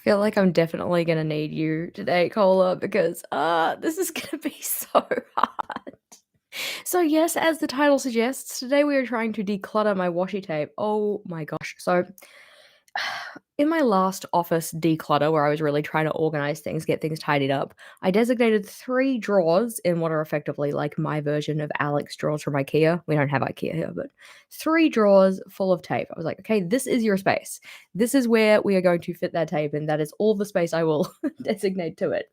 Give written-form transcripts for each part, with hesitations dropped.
feel like I'm definitely gonna need you today, Cola, because this is gonna be so hard. So yes, as the title suggests, today we are trying to declutter my washi tape. Oh my gosh. So in my last office declutter where I was really trying to organize things, get things tidied up, I designated 3 drawers in what are effectively like my version of Alex drawers from IKEA. We don't have IKEA here, but 3 drawers full of tape. I was like, "Okay, this is your space. This is where we are going to fit that tape, and that is all the space I will designate to it."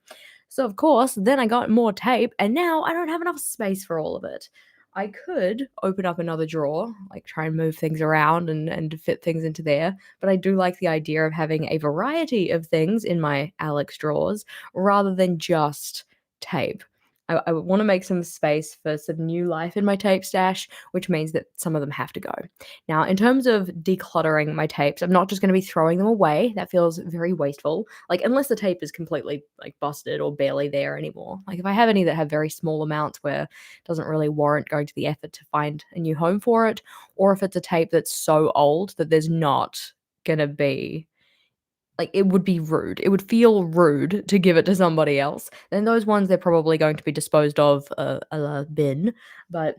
So, of course, then I got more tape, and now I don't have enough space for all of it. I could open up another drawer, like try and move things around and fit things into there, but I do like the idea of having a variety of things in my Alex drawers rather than just tape. I want to make some space for some new life in my tape stash, which means that some of them have to go. Now, in terms of decluttering my tapes, I'm not just going to be throwing them away. That feels very wasteful. Like, unless the tape is completely like busted or barely there anymore. Like, if I have any that have very small amounts where it doesn't really warrant going to the effort to find a new home for it, or if it's a tape that's so old that there's not going to be like, it would be rude. It would feel rude to give it to somebody else. Then those ones, they're probably going to be disposed of a la bin. But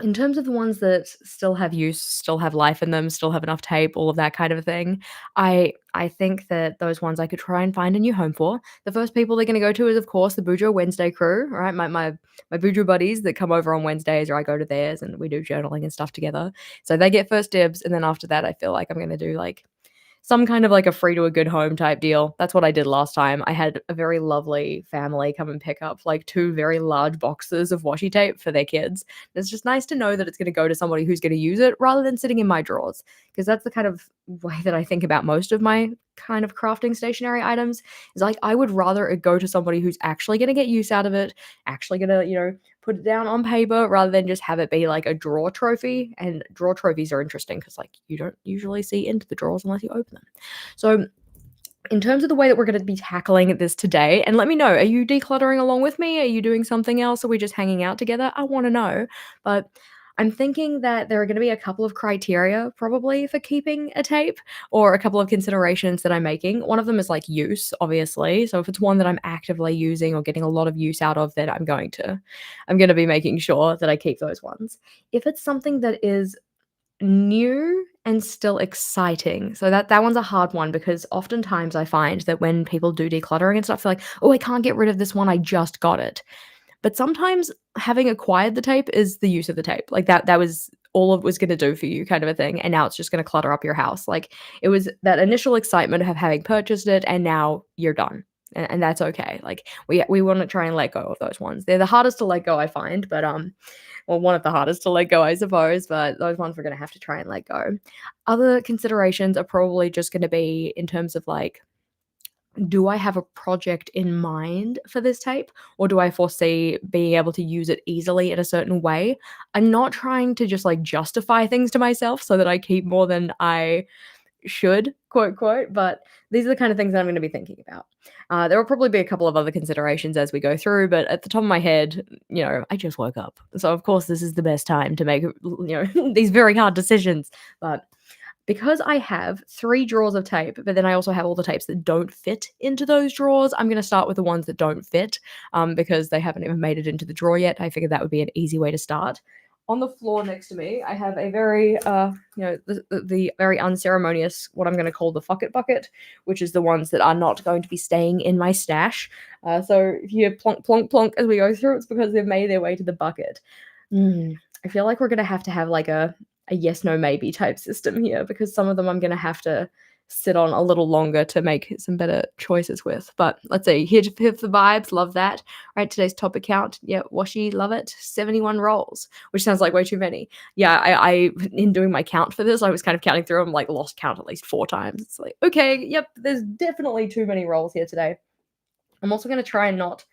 in terms of the ones that still have use, still have life in them, still have enough tape, all of that kind of thing, I think that those ones I could try and find a new home for. The first people they're gonna go to is, of course, the Boudreaux Wednesday crew, right? My Boudreaux buddies that come over on Wednesdays, or I go to theirs and we do journaling and stuff together. So they get first dibs, and then after that, I feel like I'm gonna do, like, some kind of like a free to a good home type deal. That's what I did last time. I had a very lovely family come and pick up like 2 very large boxes of washi tape for their kids. It's just nice to know that it's gonna go to somebody who's gonna use it rather than sitting in my drawers, because that's the kind of way that I think about most of my kind of crafting stationery items, is like, I would rather it go to somebody who's actually gonna get use out of it, actually gonna, put it down on paper rather than just have it be like a drawer trophy. And drawer trophies are interesting because, like, you don't usually see into the drawers unless you open them. So, in terms of the way that we're going to be tackling this today, and let me know, are you decluttering along with me? Are you doing something else? Are we just hanging out together? I want to know. But I'm thinking that there are going to be a couple of criteria probably for keeping a tape, or a couple of considerations that I'm making. One of them is like use, obviously. So if it's one that I'm actively using or getting a lot of use out of, then I'm going to be making sure that I keep those ones. If it's something that is new and still exciting. So that one's a hard one, because oftentimes I find that when people do decluttering and stuff, they're like, "Oh, I can't get rid of this one, I just got it." But sometimes having acquired the tape is the use of the tape. Like, that was all it was gonna do for you, kind of a thing, and now it's just gonna clutter up your house. Like, it was that initial excitement of having purchased it, and now you're done, and that's okay. Like, we wanna try and let go of those ones. They're the hardest to let go, I find, but, well, one of the hardest to let go, I suppose, but those ones we're gonna have to try and let go. Other considerations are probably just gonna be in terms of, like, do I have a project in mind for this tape, or do I foresee being able to use it easily in a certain way? I'm not trying to just, like, justify things to myself so that I keep more than I should, quote, quote, but these are the kind of things that I'm gonna be thinking about. There will probably be a couple of other considerations as we go through, but at the top of my head, I just woke up. So, of course, this is the best time to make, these very hard decisions. But because I have 3 drawers of tape, but then I also have all the tapes that don't fit into those drawers, I'm gonna start with the ones that don't fit, because they haven't even made it into the drawer yet. I figured that would be an easy way to start. On the floor next to me, I have a very, the very unceremonious, what I'm gonna call the fuck it bucket, which is the ones that are not going to be staying in my stash. So if you hear plonk, plonk, plonk as we go through, it's because they've made their way to the bucket. I feel like we're gonna have to have, like, a yes, no, maybe type system here, because some of them I'm gonna have to sit on a little longer to make some better choices with. But let's see. Here for the vibes, love that. Right, today's topic count. Yeah, washi, love it. 71 rolls, which sounds like way too many. Yeah, I in doing my count for this, I was kind of counting through them, like, lost count at least 4 times. It's like, okay, yep, there's definitely too many rolls here today. I'm also gonna try and not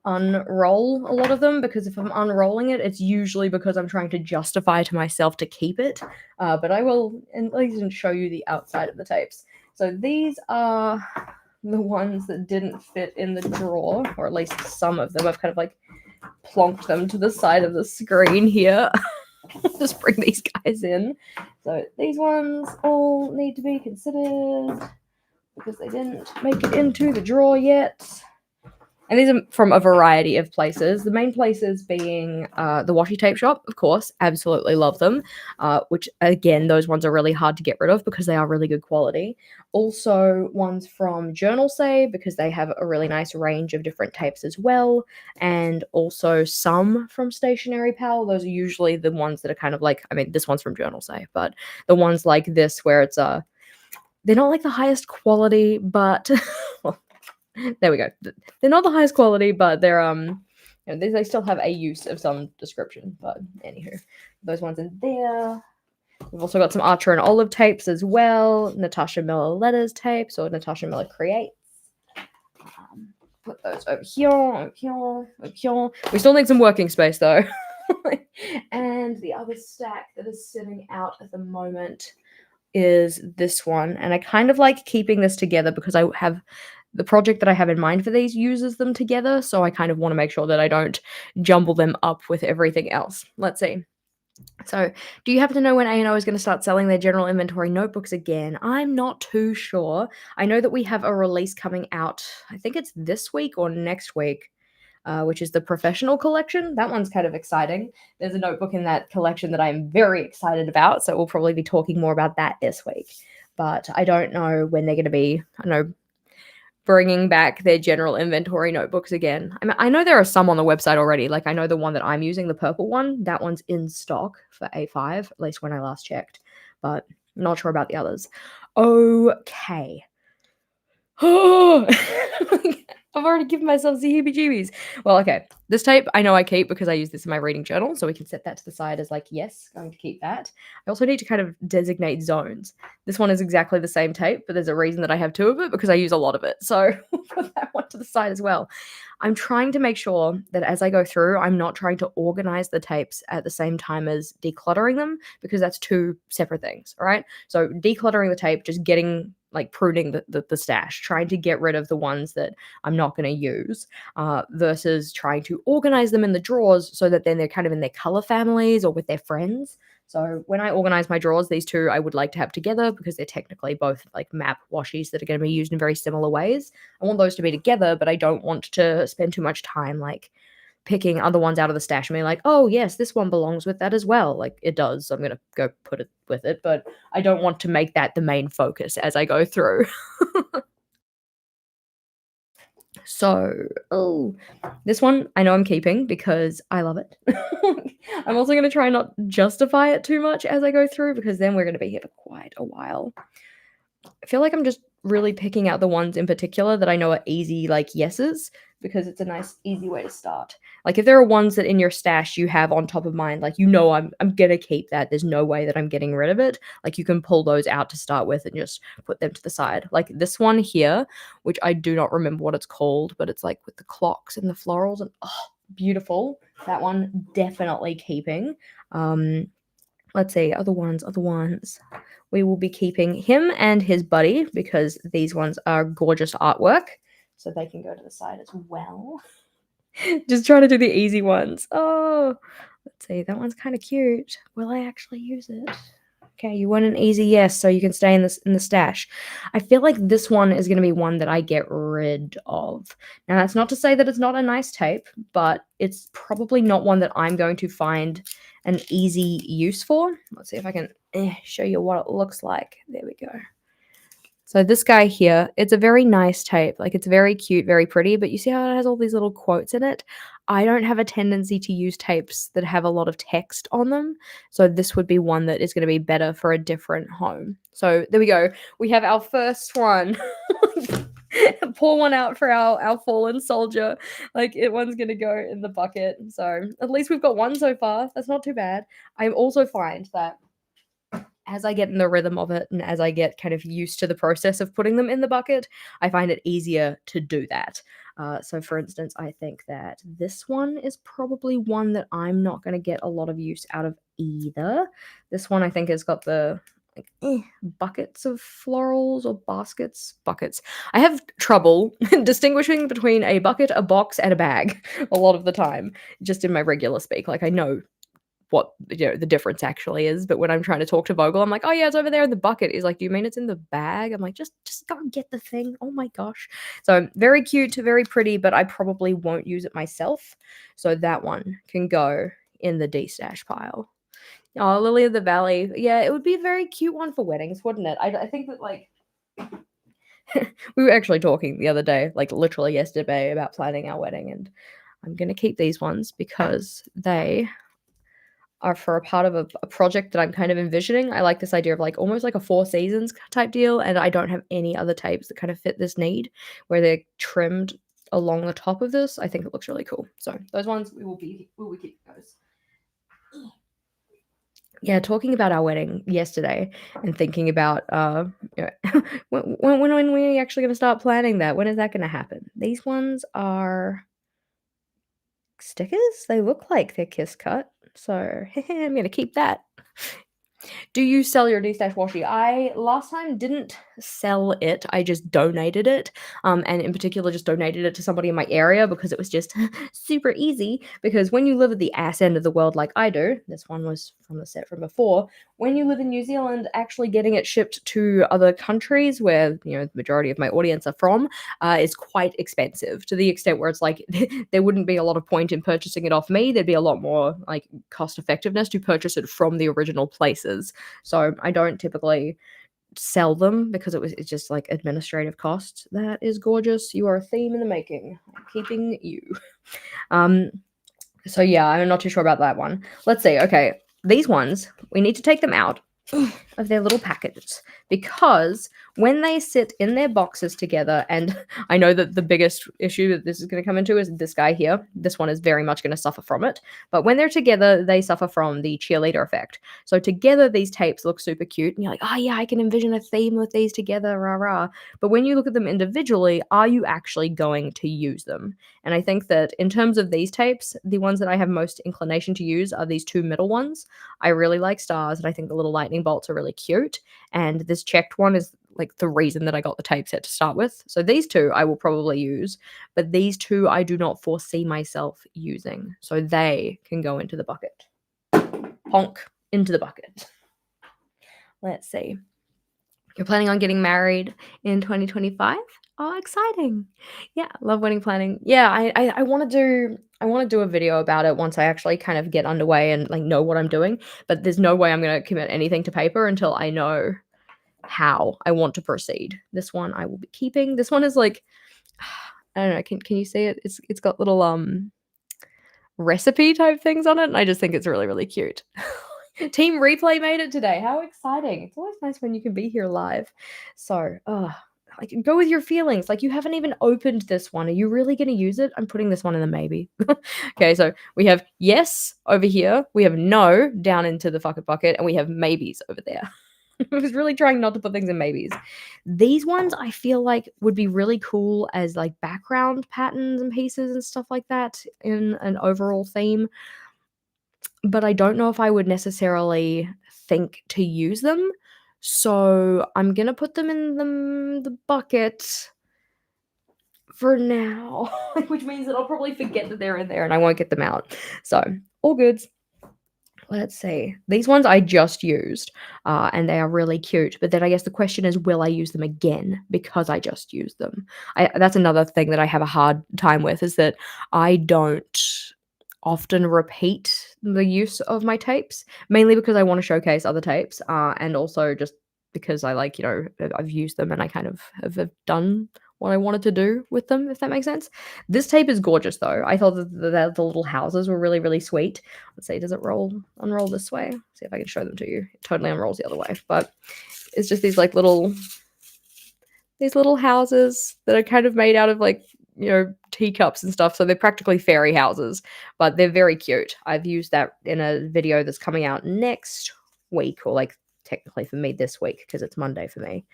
unroll a lot of them, because if I'm unrolling it, it's usually because I'm trying to justify to myself to keep it. But I will at least show you the outside of the tapes. So these are the ones that didn't fit in the drawer, or at least some of them. I've kind of like plonked them to the side of the screen here. Just bring these guys in. So these ones all need to be considered. because they didn't make it into the drawer yet. And these are from a variety of places. The main places being the washi tape shop, of course, absolutely love them. Which again, those ones are really hard to get rid of because they are really good quality. Also, ones from Journal Save because they have a really nice range of different tapes as well. And also some from Stationery Pal. Those are usually the ones that are kind of like, I mean, this one's from Journal Save, but the ones like this where it's they're not like the highest quality, but well, there we go. They're not the highest quality, but they're they still have a use of some description. But anywho, those ones in there. We've also got some Archer and Olive tapes as well. Natasha Miller Letters tapes or Natasha Miller Creates. Put those over here, over here, over here. We still need some working space though. And the other stack that is sitting out at the moment is this one. And I kind of like keeping this together because I have the project that I have in mind for these uses them together. So I kind of want to make sure that I don't jumble them up with everything else. Let's see. So, do you happen to know when A&O is going to start selling their general inventory notebooks again? I'm not too sure. I know that we have a release coming out, I think it's this week or next week, which is the professional collection. That one's kind of exciting. There's a notebook in that collection that I'm very excited about, so we'll probably be talking more about that this week. But I don't know when they're going to be, I know, bringing back their general inventory notebooks again. I mean, I know there are some on the website already. Like I know the one that I'm using, the purple one, that one's in stock for A5, at least when I last checked. But not sure about the others. Okay. I've already given myself the heebie-jeebies. Well, okay. This tape I know I keep because I use this in my reading journal, so we can set that to the side as like, yes, going to keep that. I also need to kind of designate zones. This one is exactly the same tape, but there's a reason that I have two of it because I use a lot of it. So we'll put that one to the side as well. I'm trying to make sure that as I go through, I'm not trying to organize the tapes at the same time as decluttering them because that's two separate things, all right? So decluttering the tape, just getting like pruning the stash, trying to get rid of the ones that I'm not going to use, versus trying to organize them in the drawers so that then they're kind of in their color families or with their friends. So when I organize my drawers, these two I would like to have together because they're technically both like map washies that are going to be used in very similar ways. I want those to be together, but I don't want to spend too much time like picking other ones out of the stash and being like, oh yes, this one belongs with that as well. Like it does. So I'm gonna go put it with it, but I don't want to make that the main focus as I go through. So, oh, this one I know I'm keeping because I love it. I'm also going to try not justify it too much as I go through because then we're going to be here for quite a while. I feel like I'm just really picking out the ones in particular that I know are easy, like yeses, because it's a nice, easy way to start. Like if there are ones that in your stash you have on top of mind, like I'm gonna keep that. There's no way that I'm getting rid of it. Like you can pull those out to start with and just put them to the side. Like this one here, which I do not remember what it's called, but it's like with the clocks and the florals and oh, beautiful. That one definitely keeping. Let's see, other ones. We will be keeping him and his buddy because these ones are gorgeous artwork. So they can go to the side as well. Just trying to do the easy ones. Oh, let's see. That one's kind of cute. Will I actually use it? Okay, you want an easy yes, so you can stay in the stash. I feel like this one is going to be one that I get rid of. Now, that's not to say that it's not a nice tape, but it's probably not one that I'm going to find an easy use for. Let's see if I can show you what it looks like. There we go. So this guy here, it's a very nice tape. Like it's very cute, very pretty, but you see how it has all these little quotes in it? I don't have a tendency to use tapes that have a lot of text on them. So this would be one that is going to be better for a different home. So there we go. We have our first one. Pour one out for our fallen soldier. Like one's going to go in the bucket. So at least we've got one so far. That's not too bad. I also find that as I get in the rhythm of it and as I get kind of used to the process of putting them in the bucket, I find it easier to do that. So, for instance, I think that this one is probably one that I'm not going to get a lot of use out of either. This one I think has got the buckets of florals or buckets. I have trouble distinguishing between a bucket, a box, and a bag a lot of the time, just in my regular speak. Like I know what, the difference actually is, but when I'm trying to talk to Vogel, I'm like, "Oh, yeah, it's over there in the bucket." He's like, "Do you mean it's in the bag?" I'm like, "Just go and get the thing. Oh my gosh." So, very cute, very pretty, but I probably won't use it myself. So that one can go in the destash pile. Oh, Lily of the Valley. Yeah, it would be a very cute one for weddings, wouldn't it? I think that, like, we were actually talking the other day, like, literally yesterday, about planning our wedding, and I'm gonna keep these ones because they are for a part of a project that I'm kind of envisioning. I like this idea of, like, almost like a Four Seasons type deal, and I don't have any other tapes that kind of fit this need, where they're trimmed along the top of this. I think it looks really cool. So those ones we will be keeping those. Yeah, talking about our wedding yesterday and thinking about, you know, when we actually gonna start planning that? When is that gonna happen? These ones are stickers? They look like they're kiss cut, so I'm gonna keep that. Do you sell your destash washi? I last time didn't sell it. I just donated it, and in particular, just donated it to somebody in my area because it was just super easy. Because when you live at the ass end of the world like I do, this one was from the set from before. When you live in New Zealand, actually getting it shipped to other countries where the majority of my audience are from is quite expensive to the extent where it's like there wouldn't be a lot of point in purchasing it off me. There'd be a lot more like cost effectiveness to purchase it from the original places. So I don't typically sell them because it's just like administrative costs. That is gorgeous. You are a theme in the making. I'm keeping you. Um, so yeah, I'm not too sure about that one. Let's see. Okay, these ones, we need to take them out of their little packets because when they sit in their boxes together, and I know that the biggest issue that this is going to come into is this guy here. This one is very much going to suffer from it. But when they're together, they suffer from the cheerleader effect. So together, these tapes look super cute, and you're like, oh yeah, I can envision a theme with these together, rah rah. But when you look at them individually, are you actually going to use them? And I think that in terms of these tapes, the ones that I have most inclination to use are these two middle ones. I really like stars, and I think the little lightning bolts are really cute. And this checked one is like the reason that I got the tape set to start with. So these two I will probably use, but these two I do not foresee myself using. So they can go into the bucket. Honk into the bucket. Let's see. You're planning on getting married in 2025? Oh, exciting. Yeah, love wedding planning. Yeah, I wanna do a video about it once I actually kind of get underway and, like, know what I'm doing, but there's no way I'm gonna commit anything to paper until I know how I want to proceed. This one I will be keeping. This one is like I don't know, can you see it? It's got little, recipe type things on it, and I just think it's really, really cute. Team Replay made it today. How exciting. It's always nice when you can be here live. So, like, go with your feelings. Like, you haven't even opened this one. Are you really gonna use it? I'm putting this one in the maybe. Okay, so we have yes over here, we have no down into the bucket, and we have maybes over there. I was really trying not to put things in maybes. These ones I feel like would be really cool as, like, background patterns and pieces and stuff like that in an overall theme, but I don't know if I would necessarily think to use them. So I'm gonna put them in the bucket for now, which means that I'll probably forget that they're in there and I won't get them out. So all goods. Let's see. These ones I just used, and they are really cute. But then I guess the question is, will I use them again because I just used them? That's another thing that I have a hard time with is that I don't often repeat the use of my tapes, mainly because I want to showcase other tapes, and also just because I like, I've used them and I kind of have done what I wanted to do with them, if that makes sense. This tape is gorgeous though. I thought that the little houses were really, really sweet. Let's see, does it unroll this way? See if I can show them to you. It totally unrolls the other way, but it's just these like these little houses that are kind of made out of like, teacups and stuff. So they're practically fairy houses, but they're very cute. I've used that in a video that's coming out next week, or like technically for me this week because it's Monday for me.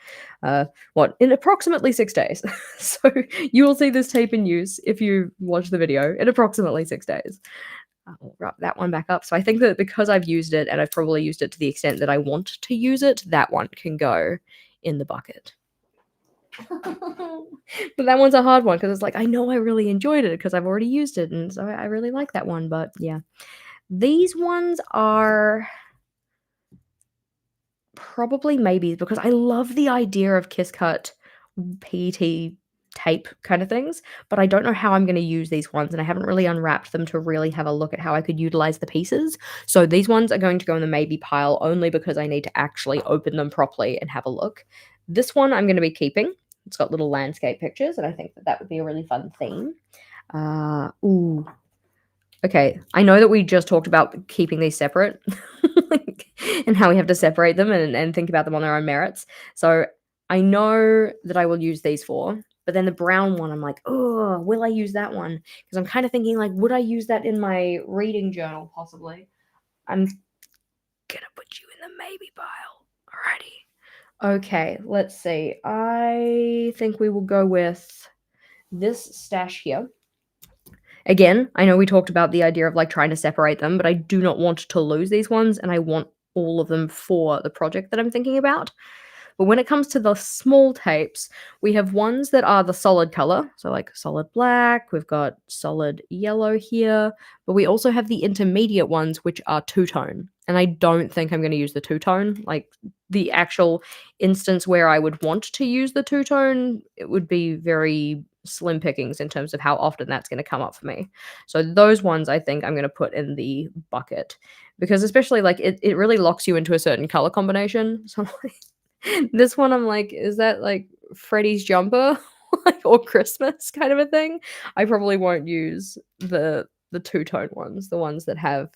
In approximately 6 days. So you will see this tape in use if you watch the video in approximately 6 days. I'll wrap that one back up. So I think that because I've used it and I've probably used it to the extent that I want to use it, that one can go in the bucket. But that one's a hard one because it's like I know I really enjoyed it because I've already used it, and so I really like that one. But yeah, These ones are probably maybes because I love the idea of kiss cut PET tape kind of things, but I don't know how I'm gonna use these ones, and I haven't really unwrapped them to really have a look at how I could utilize the pieces. So these ones are going to go in the maybe pile only because I need to actually open them properly and have a look. This one I'm gonna be keeping. It's got little landscape pictures, and I think that that would be a really fun theme. Ooh. Okay, I know that we just talked about keeping these separate, like, and how we have to separate them and think about them on their own merits. So I know that I will use these for, but then the brown one, I'm like, oh, will I use that one? Because I'm kind of thinking, like, would I use that in my reading journal? Possibly. I'm gonna put you in the maybe pile. Alrighty. Okay, let's see. I think we will go with this stash here. Again, I know we talked about the idea of, like, trying to separate them, but I do not want to lose these ones, and I want all of them for the project that I'm thinking about. But when it comes to the small tapes, we have ones that are the solid color, so like solid black, we've got solid yellow here, but we also have the intermediate ones, which are two-tone. And I don't think I'm going to use the two-tone. Like the actual instance where I would want to use the two-tone, it would be very slim pickings in terms of how often that's going to come up for me. So those ones I think I'm going to put in the bucket because especially like it really locks you into a certain color combination. So this one, I'm like, is that like Freddy's jumper, like, or Christmas kind of a thing? I probably won't use the two-tone ones, the ones that have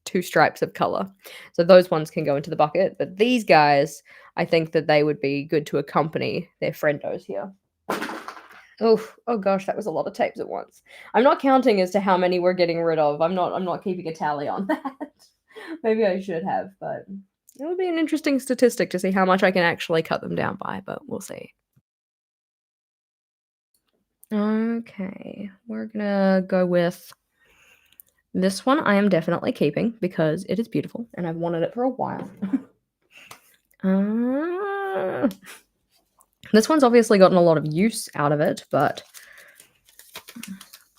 two stripes of color. So those ones can go into the bucket, but these guys, I think that they would be good to accompany their friendos here. Oh gosh, that was a lot of tapes at once. I'm not counting as to how many we're getting rid of. I'm not keeping a tally on that. Maybe I should have, but it would be an interesting statistic to see how much I can actually cut them down by, but we'll see. Okay, we're gonna go with this one. I am definitely keeping because it is beautiful and I've wanted it for a while. uh, this one's obviously gotten a lot of use out of it, but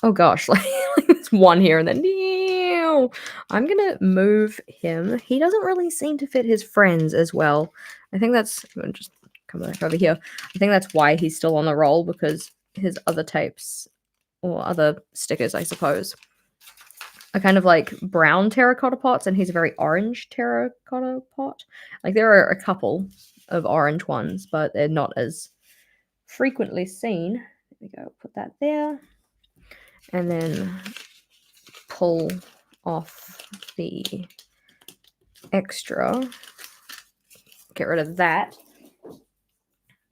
oh gosh, like there's one here and then I'm gonna move him. He doesn't really seem to fit his friends as well. I think that's just come back over here. I think that's why he's still on the roll because his other tapes or other stickers, I suppose, are kind of like brown terracotta pots, and he's a very orange terracotta pot. Like there are a couple of orange ones, but they're not as frequently seen. There we go. Put that there, and then pull off the extra. Get rid of that.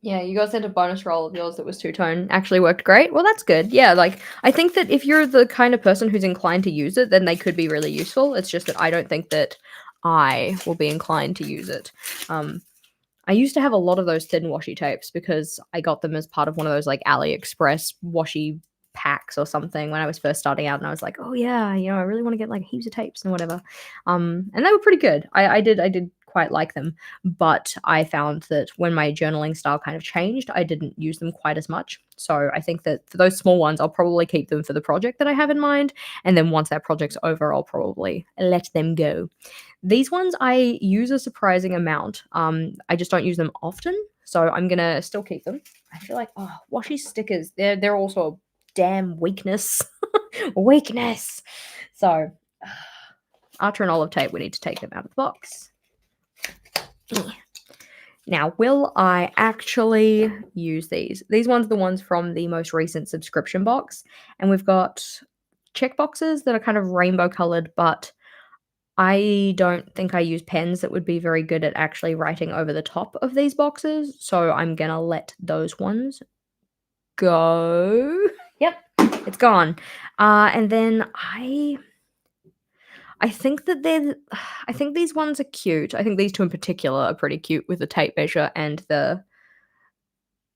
Yeah, you guys had a bonus roll of yours that was two-tone. Actually worked great. Well, that's good. Yeah, like, I think that if you're the kind of person who's inclined to use it, then they could be really useful. It's just that I don't think that I will be inclined to use it. I used to have a lot of those thin washi tapes because I got them as part of one of those, like, AliExpress washi packs or something when I was first starting out, and I was like, "Oh, yeah, you know, I really wanna get, like, heaps of tapes and whatever." And they were pretty good. I did quite like them, but I found that when my journaling style kind of changed, I didn't use them quite as much. So I think that for those small ones, I'll probably keep them for the project that I have in mind, and then once that project's over, I'll probably let them go. These ones I use a surprising amount. I just don't use them often, so I'm gonna still keep them. I feel like, oh, washi stickers, they're also a damn weakness. Weakness. So after an olive tape, we need to take them out of the box. Now, will I actually use these? These ones are the ones from the most recent subscription box, and we've got check boxes that are kind of rainbow colored, but I don't think I use pens that would be very good at actually writing over the top of these boxes, so I'm gonna let those ones go. Yep, it's gone. And then I think that I think these ones are cute. I think these two in particular are pretty cute with the tape measure and the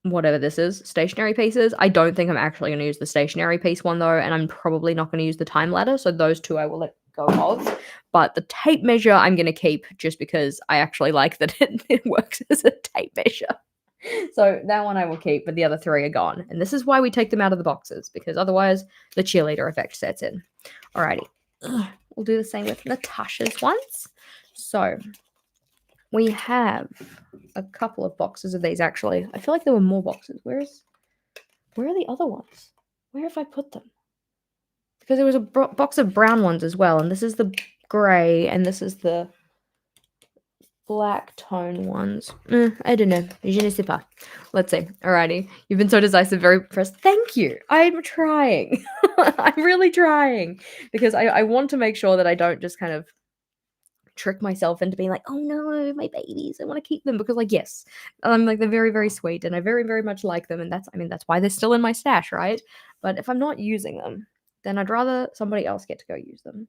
whatever this is, stationary pieces. I don't think I'm actually gonna use the stationary piece one though, and I'm probably not gonna use the time ladder, so those two I will let go of. But the tape measure I'm gonna keep just because I actually like that it works as a tape measure. So that one I will keep, but the other three are gone. And this is why we take them out of the boxes, because otherwise the cheerleader effect sets in. Alrighty. we'll do the same with Natasha's ones. So we have a couple of boxes of these actually. I feel like there were more boxes. Where are the other ones? Where have I put them? Because there was a box of brown ones as well, and this is the grey, and this is the black tone ones. I don't know. Je ne sais pas. Let's see. Alrighty. You've been so decisive, very impressed. Thank you. I'm trying. I'm really trying. Because I want to make sure that I don't just kind of trick myself into being like, oh no, my babies, I want to keep them. Because like, yes, like they're very, very sweet and I very, very much like them. And that's why they're still in my stash, right? But if I'm not using them, then I'd rather somebody else get to go use them.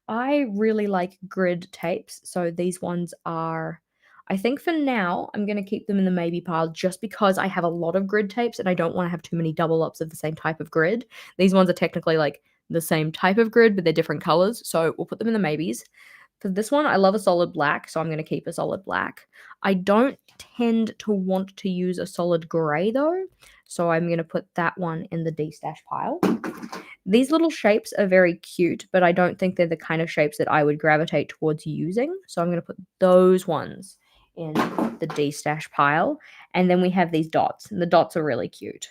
I really like grid tapes, so these ones are I think for now, I'm gonna keep them in the maybe pile just because I have a lot of grid tapes and I don't wanna have too many double ups of the same type of grid. These ones are technically, like, the same type of grid, but they're different colors, so we'll put them in the maybes. For this one, I love a solid black, so I'm gonna keep a solid black. I don't tend to want to use a solid gray, though, so I'm gonna put that one in the destash pile. These little shapes are very cute, but I don't think they're the kind of shapes that I would gravitate towards using. So I'm going to put those ones in the D-stash pile. And then we have these dots, and the dots are really cute.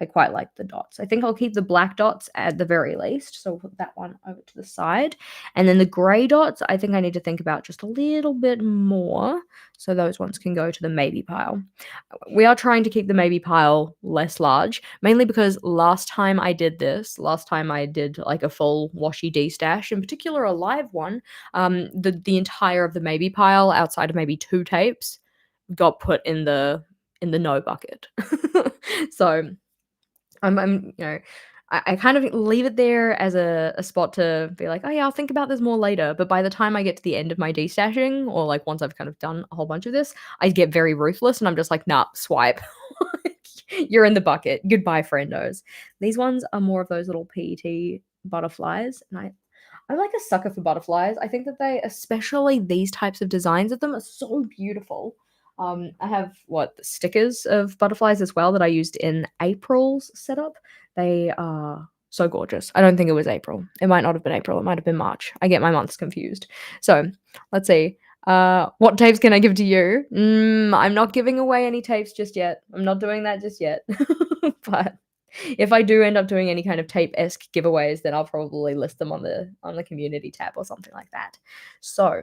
I quite like the dots. I think I'll keep the black dots at the very least. So we'll put that one over to the side. And then the gray dots, I think I need to think about just a little bit more. So those ones can go to the maybe pile. We are trying to keep the maybe pile less large, mainly because last time I did like a full washi D stash, in particular a live one, the entire of the maybe pile outside of maybe 2 tapes got put in the no bucket. So I'm I kind of leave it there as a spot to be like, "Oh, yeah, I'll think about this more later," but by the time I get to the end of my destashing or, like, once I've kind of done a whole bunch of this, I get very ruthless, and I'm just like, "Nah, swipe. You're in the bucket. Goodbye, friendos." These ones are more of those little PET butterflies, and I'm like a sucker for butterflies. I think that they especially these types of designs of them are so beautiful. I have stickers of butterflies as well that I used in April's setup. They are so gorgeous. I don't think it was April. It might not have been April. It might have been March. I get my months confused. So let's see. What tapes can I give to you? I'm not giving away any tapes just yet. I'm not doing that just yet. But if I do end up doing any kind of tape-esque giveaways, then I'll probably list them on the community tab or something like that. So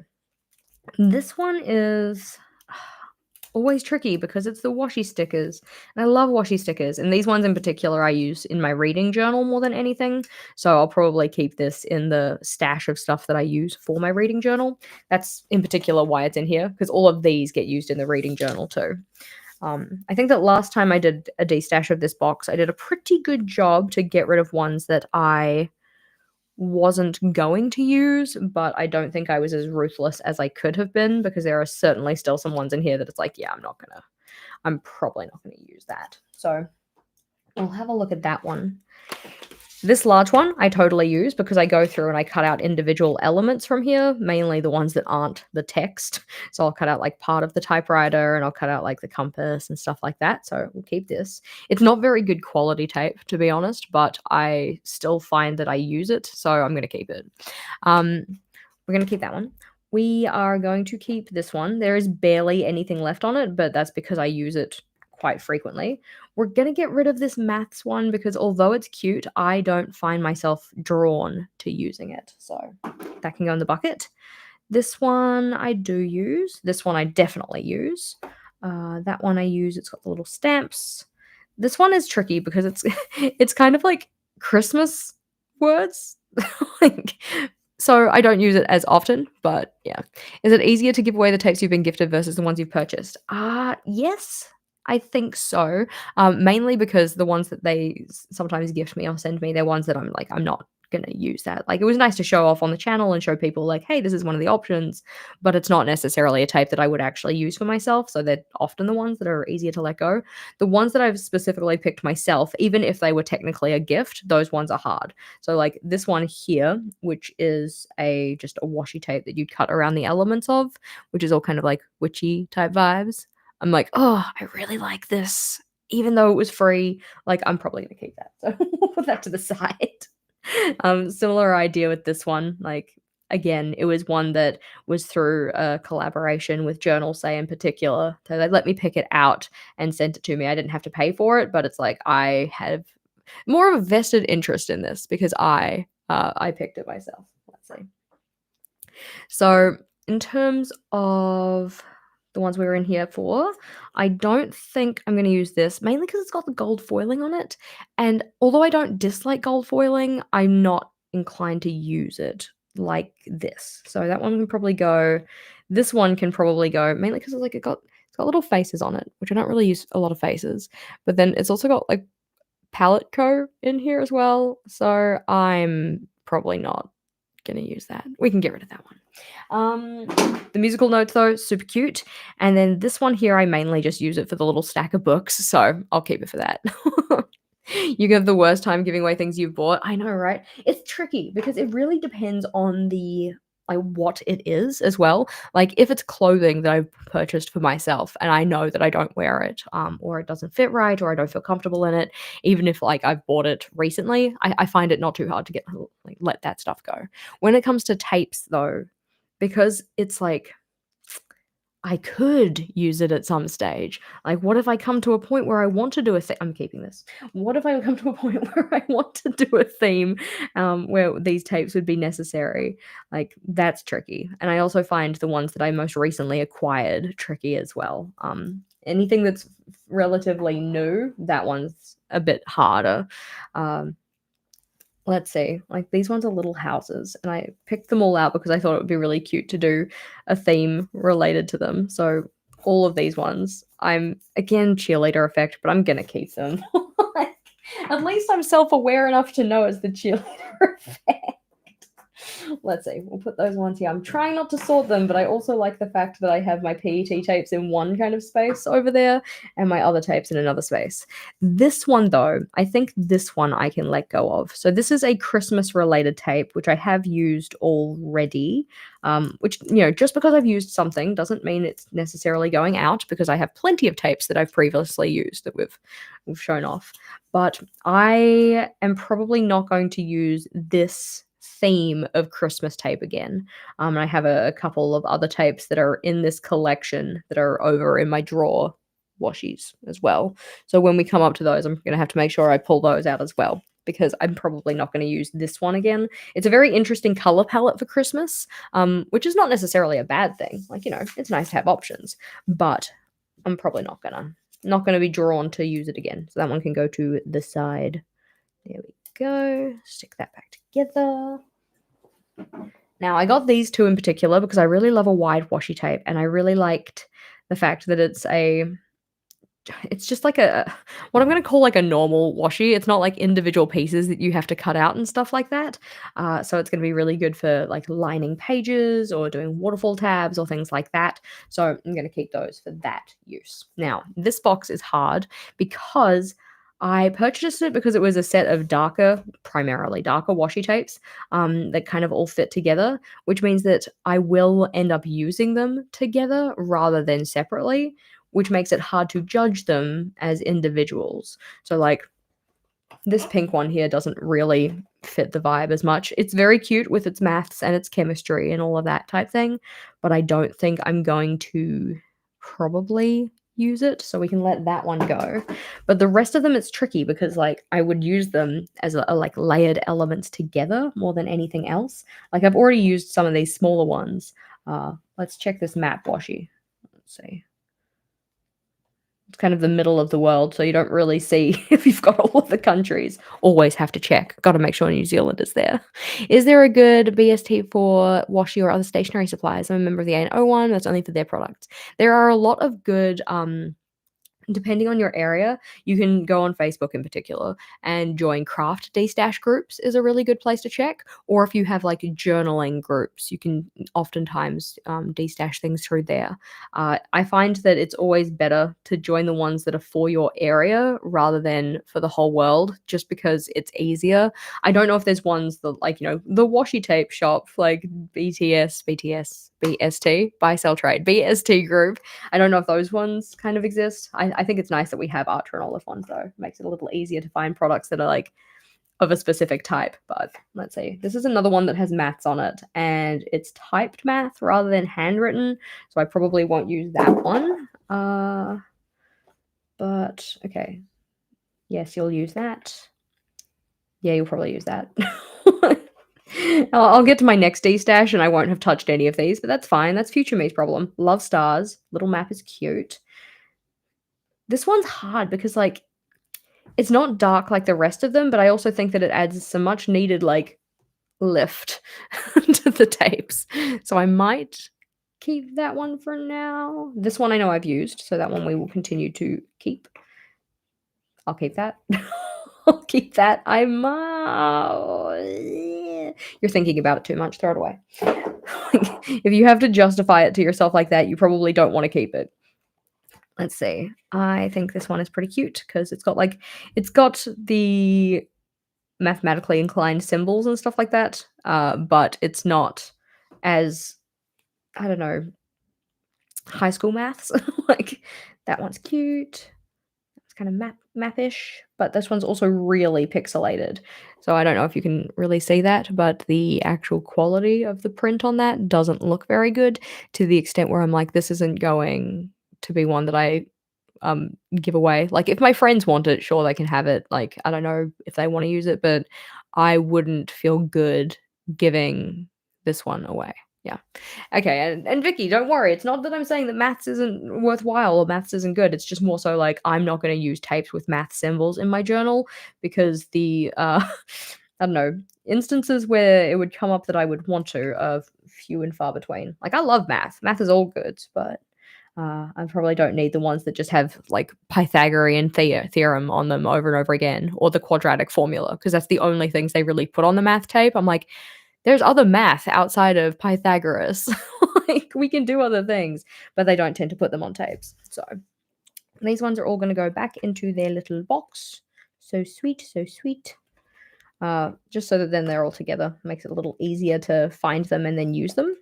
this one is always tricky because it's the washi stickers. And I love washi stickers. And these ones in particular I use in my reading journal more than anything. So I'll probably keep this in the stash of stuff that I use for my reading journal. That's in particular why it's in here, because all of these get used in the reading journal too. I think that last time I did a destash of this box, I did a pretty good job to get rid of ones that I wasn't going to use, but I don't think I was as ruthless as I could have been, because there are certainly still some ones in here that it's like, yeah, I'm probably not gonna use that. So we'll have a look at that one. This large one I totally use because I go through and I cut out individual elements from here, mainly the ones that aren't the text. So I'll cut out like part of the typewriter and I'll cut out like the compass and stuff like that. So we'll keep this. It's not very good quality tape, to be honest, but I still find that I use it, so I'm going to keep it. We're going to keep that one. We are going to keep this one. There is barely anything left on it, but that's because I use it quite frequently. We're going to get rid of this maths one because although it's cute, I don't find myself drawn to using it. So that can go in the bucket. This one I do use. This one I definitely use. That one I use. It's got the little stamps. This one is tricky because it's kind of like Christmas words. Like, so I don't use it as often, but yeah. Is it easier to give away the tapes you've been gifted versus the ones you've purchased? Yes, I think so. Mainly because the ones that they sometimes gift me or send me, they're ones that I'm like, I'm not gonna use that. Like, it was nice to show off on the channel and show people like, hey, this is one of the options, but it's not necessarily a tape that I would actually use for myself. So they're often the ones that are easier to let go. The ones that I've specifically picked myself, even if they were technically a gift, those ones are hard. So like this one here, which is just a washi tape that you'd cut around the elements of, which is all kind of like witchy type vibes. I'm like, oh, I really like this. Even though it was free, like, I'm probably gonna keep that. So we'll put that to the side. Similar idea with this one. Like, again, it was one that was through a collaboration with Journal Say in particular. So they let me pick it out and sent it to me. I didn't have to pay for it, but it's like I have more of a vested interest in this because I picked it myself. Let's see. So, in terms of the ones we were in here for, I don't think I'm gonna use this, mainly because 'cause it's got the gold foiling on it, and although I don't dislike gold foiling, I'm not inclined to use it like this. So that one can probably go. This one can probably go, mainly because like, it's got little faces on it, which I don't really use a lot of faces, but then it's also got, like, Palette Co. in here as well, so I'm probably not gonna use that. We can get rid of that one. The musical notes though, super cute. And then this one here, I mainly just use it for the little stack of books, so I'll keep it for that. You have the worst time giving away things you've bought. I know, right? It's tricky because it really depends on the like what it is as well. Like if it's clothing that I've purchased for myself and I know that I don't wear it, or it doesn't fit right, or I don't feel comfortable in it, even if like I've bought it recently, I find it not too hard to get like let that stuff go. When it comes to tapes though, because it's like I could use it at some stage. Like, what if I come to a point where I want to do a thing? I'm keeping this. What if I come to a point where I want to do a theme, where these tapes would be necessary? Like, that's tricky. And I also find the ones that I most recently acquired tricky as well. Anything that's relatively new, that one's a bit harder. Um, let's see, like these ones are little houses, and I picked them all out because I thought it would be really cute to do a theme related to them. So all of these ones, I'm again cheerleader effect, but I'm gonna keep them. Like, at least I'm self-aware enough to know it's the cheerleader effect. Let's see, we'll put those ones here. I'm trying not to sort them, but I also like the fact that I have my PET tapes in one kind of space over there and my other tapes in another space. This one, though, I think this one I can let go of. So this is a Christmas related tape, which I have used already. Which, just because I've used something doesn't mean it's necessarily going out, because I have plenty of tapes that I've previously used that we've shown off. But I am probably not going to use this theme of Christmas tape again. And I have a couple of other tapes that are in this collection that are over in my drawer washies as well. So when we come up to those, I'm going to have to make sure I pull those out as well, because I'm probably not going to use this one again. It's a very interesting color palette for Christmas, which is not necessarily a bad thing. Like, it's nice to have options, but I'm probably not gonna be drawn to use it again. So that one can go to the side. There we go. Stick that back together. Now, I got these two in particular because I really love a wide washi tape, and I really liked the fact that it's just like what I'm gonna call like a normal washi. It's not like individual pieces that you have to cut out and stuff like that. So it's gonna be really good for like lining pages or doing waterfall tabs or things like that. So I'm gonna keep those for that use. Now, this box is hard because I purchased it because it was a set of primarily darker washi tapes, that kind of all fit together, which means that I will end up using them together rather than separately, which makes it hard to judge them as individuals. So, like, this pink one here doesn't really fit the vibe as much. It's very cute with its maths and its chemistry and all of that type thing, but I don't think I'm going to probably use it, so we can let that one go. But the rest of them, it's tricky because, like, I would use them as like layered elements together more than anything else. Like, I've already used some of these smaller ones. Let's check this map washi. Let's see. It's kind of the middle of the world, so you don't really see if you've got all of the countries. Always have to check. Got to make sure New Zealand is there. Is there a good BST for washi or other stationery supplies? I'm a member of the A&O one. That's only for their products. There are a lot of good, depending on your area, you can go on Facebook in particular and join craft destash groups is a really good place to check. Or if you have like journaling groups, you can oftentimes destash things through there. I find that it's always better to join the ones that are for your area rather than for the whole world, just because it's easier. I don't know if there's ones that, like, the washi tape shop, like BST, buy sell trade, BST group. I don't know if those ones kind of exist. I think it's nice that we have Archer and Olive ones, though. It makes it a little easier to find products that are like of a specific type, but let's see. This is another one that has maths on it, and it's typed math rather than handwritten, so I probably won't use that one. But okay. Yes, you'll use that. Yeah, you'll probably use that. I'll get to my next destash and I won't have touched any of these, but that's fine. That's future me's problem. Love stars. Little map is cute. This one's hard because, like, it's not dark like the rest of them, but I also think that it adds some much needed, like, lift to the tapes. So I might keep that one for now. This one I know I've used, so that one we will continue to keep. I'll keep that. I'll keep that. You're thinking about it too much. Throw it away. If you have to justify it to yourself like that, you probably don't want to keep it. Let's see. I think this one is pretty cute because it's got the mathematically inclined symbols and stuff like that, but it's not as, I don't know, high school maths. Like, that one's cute. It's kind of mathish, but this one's also really pixelated. So I don't know if you can really see that, but the actual quality of the print on that doesn't look very good, to the extent where I'm like, this isn't going to be one that I give away. Like, if my friends want it, sure, they can have it. Like, I don't know if they want to use it, but I wouldn't feel good giving this one away. Yeah. Okay, and Vicky, don't worry. It's not that I'm saying that maths isn't worthwhile or maths isn't good. It's just more so like I'm not going to use tapes with math symbols in my journal because the I don't know, instances where it would come up that I would want to are few and far between. Like, I love math. Math is all good, but I probably don't need the ones that just have, like, Pythagorean theorem on them over and over again, or the quadratic formula, because that's the only things they really put on the math tape. I'm like, there's other math outside of Pythagoras. Like, we can do other things, but they don't tend to put them on tapes. So these ones are all going to go back into their little box. So sweet, so sweet. Just so that then they're all together. Makes it a little easier to find them and then use them.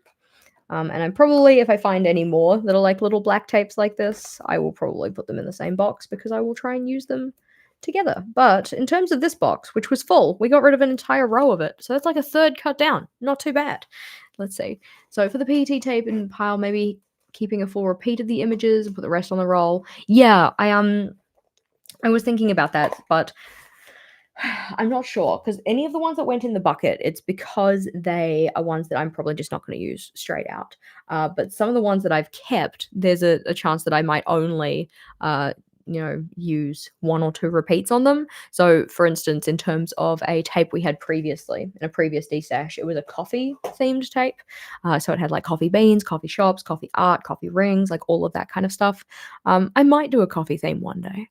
And I'm probably, if I find any more that are like little black tapes like this, I will probably put them in the same box because I will try and use them together. But in terms of this box, which was full, we got rid of an entire row of it. So that's like a third cut down. Not too bad. Let's see. So for the PET tape and pile, maybe keeping a full repeat of the images and put the rest on the roll. Yeah, I was thinking about that, but I'm not sure, because any of the ones that went in the bucket, it's because they are ones that I'm probably just not going to use straight out. But some of the ones that I've kept, there's a chance that I might only use one or two repeats on them. So for instance, in terms of a tape we had previously in a previous destash, it was a coffee themed tape. So it had like coffee beans, coffee shops, coffee art, coffee rings, like all of that kind of stuff. I might do a coffee theme one day.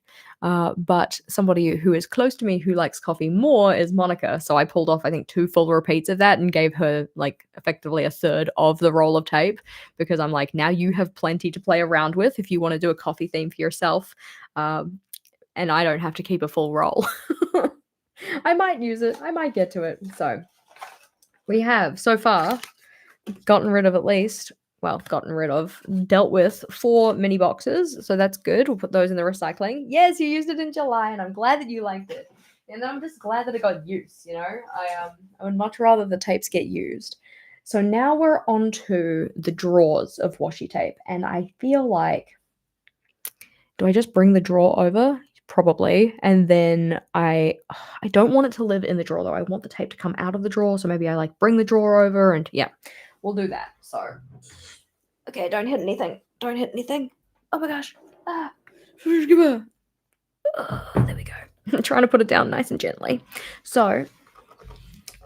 But somebody who is close to me who likes coffee more is Monica. So I pulled off, I think, 2 full repeats of that and gave her, like, effectively a third of the roll of tape, because I'm like, now you have plenty to play around with if you want to do a coffee theme for yourself. And I don't have to keep a full roll. I might use it. I might get to it. So we have so far gotten rid of dealt with 4 mini boxes. So that's good. We'll put those in the recycling. Yes, you used it in July, and I'm glad that you liked it. And I'm just glad that it got used, you know? I would much rather the tapes get used. So now we're on to the drawers of washi tape. And I feel like, do I just bring the drawer over? Probably. And then I don't want it to live in the drawer, though. I want the tape to come out of the drawer. So maybe I, like, bring the drawer over, and yeah, we'll do that. So, okay, don't hit anything. Don't hit anything. Oh my gosh. There we go. I'm trying to put it down nice and gently. So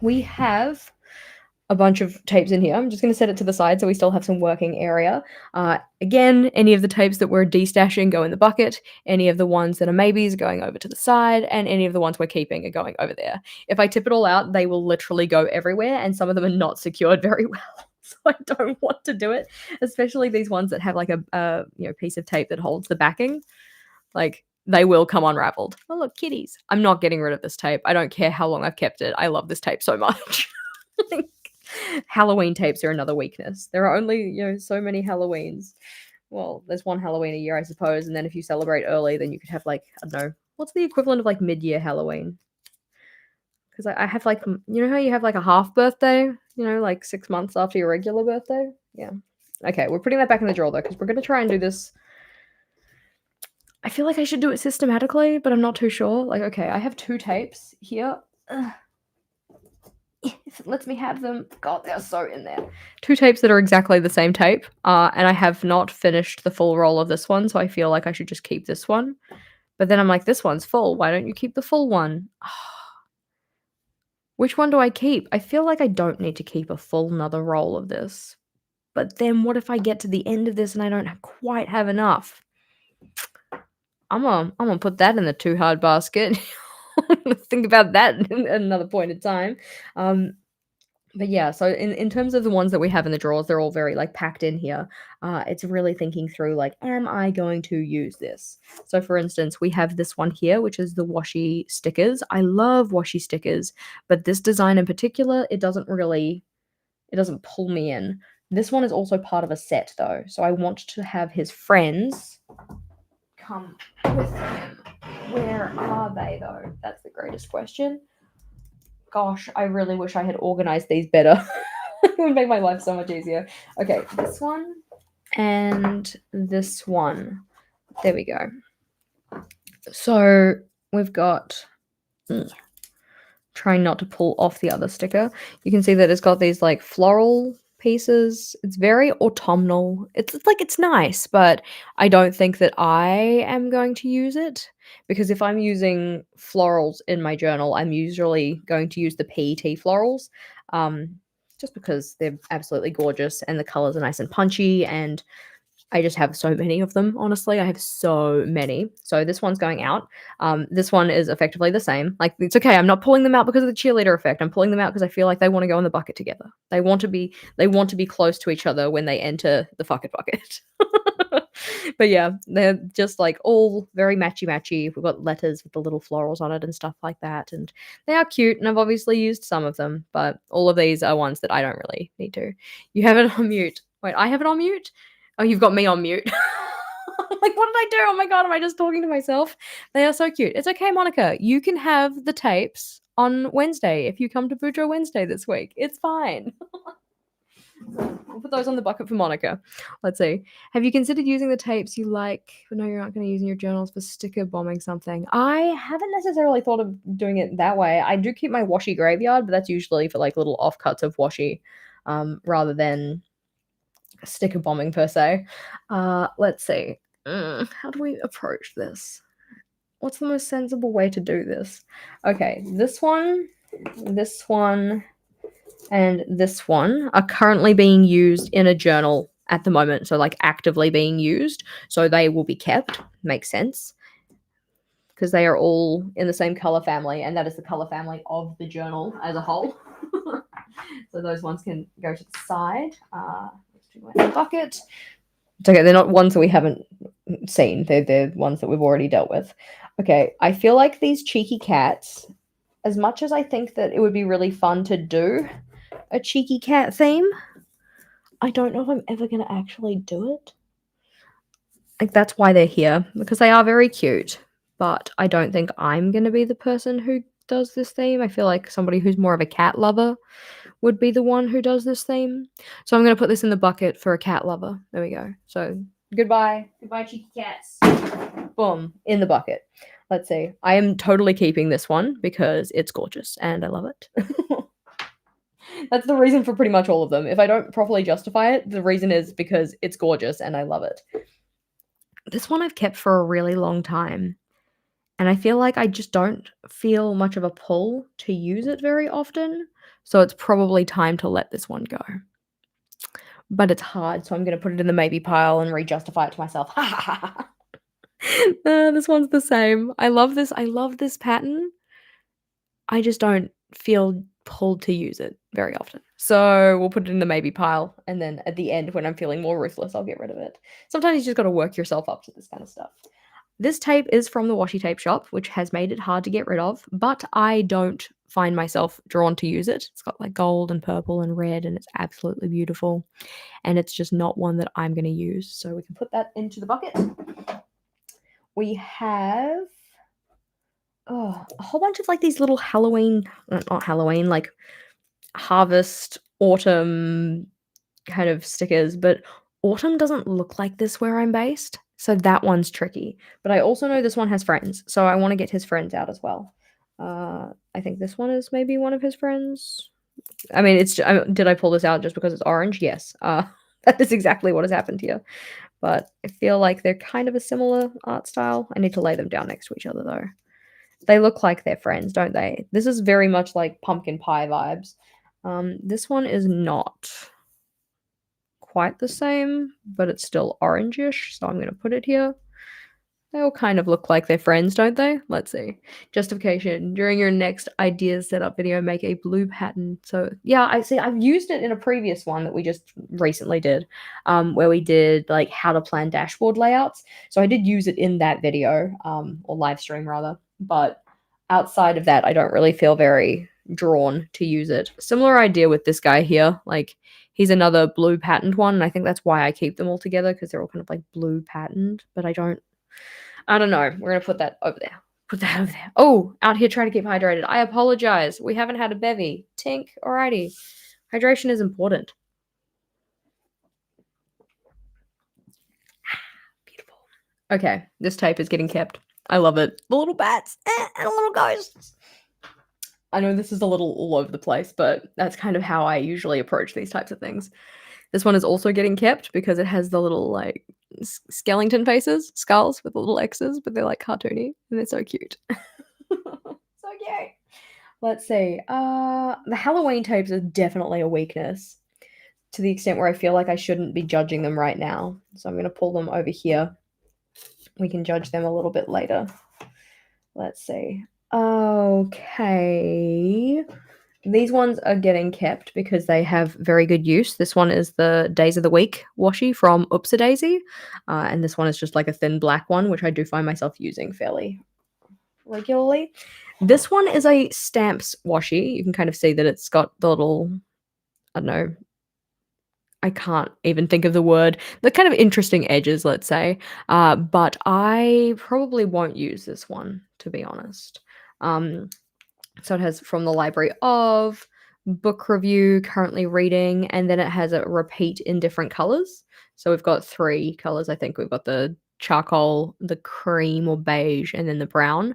we have a bunch of tapes in here. I'm just going to set it to the side so we still have some working area. Again, any of the tapes that we're destashing go in the bucket. Any of the ones that are maybes are going over to the side, and any of the ones we're keeping are going over there. If I tip it all out, they will literally go everywhere, and some of them are not secured very well. So I don't want to do it, especially these ones that have like a piece of tape that holds the backing. Like, they will come unraveled. Oh, look, kitties. I'm not getting rid of this tape. I don't care how long I've kept it. I love this tape so much. Like, Halloween tapes are another weakness. There are only, so many Halloweens. Well, there's one Halloween a year, I suppose, and then if you celebrate early, then you could have, like, I don't know, what's the equivalent of, like, mid-year Halloween? 'cause I have, like, you know how you have, like, a half birthday? You know, like, 6 months after your regular birthday? Yeah. Okay, we're putting that back in the drawer, though, because we're gonna try and do this. I feel like I should do it systematically, but I'm not too sure. Like, okay, I have 2 tapes here. Ugh. If it lets me have them. God, they're so in there. 2 tapes that are exactly the same tape, and I have not finished the full roll of this one, so I feel like I should just keep this one. But then I'm like, "This one's full, why don't you keep the full one?" Which one do I keep? I feel like I don't need to keep a full 'nother roll of this. But then what if I get to the end of this and I don't quite have enough? I'm gonna put that in the too hard basket. I'm gonna think about that at another point in time. Um, but yeah, so in terms of the ones that we have in the drawers, they're all very, like, packed in here. It's really thinking through, like, am I going to use this? So, for instance, we have this one here, which is the washi stickers. I love washi stickers, but this design in particular, it doesn't pull me in. This one is also part of a set, though, so I want to have his friends come with him. Where are they, though? That's the greatest question. Gosh, I really wish I had organized these better. It would make my life so much easier. Okay, this one and this one. There we go. So we've got trying not to pull off the other sticker. You can see that it's got these, like, floral pieces. It's very autumnal. It's nice, but I don't think that I am going to use it, because if I'm using florals in my journal, I'm usually going to use the PET florals, just because they're absolutely gorgeous and the colors are nice and punchy, and I just have so many of them, honestly. I have so many. So this one's going out. This one is effectively the same. Like, it's okay. I'm not pulling them out because of the cheerleader effect. I'm pulling them out because I feel like they want to go in the bucket together. They want to be close to each other when they enter the bucket. But yeah, they're just, like, all very matchy-matchy. We've got letters with the little florals on it and stuff like that, and they are cute, and I've obviously used some of them, but all of these are ones that I don't really need to. You have it on mute. Wait, I have it on mute? Oh, you've got me on mute. Like, what did I do? Oh my god, am I just talking to myself? They are so cute. It's okay, Monica. You can have the tapes on Wednesday if you come to Boudreaux Wednesday this week. It's fine. We'll put those on the bucket for Monica. Let's see. Have you considered using the tapes you like, but no, you're not going to use in your journals for sticker bombing something? I haven't necessarily thought of doing it that way. I do keep my washi graveyard, but that's usually for, like, little offcuts of washi, rather than sticker bombing per se. Let's see. How do we approach this? What's the most sensible way to do this? Okay, this one, and this one are currently being used in a journal at the moment. So, like, actively being used. So they will be kept. Makes sense. Because they are all in the same color family, and that is the color family of the journal as a whole. So those ones can go to the side. In the bucket. It's okay, they're not ones that we haven't seen. They're ones that we've already dealt with. Okay, I feel like these cheeky cats, as much as I think that it would be really fun to do a cheeky cat theme, I don't know if I'm ever going to actually do it. Like, that's why they're here, because they are very cute, but I don't think I'm going to be the person who does this theme. I feel like somebody who's more of a cat lover would be the one who does this theme. So I'm going to put this in the bucket for a cat lover. There we go. So goodbye. Goodbye, cheeky cats. Boom. In the bucket. Let's see. I am totally keeping this one because it's gorgeous and I love it. That's the reason for pretty much all of them. If I don't properly justify it, the reason is because it's gorgeous and I love it. This one I've kept for a really long time. And I feel like I just don't feel much of a pull to use it very often. So it's probably time to let this one go. But it's hard, so I'm gonna put it in the maybe pile and re-justify it to myself. This one's the same. I love this pattern. I just don't feel pulled to use it very often. So we'll put it in the maybe pile, and then at the end, when I'm feeling more ruthless, I'll get rid of it. Sometimes you just gotta work yourself up to this kind of stuff. This tape is from the washi tape shop, which has made it hard to get rid of, but I don't find myself drawn to use it. It's got, like, gold and purple and red, and it's absolutely beautiful, and it's just not one that I'm gonna use, so we can put that into the bucket. We have a whole bunch of, like, these little Halloween not Halloween, like, harvest, autumn kind of stickers, but autumn doesn't look like this where I'm based, so that one's tricky. But I also know this one has friends, so I wanna get his friends out as well. I think this one is maybe one of his friends. I mean, did I pull this out just because it's orange? Yes. That is exactly what has happened here. But I feel like they're kind of a similar art style. I need to lay them down next to each other, though. They look like they're friends, don't they? This is very much like pumpkin pie vibes. This one is not quite the same, but it's still orangish, so I'm gonna put it here. They all kind of look like they're friends, don't they? Let's see. Justification. During your next ideas setup video, make a blue pattern. So yeah, I see I've used it in a previous one that we just recently did, where we did like how to plan dashboard layouts. So I did use it in that video, or live stream rather. But outside of that, I don't really feel very drawn to use it. Similar idea with this guy here. Like he's another blue patterned one, and I think that's why I keep them all together because they're all kind of like blue patterned, but I don't know. We're gonna put that over there. Put that over there. Oh, out here trying to keep hydrated. I apologize. We haven't had a bevy. Tink. Alrighty. Hydration is important. Beautiful. Okay, this tape is getting kept. I love it. The little bats and the little ghosts. I know this is a little all over the place, but that's kind of how I usually approach these types of things. This one is also getting kept because it has the little like skeleton faces, skulls with the little X's, but they're like cartoony and they're so cute. So cute. Let's see. The Halloween tapes are definitely a weakness to the extent where I feel like I shouldn't be judging them right now. So I'm going to pull them over here. We can judge them a little bit later. Let's see. Okay. These ones are getting kept because they have very good use. This one is the Days of the Week washi from Oopsie Daisy. And this one is just like a thin black one, which I do find myself using fairly regularly. This one is a stamps washi. You can kind of see that it's got the little, I don't know, I can't even think of the word, the kind of interesting edges, let's say. But I probably won't use this one, to be honest. So it has from the library of, book review, currently reading, and then it has a repeat in different colors. So we've got 3 colors, I think. We've got the charcoal, the cream or beige, and then the brown.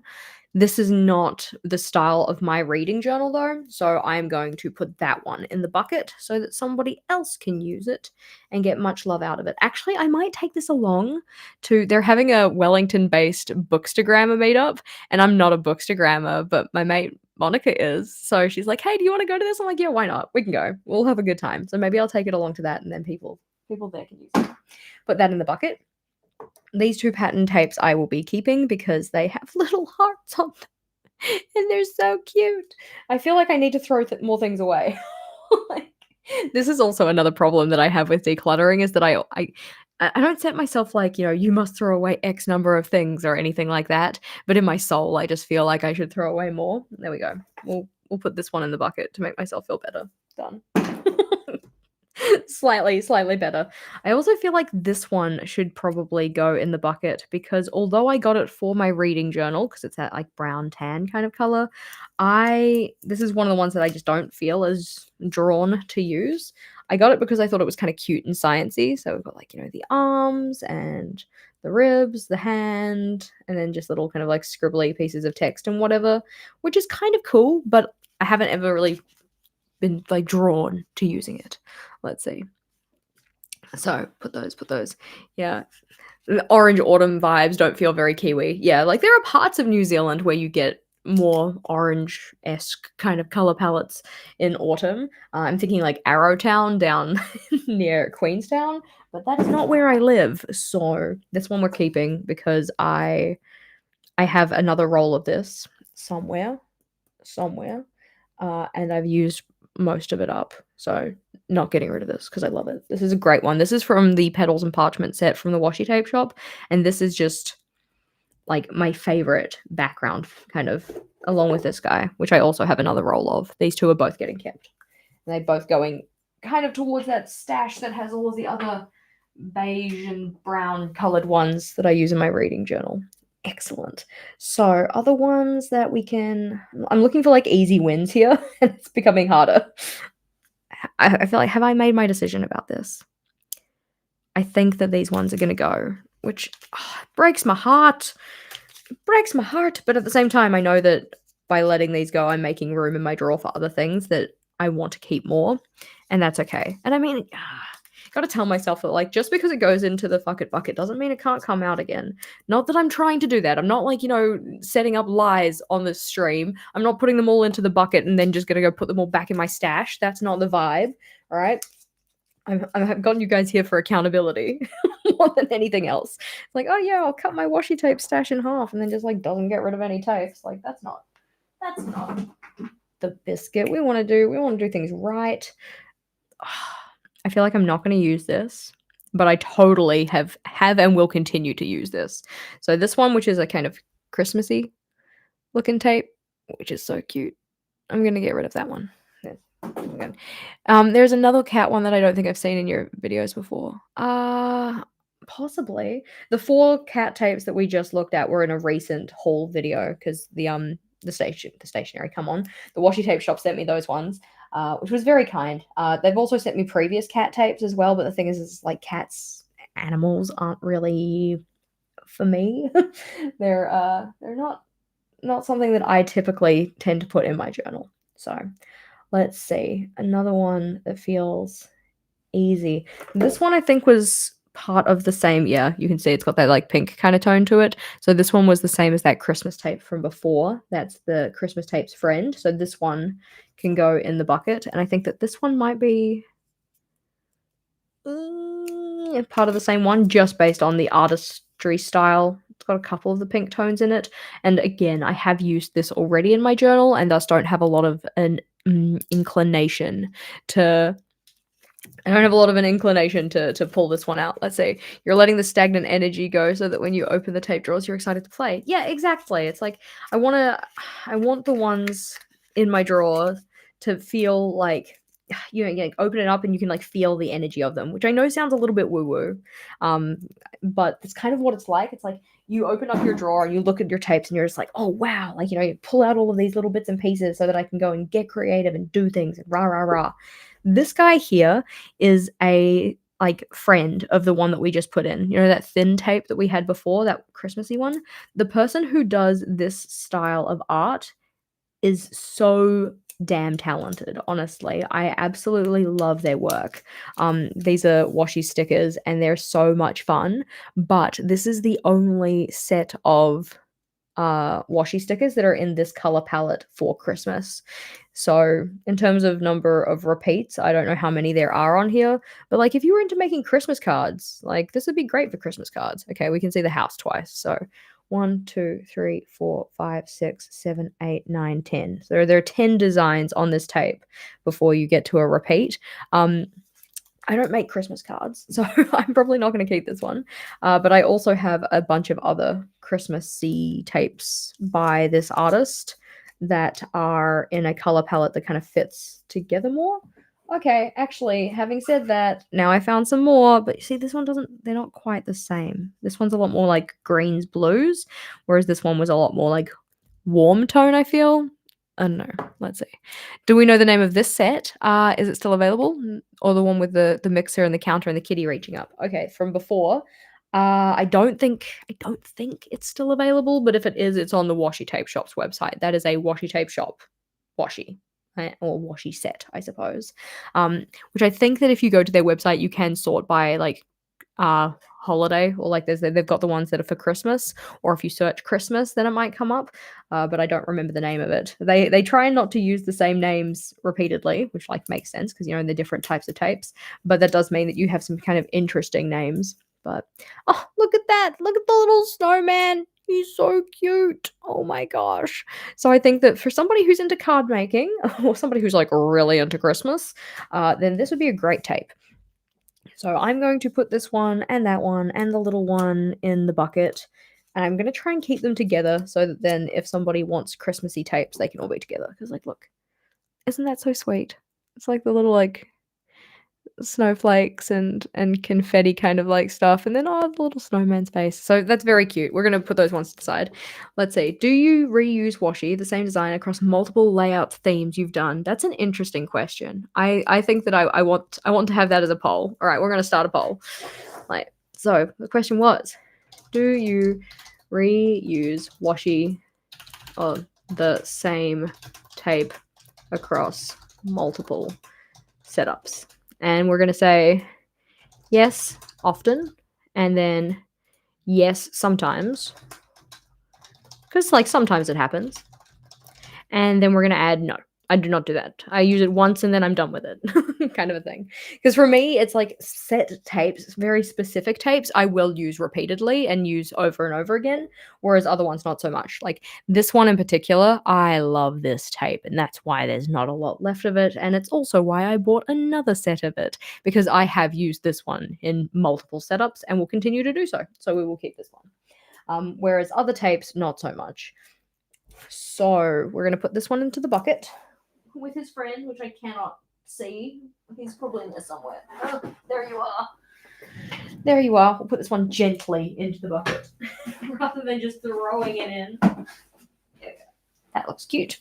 This is not the style of my reading journal though, so I'm going to put that one in the bucket so that somebody else can use it and get much love out of it. Actually, I might take this along to they're having a Wellington-based bookstagrammer meetup, and I'm not a bookstagrammer, but my mate Monica is. So she's like, "Hey, do you want to go to this?" I'm like, "Yeah, why not? We can go. We'll have a good time." So maybe I'll take it along to that, and then people there can use it. Put that in the bucket. These 2 pattern tapes I will be keeping because they have little hearts on them, and they're so cute. I feel like I need to throw more things away. Like, this is also another problem that I have with decluttering is that I don't set myself like, you must throw away X number of things or anything like that, but in my soul, I just feel like I should throw away more. There we go. We'll put this one in the bucket to make myself feel better. Done. Slightly better. I also feel like this one should probably go in the bucket because although I got it for my reading journal because it's that like brown tan kind of color, this is one of the ones that I just don't feel as drawn to use. I got it because I thought it was kind of cute and sciencey. So we've got like, the arms and the ribs, the hand, and then just little kind of like scribbly pieces of text and whatever, which is kind of cool, but I haven't ever really been like drawn to using it. Let's see. So put those. Yeah. The orange autumn vibes don't feel very Kiwi. Yeah, like there are parts of New Zealand where you get more orange-esque kind of color palettes in autumn. I'm thinking like Arrowtown down near Queenstown, but that is not where I live. So this one we're keeping because I have another roll of this somewhere, and I've used most of it up. So not getting rid of this because I love it. This is a great one. This is from the Petals and Parchment set from the washi tape shop, and this is just like my favorite background kind of along with this guy, which I also have another roll of. These 2 are both getting kept. And they're both going kind of towards that stash that has all of the other beige and brown colored ones that I use in my reading journal. Excellent. So, other ones that we can I'm looking for, like, easy wins here, and it's becoming harder. I feel like have I made my decision about this? I think that these ones are gonna go, which breaks my heart. It breaks my heart, but at the same time, I know that by letting these go, I'm making room in my drawer for other things that I want to keep more, and that's okay. And I mean, gotta tell myself that, like, just because it goes into the fuck it bucket doesn't mean it can't come out again. Not that I'm trying to do that. I'm not like, setting up lies on this stream. I'm not putting them all into the bucket and then just gonna go put them all back in my stash. That's not the vibe. All right. I've gotten you guys here for accountability more than anything else. It's like, oh yeah, I'll cut my washi tape stash in half and then just like doesn't get rid of any tapes. Like that's not the biscuit. We want to do things right. I feel like I'm not going to use this, but I totally have and will continue to use this. So this one, which is a kind of Christmassy looking tape, which is so cute. I'm going to get rid of that one. Good. There's another cat one that I don't think I've seen in your videos before. Possibly. The 4 cat tapes that we just looked at were in a recent haul video because the stationery, come on. The washi tape shop sent me those ones, which was very kind. They've also sent me previous cat tapes as well, but the thing is like cats, animals aren't really for me. They're not something that I typically tend to put in my journal. So let's see. Another one that feels easy. This one I think was part of the same, yeah, you can see it's got that like pink kind of tone to it. So this one was the same as that Christmas tape from before. That's the Christmas tape's friend. So this one can go in the bucket. And I think that this one might be part of the same one, just based on the artistry style. It's got a couple of the pink tones in it. And again, I have used this already in my journal and thus don't have a lot of an inclination to pull this one out. Let's see. You're letting the stagnant energy go so that when you open the tape drawers, you're excited to play. Yeah, exactly. It's like I want the ones in my drawer to feel like you open it up and you can like feel the energy of them, which I know sounds a little bit woo-woo. But it's kind of what it's like. It's like you open up your drawer and you look at your tapes and you're just like, oh wow, like you pull out all of these little bits and pieces so that I can go and get creative and do things and rah rah rah. This guy here is a like friend of the one that we just put in. That thin tape that we had before, that Christmassy one. The person who does this style of art is so damn talented, honestly. I absolutely love their work. These are washi stickers and they're so much fun, but this is the only set of washi stickers that are in this color palette for Christmas. So in terms of number of repeats, I don't know how many there are on here, but like if you were into making Christmas cards, like this would be great for Christmas cards. Okay, we can see the house twice. So 1, 2, 3, 4, 5, 6, 7, 8, 9, 10. So there are 10 designs on this tape before you get to a repeat. I don't make Christmas cards, so I'm probably not going to keep this one. But I also have a bunch of other Christmassy tapes by this artist that are in a color palette that kind of fits together more. Okay, actually, having said that, now I found some more, but you see, this one they're not quite the same. This one's a lot more like greens, blues, whereas this one was a lot more like warm tone, I feel. I don't know. Let's see. Do we know the name of this set? Is it still available? Or the one with the mixer and the counter and the kitty reaching up? Okay, from before. I don't think it's still available, but if it is, it's on the Washi Tape Shop's website. That is a Washi Tape Shop washi. Or washi set, I suppose. Which I think that if you go to their website, you can sort by like holiday, or like they've got the ones that are for Christmas, or if you search Christmas then it might come up, but I don't remember the name of it. They try not to use the same names repeatedly, which like makes sense because they're different types of tapes, but that does mean that you have some kind of interesting names. But oh, look at that, look at the little snowman, he's so cute. Oh my gosh. So I think that for somebody who's into card making or somebody who's like really into Christmas, then this would be a great tape. So I'm going to put this one and that one and the little one in the bucket. And I'm going to try and keep them together so that then if somebody wants Christmassy tapes, they can all be together. Because, like, look, isn't that so sweet? It's like the little, like, snowflakes and confetti kind of like stuff, and then, oh, the little snowman's face. So that's very cute. We're gonna put those ones to the side. Let's see. Do you reuse washi, the same design, across multiple layout themes you've done? That's an interesting question. I think that I want to have that as a poll. All right, we're gonna start a poll. Like, so the question was, do you reuse washi of the same tape across multiple setups? And we're going to say yes, often, and then yes, sometimes, because like sometimes it happens. And then we're going to add no. I do not do that. I use it once and then I'm done with it, kind of a thing. Because for me, it's like set tapes, very specific tapes, I will use repeatedly and use over and over again, whereas other ones, not so much. Like this one in particular, I love this tape, and that's why there's not a lot left of it. And it's also why I bought another set of it, because I have used this one in multiple setups and will continue to do so. So we will keep this one. Whereas other tapes, not so much. So we're going to put this one into the bucket with his friend, which I cannot see. He's probably in there somewhere. Oh, there you are. There you are. We'll put this one gently into the bucket rather than just throwing it in. Okay. That looks cute.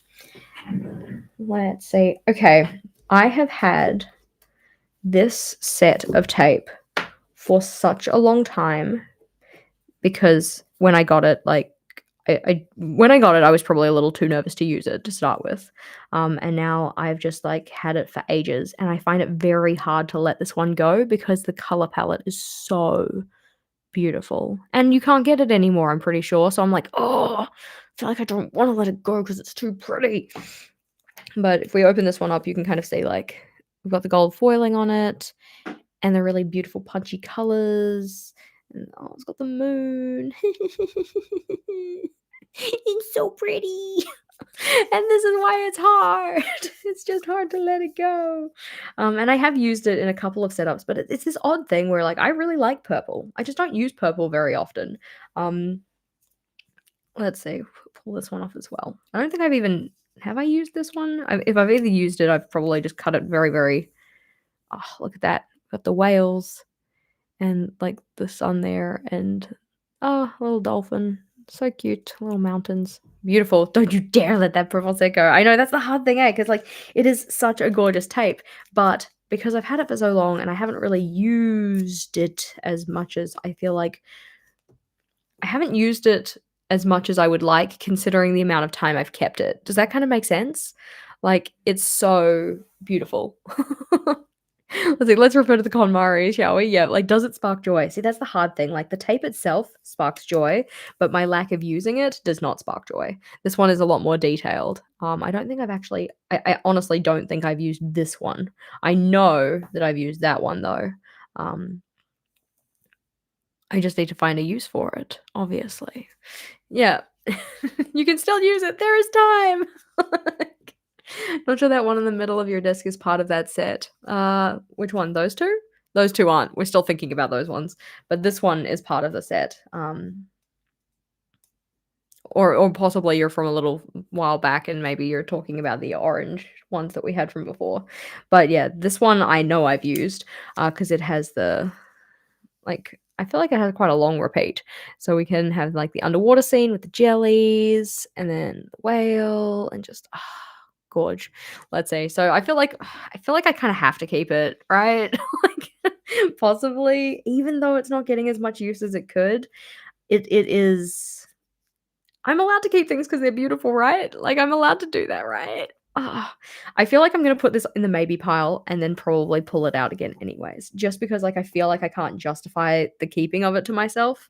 Let's see. Okay. I have had this set of tape for such a long time because when I got it, like, when I got it, I was probably a little too nervous to use it to start with. And now I've just like had it for ages, and I find it very hard to let this one go because the color palette is so beautiful. And you can't get it anymore, I'm pretty sure. So I'm like, oh, I feel like I don't want to let it go because it's too pretty. But if we open this one up, you can kind of see like we've got the gold foiling on it and the really beautiful punchy colors. And oh, it's got the moon. It's so pretty. And this is why it's hard. It's just hard to let it go. And I have used it in a couple of setups, but it's this odd thing where like I really like purple. I just don't use purple very often. Let's see, pull this one off as well. I don't think I've even have I used this one? If I've either used it, I've probably just cut it very, very. Oh, look at that! Got the whales and like the sun there, and oh, a little dolphin. So cute. Little mountains. Beautiful. Don't you dare let that purple set go. I know that's the hard thing, eh? Because like it is such a gorgeous tape, but because I've had it for so long and I haven't really used it as much as I feel like I haven't used it as much as I would like, considering the amount of time I've kept it. Does that kind of make sense? Like it's so beautiful. Let's refer to the KonMari, shall we? Yeah, like, does it spark joy? See, that's the hard thing. Like, the tape itself sparks joy, but my lack of using it does not spark joy. This one is a lot more detailed. I don't think I've actually, I honestly don't think I've used this one. I know that I've used that one though. I just need to find a use for it, obviously. Yeah, you can still use it. There is time. Not sure that one in the middle of your desk is part of that set. Which one? Those two? Those two aren't. We're still thinking about those ones. But this one is part of the set. Or possibly you're from a little while back and maybe you're talking about the orange ones that we had from before. But yeah, this one I know I've used because it has the, like, I feel like it has quite a long repeat. So we can have like the underwater scene with the jellies and then the whale and just gorge, let's say. So I feel like I kind of have to keep it, right? Like possibly, even though it's not getting as much use as it could, it is. I'm allowed to keep things because they're beautiful, right? Like I'm allowed to do that, right? I feel like I'm gonna put this in the maybe pile and then probably pull it out again anyways, just because like I feel like I can't justify the keeping of it to myself.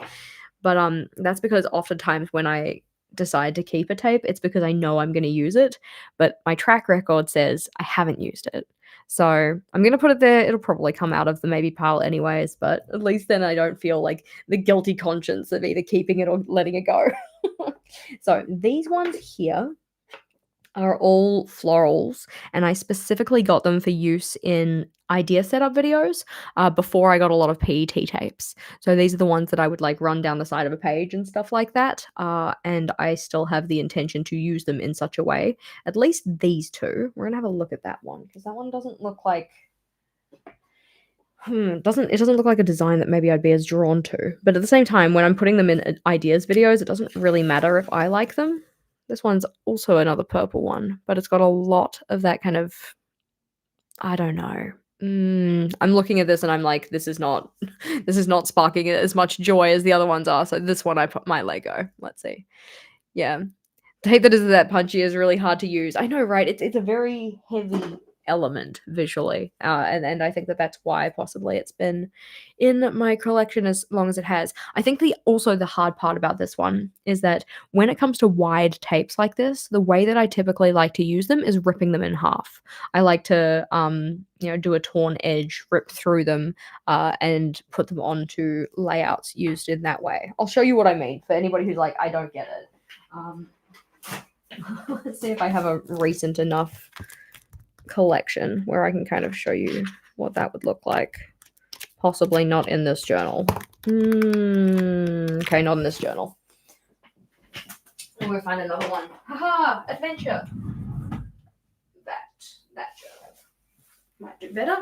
But that's because oftentimes when I decide to keep a tape, it's because I know I'm gonna use it, but my track record says I haven't used it. So I'm gonna put it there. It'll probably come out of the maybe pile anyways, but at least then I don't feel like the guilty conscience of either keeping it or letting it go. So these ones here are all florals, and I specifically got them for use in idea setup videos before I got a lot of PET tapes. So these are the ones that I would like run down the side of a page and stuff like that. And I still have the intention to use them in such a way. At least these two. We're gonna have a look at that one because that one doesn't look like It doesn't look like a design that maybe I'd be as drawn to, but at the same time, when I'm putting them in ideas videos, it doesn't really matter if I like them. This one's also another purple one, but it's got a lot of that kind of, I don't know. I'm looking at this and I'm like, this is not this is not sparking as much joy as the other ones are. So this one I put my Lego. Let's see. Yeah. The tape that isn't that punchy is really hard to use. I know, right? It's a very heavy element visually, and I think that that's why possibly it's been in my collection as long as it has. I think the hard part about this one is that when it comes to wide tapes like this, the way that I typically like to use them is ripping them in half. I like to do a torn edge, rip through them, and put them onto layouts used in that way. I'll show you what I mean for anybody who's like, I don't get it. Let's see if I have a recent enough collection where I can kind of show you what that would look like. Possibly not in this journal. Okay, not in this journal. We'll find another one. Haha, adventure. That journal might do better.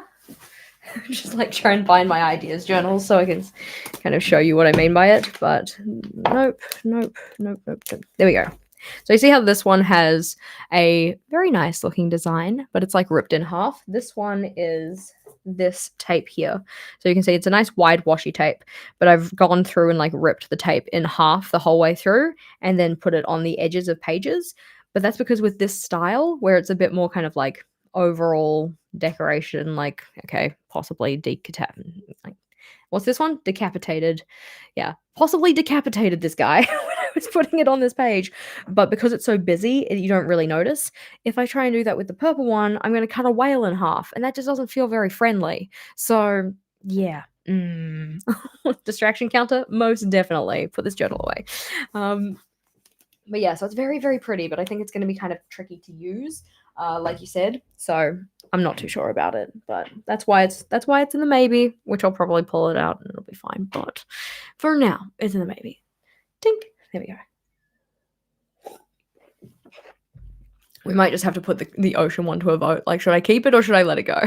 Just like try and find my ideas journals so I can kind of show you what I mean by it. But nope. There we go. So you see how this one has a very nice looking design, but it's like ripped in half. This one is this tape here. So you can see it's a nice wide washi tape, but I've gone through and like ripped the tape in half the whole way through and then put it on the edges of pages. But that's because with this style, where it's a bit more kind of like overall decoration, like, okay, possibly like, what's this one? Decapitated. Yeah, possibly decapitated this guy when I was putting it on this page. But because it's so busy, you don't really notice. If I try and do that with the purple one, I'm going to cut a whale in half, and that just doesn't feel very friendly. So, yeah. Distraction counter? Most definitely. Put this journal away. But yeah, so it's very, very pretty, but I think it's going to be kind of tricky to use, like you said. So I'm not too sure about it, but that's why it's in the maybe, which I'll probably pull it out and it'll be fine. But for now, it's in the maybe. Tink. There we go. We might just have to put the ocean one to a vote. Like, should I keep it or should I let it go?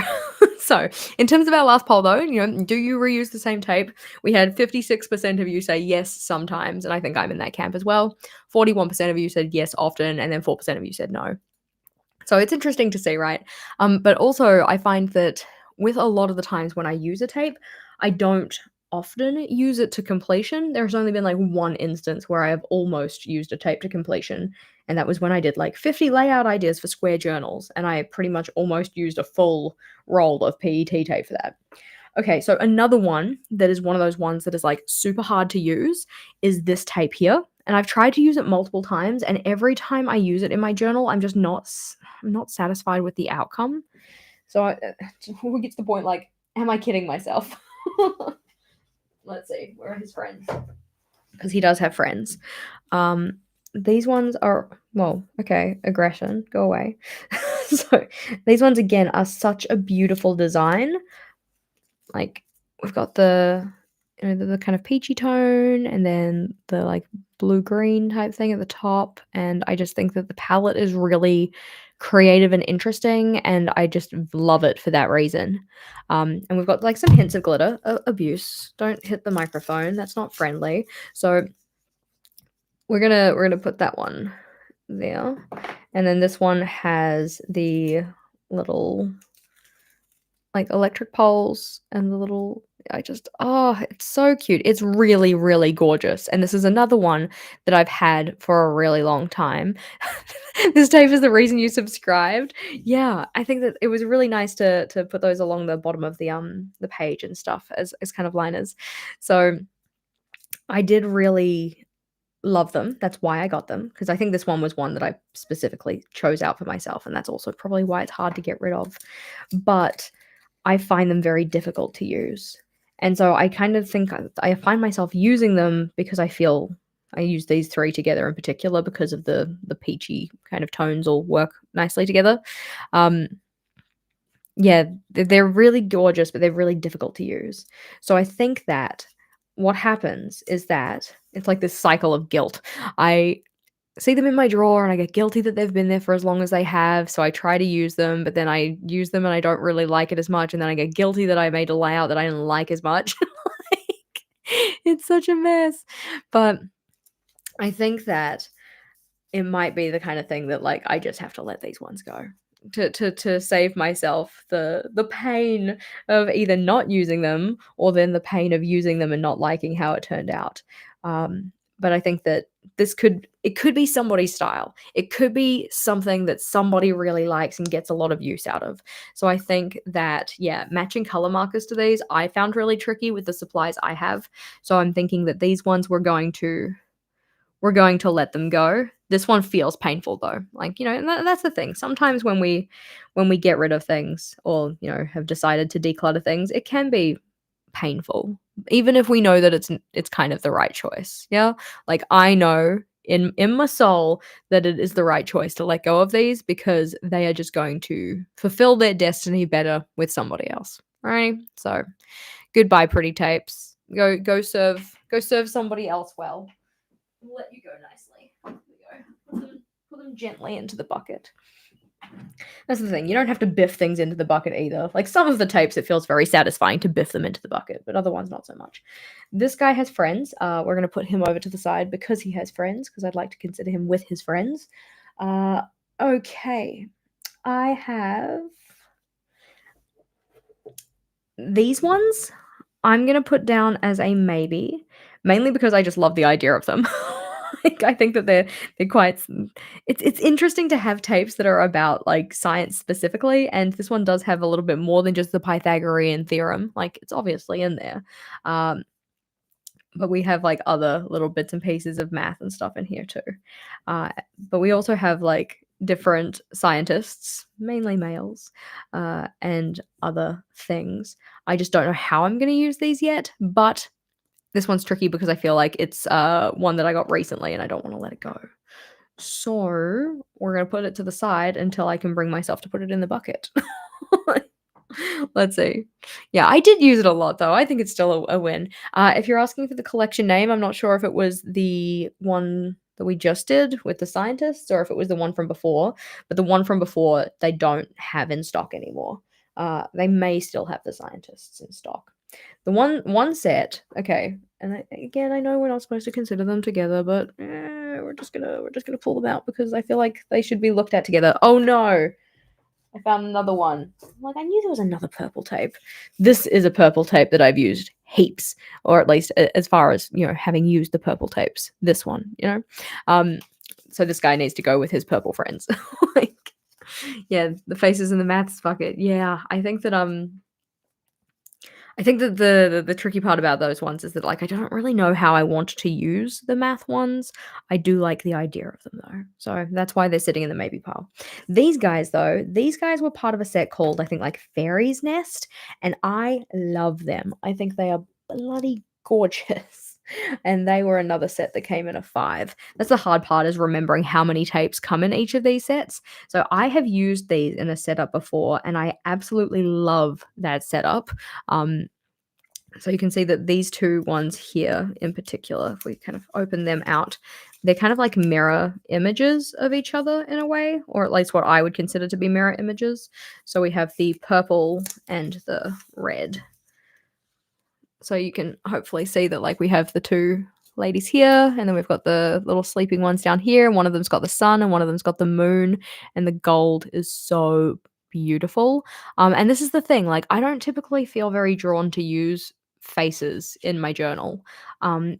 So, in terms of our last poll, though, do you reuse the same tape? We had 56% of you say yes sometimes, and I think I'm in that camp as well. 41% of you said yes often, and then 4% of you said no. So it's interesting to see, right? But also, I find that with a lot of the times when I use a tape, I don't often use it to completion. There's only been like one instance where I have almost used a tape to completion, and that was when I did like 50 layout ideas for square journals, and I pretty much almost used a full roll of PET tape for that. Okay, so another one that is one of those ones that is like super hard to use is this tape here. And I've tried to use it multiple times, and every time I use it in my journal, I'm just not satisfied with the outcome. So we get to the point like, am I kidding myself? Let's see, where are his friends? Because he does have friends. These ones are, well, okay, aggression, go away. So these ones again are such a beautiful design. Like, we've got the kind of peachy tone and then the like blue green type thing at the top, and I just think that the palette is really creative and interesting, and I just love it for that reason. And we've got like some hints of glitter. Abuse, don't hit the microphone, that's not friendly. So we're gonna put that one there, and then this one has the little like electric poles and the little, it's so cute. It's really, really gorgeous. And this is another one that I've had for a really long time. This tape is the reason you subscribed. Yeah, I think that it was really nice to put those along the bottom of the page and stuff as kind of liners. So I did really love them. That's why I got them, because I think this one was one that I specifically chose out for myself, and that's also probably why it's hard to get rid of. But I find them very difficult to use. And so I kind of think I find myself using them because I feel I use these three together in particular because of the peachy kind of tones all work nicely together. Yeah, they're really gorgeous, but they're really difficult to use. So I think that what happens is that it's like this cycle of guilt. I see them in my drawer and I get guilty that they've been there for as long as they have, so I try to use them, but then I use them and I don't really like it as much, and then I get guilty that I made a layout that I didn't like as much. Like, it's such a mess. But I think that it might be the kind of thing that, like, I just have to let these ones go to save myself the pain of either not using them or then the pain of using them and not liking how it turned out. But I think that it could be somebody's style. It could be something that somebody really likes and gets a lot of use out of. So I think that, yeah, matching color markers to these, I found really tricky with the supplies I have. So I'm thinking that these ones we're going to let them go. This one feels painful though. Like, and that's the thing. Sometimes when we get rid of things or, have decided to declutter things, it can be painful. Even if we know that it's kind of the right choice. Yeah? Like I know in my soul that it is the right choice to let go of these because they are just going to fulfill their destiny better with somebody else. Right? So, goodbye pretty tapes. Go serve somebody else well. We'll let you go nicely. There we go. Put them gently into the bucket. That's the thing. You don't have to biff things into the bucket either. Like some of the tapes, it feels very satisfying to biff them into the bucket, but other ones not so much. This guy has friends. We're going to put him over to the side because he has friends, because I'd like to consider him with his friends. Okay. I have these ones. I'm going to put down as a maybe, mainly because I just love the idea of them. Like, I think that they're quite it's interesting to have tapes that are about, like, science specifically, and this one does have a little bit more than just the Pythagorean theorem, like, it's obviously in there. Um, but we have, like, other little bits and pieces of math and stuff in here too. Uh, but we also have, like, different scientists, mainly males, and other things. I just don't know how I'm gonna use these yet, but this one's tricky because I feel like it's, one that I got recently and I don't wanna let it go. So, we're gonna put it to the side until I can bring myself to put it in the bucket. Let's see. Yeah, I did use it a lot, though. I think it's still a win. If you're asking for the collection name, I'm not sure if it was the one that we just did with the scientists or if it was the one from before, but the one from before, they don't have in stock anymore. They may still have the scientists in stock. The one set, okay, and again, I know we're not supposed to consider them together, but we're just gonna pull them out because I feel like they should be looked at together. Oh no, I found another one. Like, I knew there was another purple tape. This is a purple tape that I've used heaps, or at least as far as, having used the purple tapes. This one. So this guy needs to go with his purple friends. Like, yeah, the faces in the maths bucket. Yeah, I think that the tricky part about those ones is that, like, I don't really know how I want to use the math ones. I do like the idea of them, though, so that's why they're sitting in the maybe pile. These guys, though, were part of a set called, I think, like, Fairy's Nest, and I love them. I think they are bloody gorgeous, and they were another set that came in a 5. That's the hard part, is remembering how many tapes come in each of these sets. So I have used these in a setup before, and I absolutely love that setup. So you can see that these two ones here in particular, if we kind of open them out, they're kind of like mirror images of each other in a way, or at least what I would consider to be mirror images. So we have the purple and the red. So you can hopefully see that, like, we have the two ladies here, and then we've got the little sleeping ones down here, and one of them's got the sun and one of them's got the moon, and the gold is so beautiful. And this is the thing, like, I don't typically feel very drawn to use faces in my journal,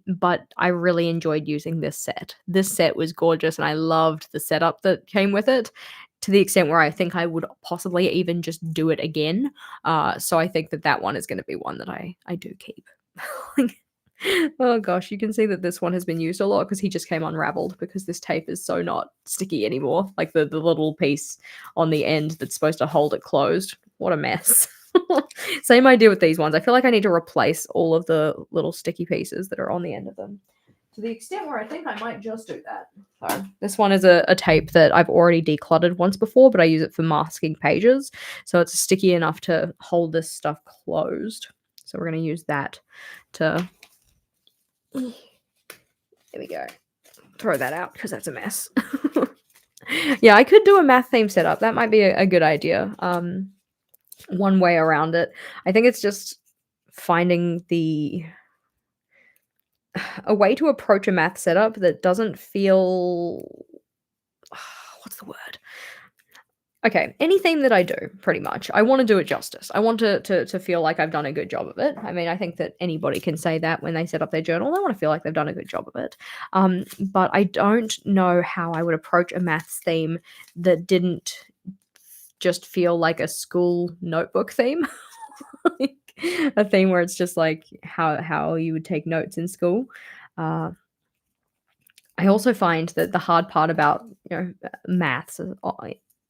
but I really enjoyed using this set. This set was gorgeous, and I loved the setup that came with it, to the extent where I think I would possibly even just do it again. So I think that one is gonna be one that I do keep. Like, oh gosh, you can see that this one has been used a lot because he just came unraveled because this tape is so not sticky anymore. Like, the little piece on the end that's supposed to hold it closed. What a mess. Same idea with these ones. I feel like I need to replace all of the little sticky pieces that are on the end of them, to the extent where I think I might just do that. So this one is a tape that I've already decluttered once before, but I use it for masking pages. So it's sticky enough to hold this stuff closed. So we're going to use that to, there we go, throw that out because that's a mess. Yeah, I could do a math theme setup. That might be a good idea. One way around it. I think it's just finding the a way to approach a math setup that doesn't feel what's the word? Okay, any theme that I do, pretty much, I wanna do it justice. I want to feel like I've done a good job of it. I mean, I think that anybody can say that when they set up their journal. They wanna feel like they've done a good job of it. But I don't know how I would approach a maths theme that didn't just feel like a school notebook theme. Like, a theme where it's just like how you would take notes in school. Uh, I also find that the hard part about, maths is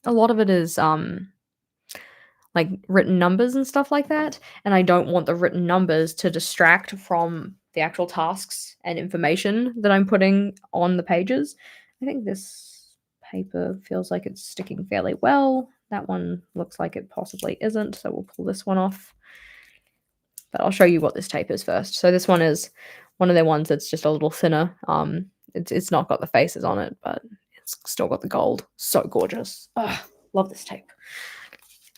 a lot of it is, like, written numbers and stuff like that, and I don't want the written numbers to distract from the actual tasks and information that I'm putting on the pages. I think this paper feels like it's sticking fairly well. That one looks like it possibly isn't, so we'll pull this one off. But I'll show you what this tape is first. So this one is one of their ones that's just a little thinner. It's not got the faces on it, but it's still got the gold. So gorgeous. Ugh, love this tape.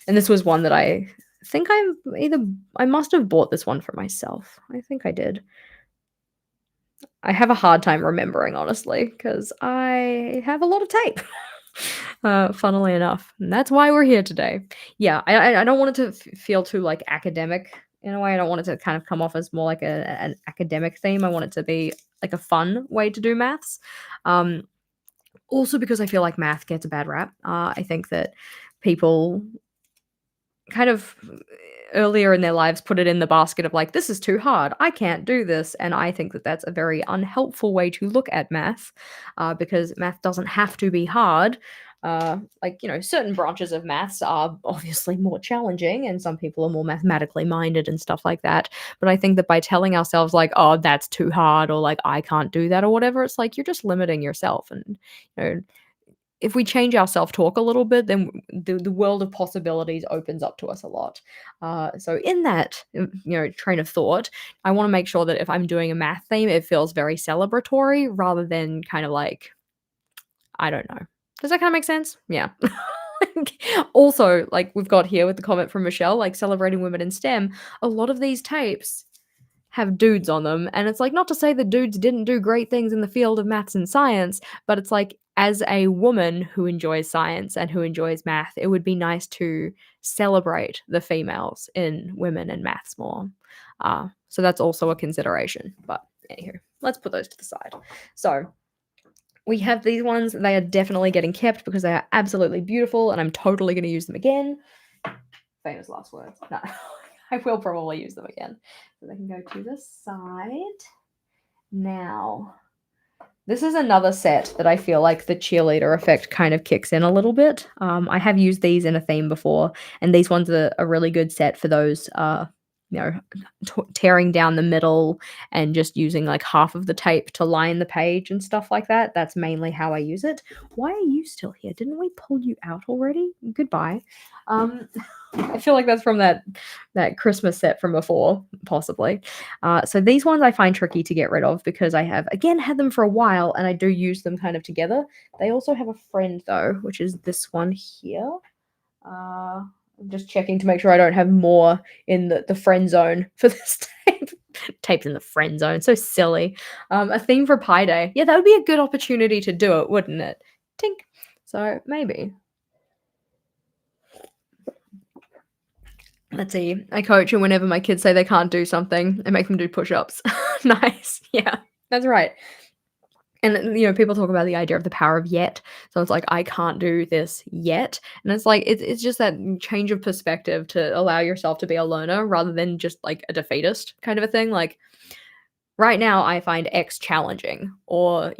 And this was one that I think I must have bought this one for myself. I think I did. I have a hard time remembering, honestly, because I have a lot of tape. Funnily enough, and that's why we're here today. Yeah, I don't want it to feel too like academic in a way. I don't want it to kind of come off as more like an academic theme. I want it to be like a fun way to do maths. Um, Also because I feel like math gets a bad rap. I think that people kind of earlier in their lives put it in the basket of like, this is too hard. I can't do this. And I think that that's a very unhelpful way to look at math, because math doesn't have to be hard. Like, certain branches of maths are obviously more challenging, and some people are more mathematically minded and stuff like that. But I think that by telling ourselves, like, oh, that's too hard, or like, I can't do that, or whatever, it's like you're just limiting yourself. And, you know, if we change our self-talk a little bit, then the world of possibilities opens up to us a lot. So in that, train of thought, I wanna make sure that if I'm doing a math theme, it feels very celebratory rather than kind of like, I don't know. Does that kinda make sense? Yeah. Also, like we've got here with the comment from Michelle, like celebrating women in STEM, a lot of these tapes have dudes on them. And it's like, not to say that dudes didn't do great things in the field of maths and science, but it's like, as a woman who enjoys science and who enjoys math, it would be nice to celebrate the females in women and maths more. So that's also a consideration. But anywho, let's put those to the side. So we have these ones. They are definitely getting kept because they are absolutely beautiful, and I'm totally going to use them again. Famous last words. No, I will probably use them again. So they can go to the side. Now, this is another set that I feel like the cheerleader effect kind of kicks in a little bit. I have used these in a theme before, and these ones are a really good set for those, you know, tearing down the middle and just using like half of the tape to line the page and stuff like that. That's mainly how I use it. Why are you still here? Didn't we pull you out already? Goodbye. I feel like that's from that Christmas set from before, possibly. So these ones I find tricky to get rid of because I have, again, had them for a while and I do use them kind of together. They also have a friend, though, which is this one here. I'm just checking to make sure I don't have more in the friend zone for this tape. Tape's in the friend zone. So silly. A theme for Pi Day. Yeah, that would be a good opportunity to do it, wouldn't it? Tink. So maybe. Let's see. I coach, and whenever my kids say they can't do something, I make them do push-ups. Nice. Yeah, that's right. And, people talk about the idea of the power of yet. So it's like, I can't do this yet. And it's like, it's just that change of perspective to allow yourself to be a learner rather than just like a defeatist kind of a thing. Like, right now, I find X challenging, or,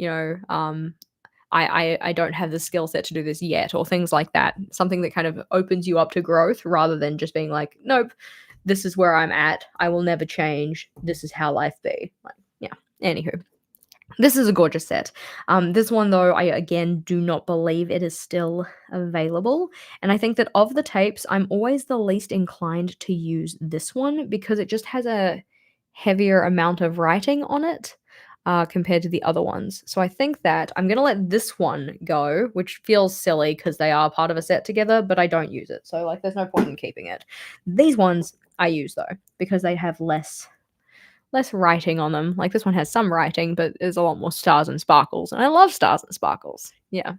I don't have the skill set to do this yet, or things like that. Something that kind of opens you up to growth rather than just being like, nope, this is where I'm at. I will never change. This is how life be. Like, yeah. Anywho. This is a gorgeous set. This one, though, I again do not believe it is still available. And I think that of the tapes, I'm always the least inclined to use this one because it just has a heavier amount of writing on it. compared to the other ones. So I think that I'm gonna let this one go, which feels silly because they are part of a set together, but I don't use it. So like there's no point in keeping it. These ones I use though, because they have less writing on them. Like this one has some writing, but there's a lot more stars and sparkles. And I love stars and sparkles. Yeah.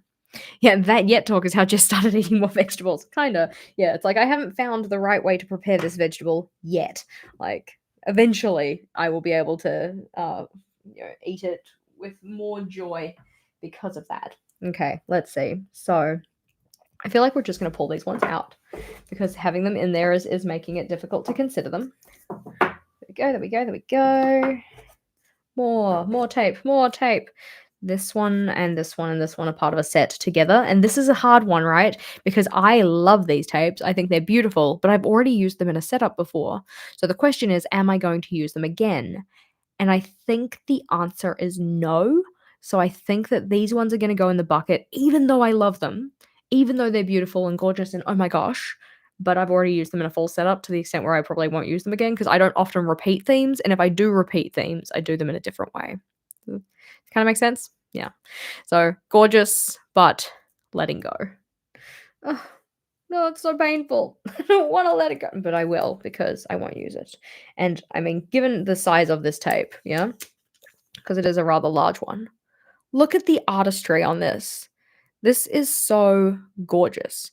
Yeah, that yet talk is how I just started eating more vegetables. Kinda. Yeah, it's like I haven't found the right way to prepare this vegetable yet. Like, eventually, I will be able to, eat it with more joy because of that. Okay, let's see. So, I feel like we're just gonna pull these ones out because having them in there is making it difficult to consider them. There we go, there we go, there we go. More tape, more tape. This one and this one and this one are part of a set together. And this is a hard one, right? Because I love these tapes. I think they're beautiful, but I've already used them in a setup before. So the question is, am I going to use them again? And I think the answer is no. So I think that these ones are going to go in the bucket, even though I love them, even though they're beautiful and gorgeous and oh my gosh. But I've already used them in a full setup to the extent where I probably won't use them again because I don't often repeat themes. And if I do repeat themes, I do them in a different way. Kind of make sense? Yeah. So gorgeous, but letting go. Ugh, no, it's so painful. I don't want to let it go, but I will because I won't use it. And I mean, given the size of this tape, yeah, because it is a rather large one. Look at the artistry on this. This is so gorgeous.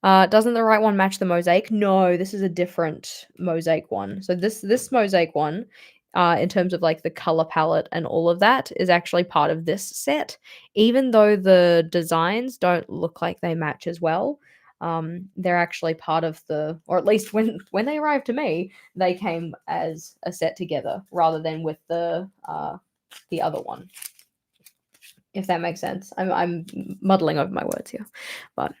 Doesn't the right one match the mosaic? No, this is a different mosaic one. So this mosaic one, in terms of like the color palette and all of that, is actually part of this set. Even though the designs don't look like they match as well, they're actually part of the, or at least when they arrived to me, they came as a set together rather than with the other one. If that makes sense, I'm muddling over my words here, but.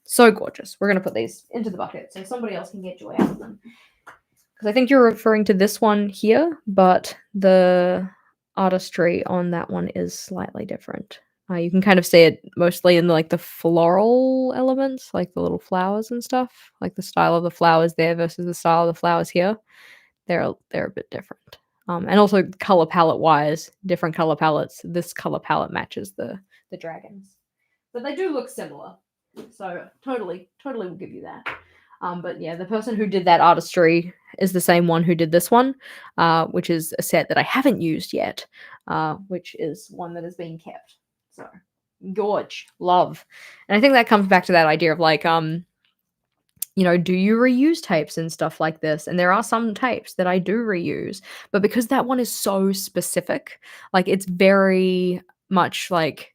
So gorgeous. We're going to put these into the bucket so somebody else can get joy out of them. Because I think you're referring to this one here, but the artistry on that one is slightly different. You can kind of see it mostly in like the floral elements, like the little flowers and stuff. Like the style of the flowers there versus the style of the flowers here. They're a bit different. And also color palette wise, different color palettes. This color palette matches the dragons, but they do look similar. So totally will give you that. But yeah, the person who did that artistry is the same one who did this one, which is a set that I haven't used yet, which is one that is being kept. So gorge, love. And I think that comes back to that idea of like, do you reuse tapes and stuff like this? And there are some tapes that I do reuse, but because that one is so specific, like it's very much like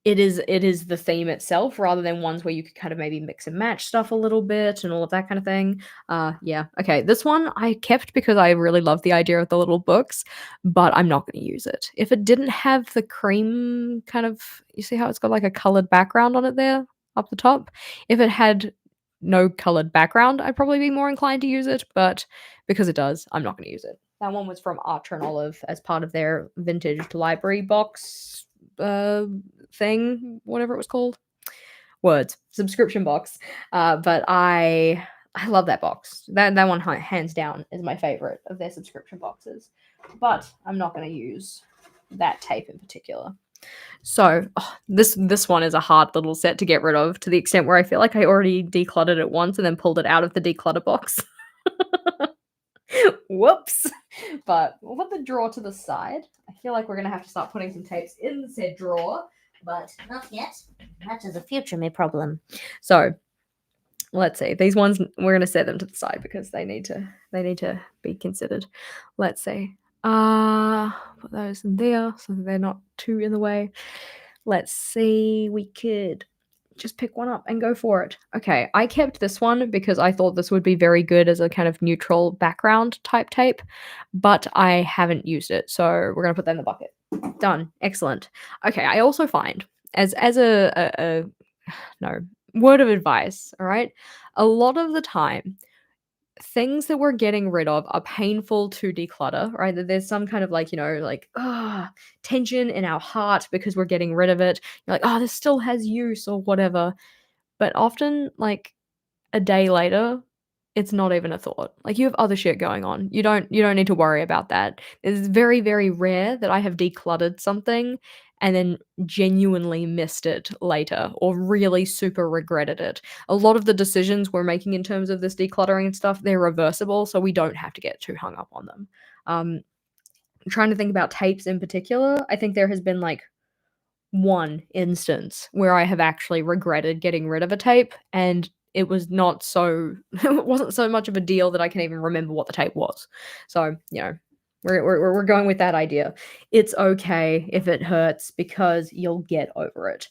it is the theme itself rather than ones where you could kind of maybe mix and match stuff a little bit and all of that kind of thing. Yeah. Okay. This one I kept because I really love the idea of the little books, but I'm not going to use it. If it didn't have the cream kind of, you see how it's got like a colored background on it there up the top? If it had no colored background, I'd probably be more inclined to use it, but because it does, I'm not going to use it. That one was from Archer and Olive as part of their vintage library box thing, whatever it was called. Words. Subscription box. But I love that box. That one hands down is my favorite of their subscription boxes. But I'm not going to use that tape in particular. So this one is a hard little set to get rid of to the extent where I feel like I already decluttered it once and then pulled it out of the declutter box. Whoops. But we'll put the drawer to the side. I feel like we're going to have to start putting some tapes in said drawer, but not yet. That is a future me problem. So let's see. These ones we're going to set them to the side because they need to be considered. Let's see. Put those in there so that they're not too in the way. Let's see. We could just pick one up and go for it. Okay, I kept this one because I thought this would be very good as a kind of neutral background type tape, but I haven't used it, so we're gonna put that in the bucket. Done. Excellent. Okay, I also find as a no word of advice, all right, a lot of the time things that we're getting rid of are painful to declutter, right? That there's some kind of like, tension in our heart because we're getting rid of it. You're like, oh, this still has use or whatever. But often, like a day later, it's not even a thought. Like, you have other shit going on. You don't need to worry about that. It's very, very rare that I have decluttered something and then genuinely missed it later or really super regretted it. A lot of the decisions we're making in terms of this decluttering and stuff, they're reversible, so we don't have to get too hung up on them. I'm trying to think about tapes in particular. I think there has been, like, one instance where I have actually regretted getting rid of a tape, and it was not so it wasn't so much of a deal that I can even remember what the tape was. So, we're going with that idea. It's okay if it hurts because you'll get over it.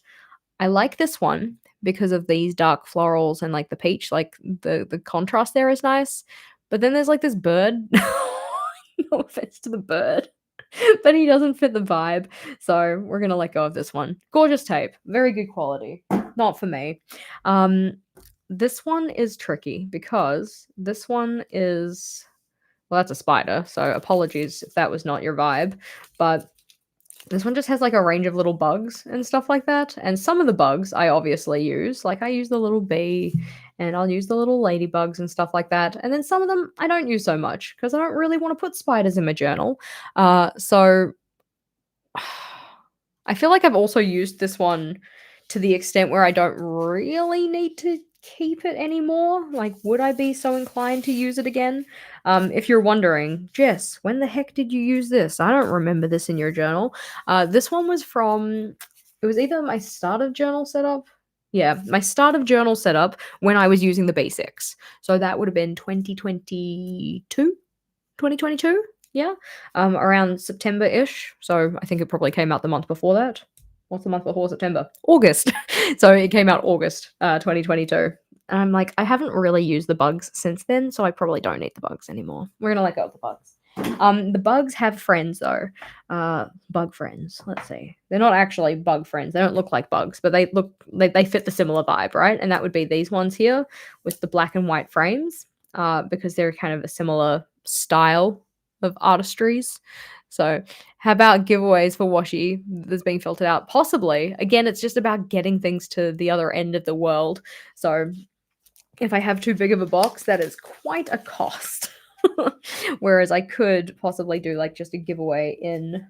I like this one because of these dark florals and, like, the peach, like, the contrast there is nice, but then there's, like, this bird. No offense to the bird, but he doesn't fit the vibe, so we're gonna let go of this one. Gorgeous tape, very good quality, not for me. Um, this one is tricky because this one is well, that's a spider, so apologies if that was not your vibe, but this one just has, like, a range of little bugs and stuff like that, and some of the bugs I obviously use, like, I use the little bee, and I'll use the little ladybugs and stuff like that, and then some of them I don't use so much because I don't really wanna put spiders in my journal. So I feel like I've also used this one to the extent where I don't really need to keep it anymore. Like, would I be so inclined to use it again? If you're wondering, Jess, when the heck did you use this? I don't remember this in your journal. This one was from, it was either my start of journal setup. Yeah, my start of journal setup when I was using the basics. So that would have been 2022. 2022? Yeah. Around September-ish. So I think it probably came out the month before that. What's the month before September? August. So it came out August 2022. And I'm like, I haven't really used the bugs since then, so I probably don't need the bugs anymore. We're gonna let go of the bugs. The bugs have friends though. Bug friends. Let's see. They're not actually bug friends. They don't look like bugs, but they fit the similar vibe, right? And that would be these ones here with the black and white frames, because they're kind of a similar style of artistries. So, how about giveaways for washi that's being filtered out? Possibly. Again, it's just about getting things to the other end of the world. So, if I have too big of a box, that is quite a cost. Whereas I could possibly do like just a giveaway in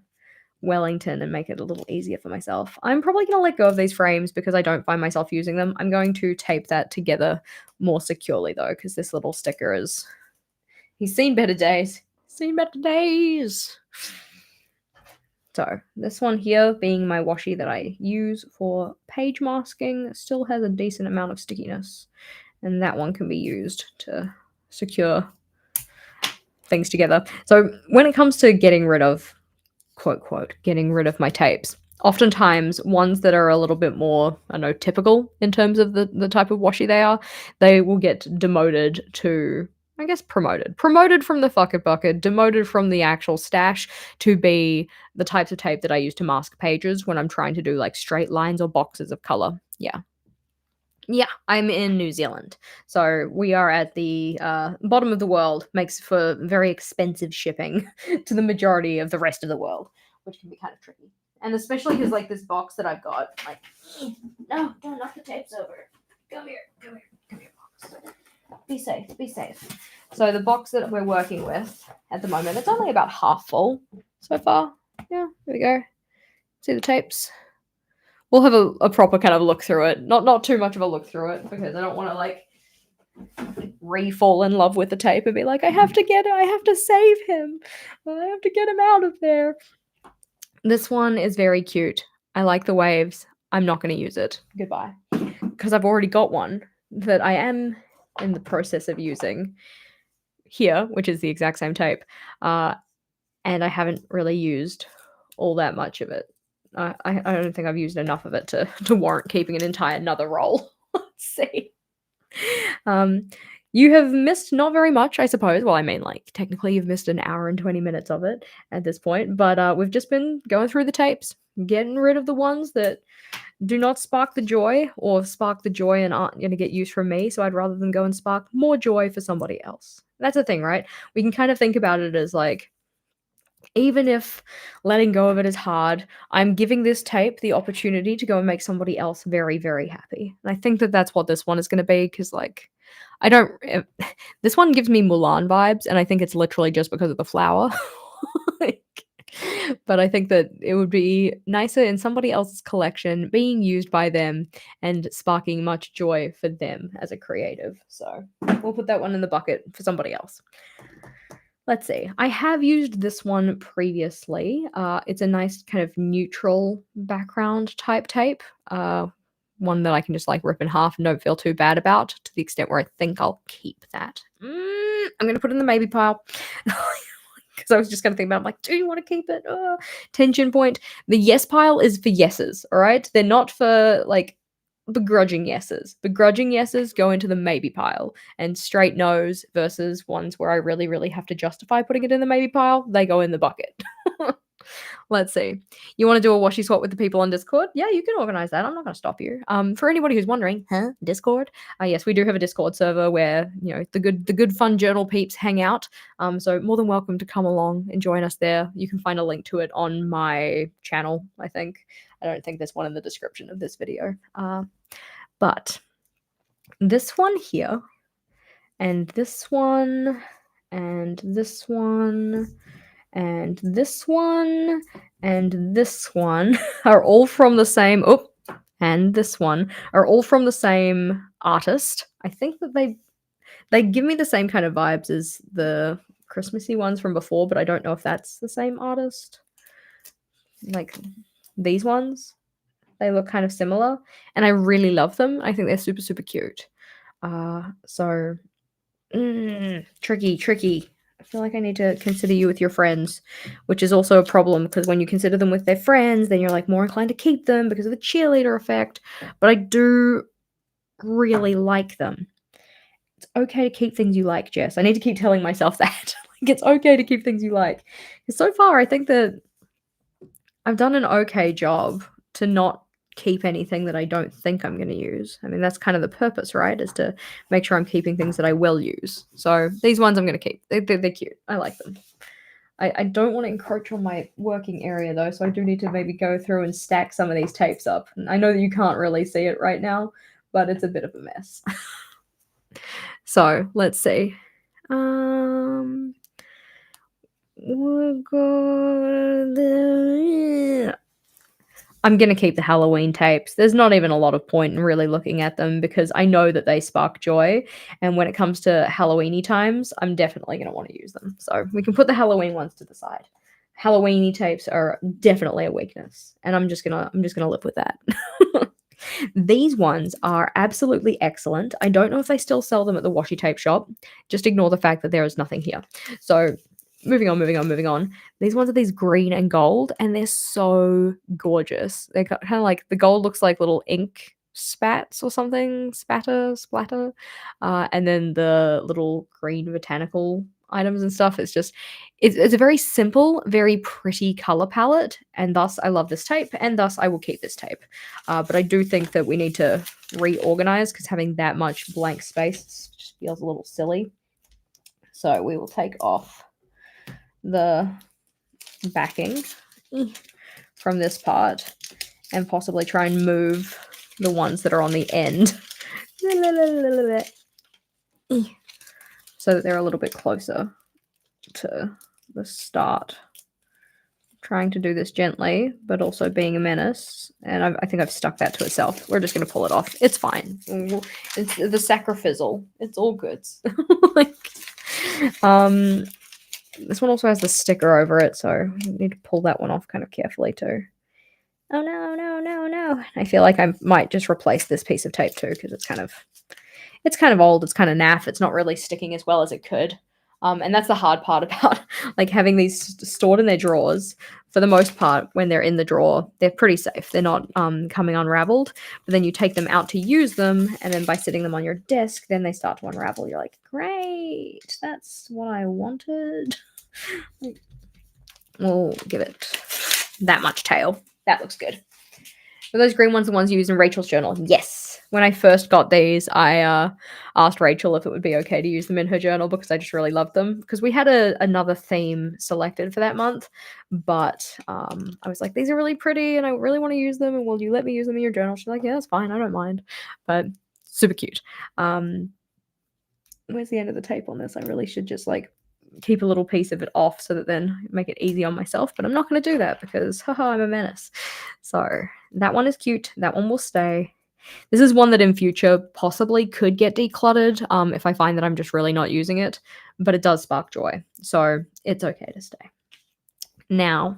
Wellington and make it a little easier for myself. I'm probably going to let go of these frames because I don't find myself using them. I'm going to tape that together more securely though, because this little sticker is he's seen better days. Seen better days. So this one here, being my washi that I use for page masking, still has a decent amount of stickiness. And that one can be used to secure things together. So when it comes to getting rid of, quote, quote, getting rid of my tapes, oftentimes ones that are a little bit more, I don't know, typical in terms of the type of washi they are, they will get demoted to, I guess, promoted from the fucker bucket, demoted from the actual stash to be the types of tape that I use to mask pages when I'm trying to do like straight lines or boxes of color. Yeah, I'm in New Zealand. So we are at the bottom of the world, makes for very expensive shipping to the majority of the rest of the world, which can be kind of tricky. And especially because, like, this box that I've got, like, no, don't knock the tapes over. Come here, box. Be safe, be safe. So the box that we're working with at the moment, it's only about half full so far. Yeah, there we go. See the tapes? We'll have a proper kind of look through it. Not too much of a look through it because I don't want to like re-fall in love with the tape and be like, I have to get it. I have to save him. I have to get him out of there. This one is very cute. I like the waves. I'm not going to use it. Goodbye. Because I've already got one that I am in the process of using here, which is the exact same tape. And I haven't really used all that much of it. I don't think I've used enough of it to warrant keeping an entire another roll. Let's see. You have missed not very much, I suppose. Well, I mean, like, technically you've missed an hour and 20 minutes of it at this point, but we've just been going through the tapes, getting rid of the ones that do not spark the joy or spark the joy and aren't going to get use from me, so I'd rather them go and spark more joy for somebody else. That's the thing, right? We can kind of think about it as, like, even if letting go of it is hard, I'm giving this tape the opportunity to go and make somebody else very, very happy. And I think that that's what this one is going to be because, like, I don't this one gives me Mulan vibes, and I think it's literally just because of the flower. Like, but I think that it would be nicer in somebody else's collection, being used by them and sparking much joy for them as a creative. So, we'll put that one in the bucket for somebody else. Let's see. I have used this one previously. It's a nice kind of neutral background type tape. One that I can just like rip in half and don't feel too bad about, to the extent where I think I'll keep that. I'm gonna put it in the maybe pile. Because I was just gonna think about it, I'm like, do you want to keep it? Tension point. The yes pile is for yeses, all right? They're not for like begrudging yeses. Begrudging yeses go into the maybe pile, and straight no's versus ones where I really, really have to justify putting it in the maybe pile, they go in the bucket. Let's see. You want to do a washi swap with the people on Discord? Yeah, you can organize that. I'm not going to stop you. For anybody who's wondering, huh? Discord? Yes, we do have a Discord server where the good fun journal peeps hang out. So more than welcome to come along and join us there. You can find a link to it on my channel. I think. I don't think there's one in the description of this video. But this one here, and this one, and this one, and this one, and this one are all from the same. Oh, and this one are all from the same artist. I think that they give me the same kind of vibes as the Christmassy ones from before, but I don't know if that's the same artist. Like these ones, they look kind of similar, and I really love them. I think they're super, super cute. So tricky. I feel like I need to consider you with your friends, which is also a problem because when you consider them with their friends, then you're like more inclined to keep them because of the cheerleader effect. But I do really like them. It's okay to keep things you like, Jess. I need to keep telling myself that. Like, it's okay to keep things you like. Because so far, I think that I've done an okay job to not keep anything that I don't think I'm going to use. I mean, that's kind of the purpose, right? Is to make sure I'm keeping things that I will use. So these ones I'm going to keep. They're cute. I like them. I don't want to encroach on my working area though, so I do need to maybe go through and stack some of these tapes up. I know that you can't really see it right now, but it's a bit of a mess. So let's see. We'll go. I'm going to keep the Halloween tapes. There's not even a lot of point in really looking at them because I know that they spark joy. And when it comes to Halloweeny times, I'm definitely going to want to use them. So we can put the Halloween ones to the side. Halloweeny tapes are definitely a weakness, and I'm just gonna live with that. These ones are absolutely excellent. I don't know if they still sell them at the washi tape shop. Just ignore the fact that there is nothing here. So moving on. These ones are these green and gold, and they're so gorgeous. They're kind of like the gold looks like little ink spats or something, splatter. And then the little green botanical items and stuff. It's a very simple, very pretty color palette, and thus I love this tape, and thus I will keep this tape. But I do think that we need to reorganize because having that much blank space just feels a little silly. So we will take off the backing from this part and possibly try and move the ones that are on the end so that they're a little bit closer to the start. Trying to do this gently, but also being a menace. And I think I've stuck that to itself. We're just going to pull it off. It's fine. It's the sacrificial. It's all good. Like, this one also has the sticker over it, so I need to pull that one off kind of carefully too. Oh no. I feel like I might just replace this piece of tape too, because it's kind of old, it's kind of naff, it's not really sticking as well as it could. And that's the hard part about like having these stored in their drawers. For the most part, when they're in the drawer, they're pretty safe. They're not coming unraveled. But then you take them out to use them, and then by sitting them on your desk, then they start to unravel. You're like, great, that's what I wanted. We'll give it that much tail. That looks good. Are those green ones the ones you used in Rachel's journal? Yes. When I first got these, I asked Rachel if it would be okay to use them in her journal because I just really loved them. Because we had another theme selected for that month, but I was like, these are really pretty and I really want to use them, and will you let me use them in your journal? She's like, yeah, that's fine. I don't mind. But super cute. where's the end of the tape on this? I really should just, like, keep a little piece of it off so that then make it easy on myself, but I'm not gonna do that because, haha, I'm a menace. So, that one is cute. That one will stay. This is one that in future possibly could get decluttered, if I find that I'm just really not using it, but it does spark joy, so it's okay to stay. Now,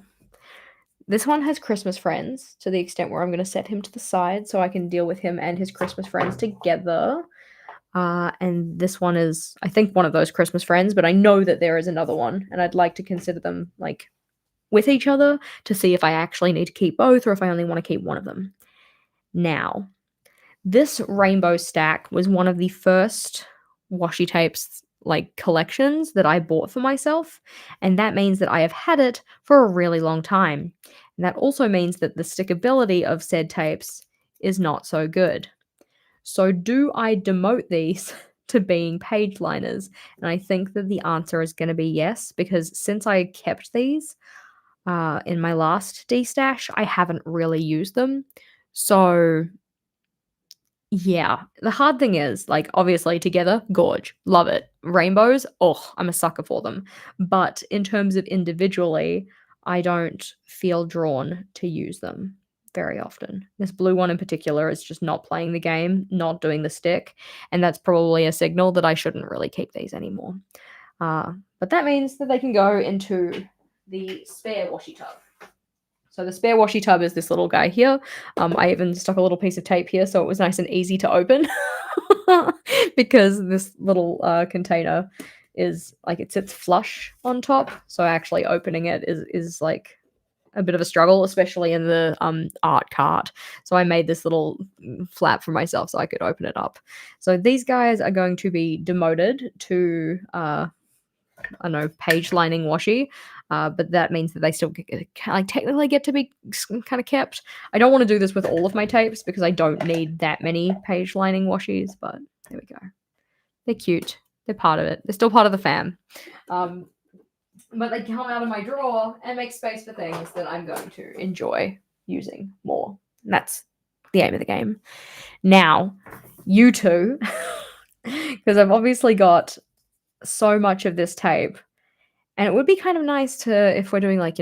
this one has Christmas friends to the extent where I'm gonna set him to the side so I can deal with him and his Christmas friends together. And this one is, I think, one of those Christmas friends, but I know that there is another one, and I'd like to consider them, like, with each other to see if I actually need to keep both or if I only want to keep one of them. Now, this rainbow stack was one of the first washi tapes, like, collections that I bought for myself, and that means that I have had it for a really long time. And that also means that the stickability of said tapes is not so good. So, do I demote these to being page liners? And I think that the answer is going to be yes, because since I kept these in my last destash, I haven't really used them. So, yeah, the hard thing is, like, obviously together, gorge, love it. Rainbows, oh, I'm a sucker for them. But in terms of individually, I don't feel drawn to use them very often. This blue one in particular is just not playing the game, not doing the stick, and that's probably a signal that I shouldn't really keep these anymore. But that means that they can go into the spare washi tub. So the spare washi tub is this little guy here. I even stuck a little piece of tape here so it was nice and easy to open because this little container is, like, it sits flush on top. So actually opening it is like a bit of a struggle, especially in the art cart. So I made this little flap for myself so I could open it up. So these guys are going to be demoted to I don't know, page lining washi, but that means that they still like technically get to be kind of kept. I don't want to do this with all of my tapes because I don't need that many page lining washis, but there we go. They're cute. They're part of it. They're still part of the fam. But they come out of my drawer and make space for things that I'm going to enjoy using more. And that's the aim of the game. Now, you two, because I've obviously got so much of this tape, and it would be kind of nice to, if we're doing, like,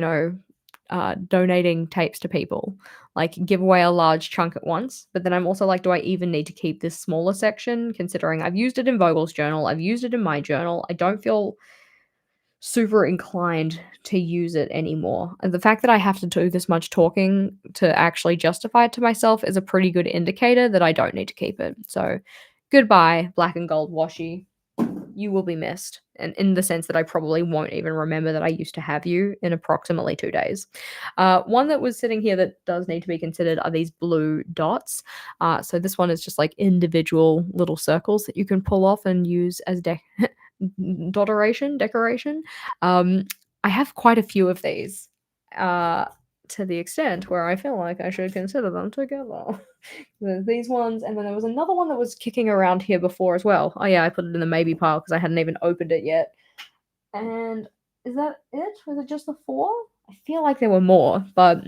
donating tapes to people, like, give away a large chunk at once. But then I'm also like, do I even need to keep this smaller section, considering I've used it in Vogel's journal, I've used it in my journal. I don't feel super inclined to use it anymore. And the fact that I have to do this much talking to actually justify it to myself is a pretty good indicator that I don't need to keep it. So goodbye, black and gold washi. You will be missed. And in the sense that I probably won't even remember that I used to have you in approximately 2 days. One that was sitting here that does need to be considered are these blue dots. So this one is just like individual little circles that you can pull off and use as decoration. I have quite a few of these, to the extent where I feel like I should consider them together. There's these ones, and then there was another one that was kicking around here before as well. Oh yeah, I put it in the maybe pile because I hadn't even opened it yet. And is that it? Was it just the 4? I feel like there were more, but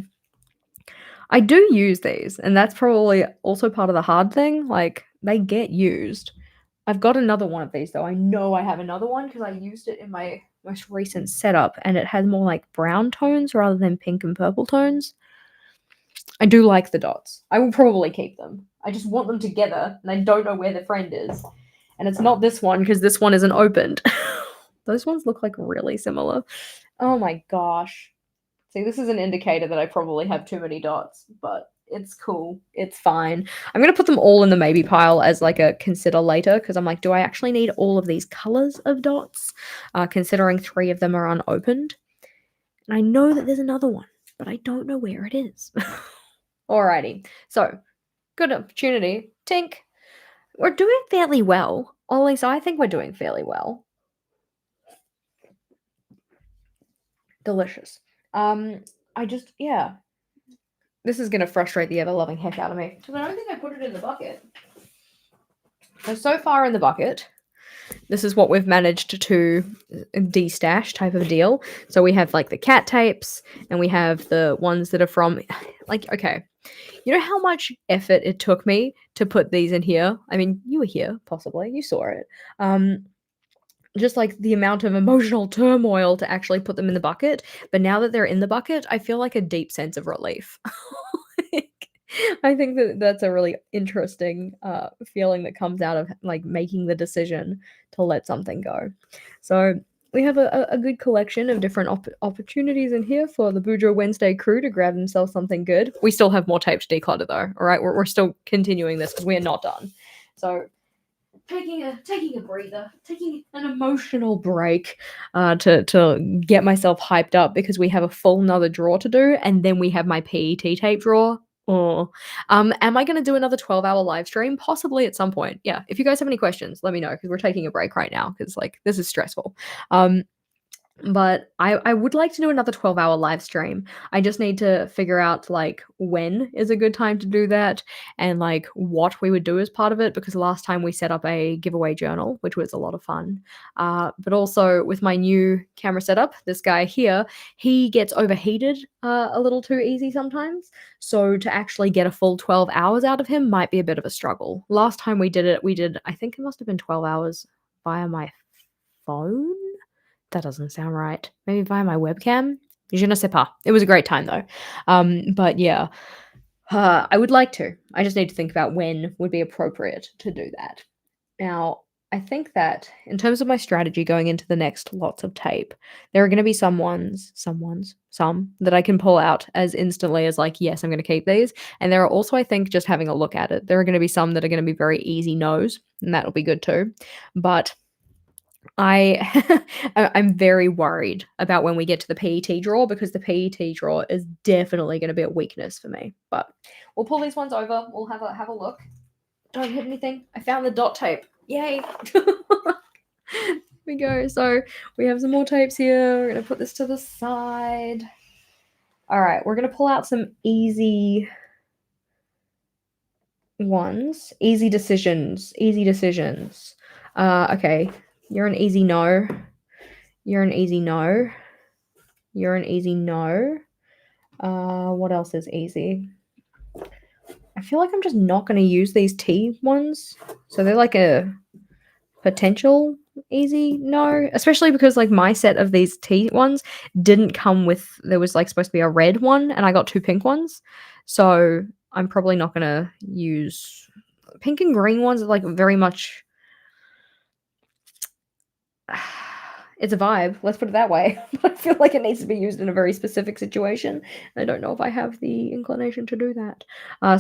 I do use these, and that's probably also part of the hard thing. Like, they get used. I've got another one of these though. I know I have another one because I used it in my most recent setup, and it has more like brown tones rather than pink and purple tones. I do like the dots. I will probably keep them. I just want them together, and I don't know where the friend is. And it's not this one because this one isn't opened. Those ones look like really similar. Oh my gosh. See, this is an indicator that I probably have too many dots, but it's cool. It's fine. I'm going to put them all in the maybe pile as like a consider later because I'm like, do I actually need all of these colors of dots? Considering 3 of them are unopened. And I know that there's another one, but I don't know where it is. Alrighty. So, good opportunity. Tink. We're doing fairly well. Or at least I think we're doing fairly well. Delicious. Yeah. This is going to frustrate the ever-loving heck out of me. Because I don't think I put it in the bucket. So far in the bucket, this is what we've managed to destash type of deal. So we have like the cat tapes, and we have the ones that are from like, okay, you know how much effort it took me to put these in here? I mean, you were here, possibly. You saw it. Um, just like the amount of emotional turmoil to actually put them in the bucket. But now that they're in the bucket, I feel like a deep sense of relief. Like, I think that that's a really interesting feeling that comes out of like making the decision to let something go. So we have a good collection of different opportunities in here for the Boudreaux Wednesday crew to grab themselves something good. We still have more tape to declutter though. All right, we're still continuing this because we're not done. So taking a breather, taking an emotional break, to get myself hyped up because we have a full another drawer to do, and then we have my PET tape drawer. Oh, am I going to do another 12-hour live stream? Possibly at some point. Yeah. If you guys have any questions, let me know because we're taking a break right now because like this is stressful. Um, but I would like to do another 12-hour live stream. I just need to figure out, like, when is a good time to do that and, like, what we would do as part of it, because last time we set up a giveaway journal, which was a lot of fun. But also with my new camera setup, this guy here, he gets overheated, a little too easy sometimes. So to actually get a full 12 hours out of him might be a bit of a struggle. Last time we did it, I think it must have been 12 hours via my phone? That doesn't sound right. Maybe via my webcam? Je ne sais pas. It was a great time though. But yeah, I would like to. I just need to think about when would be appropriate to do that. Now, I think that in terms of my strategy going into the next lots of tape, there are going to be some that I can pull out as instantly as like, yes, I'm going to keep these. And there are also, I think, just having a look at it, there are going to be some that are going to be very easy no's, and that'll be good too. But I I'm very worried about when we get to the PET drawer because the PET drawer is definitely going to be a weakness for me. But we'll pull these ones over. We'll have a look. Don't hit anything. I found the dot tape. Yay! Here we go. So we have some more tapes here. We're gonna put this to the side. All right, we're gonna pull out some easy ones. Easy decisions. Easy decisions. Okay. You're an easy no. You're an easy no. You're an easy no. What else is easy? I feel like I'm just not going to use these T ones. So they're like a potential easy no, especially because like my set of these T ones didn't come with, there was like supposed to be a red one and I got two pink ones. So I'm probably not going to use pink and green ones are like very much it's a vibe, let's put it that way. But I feel like it needs to be used in a very specific situation. I don't know if I have the inclination to do that.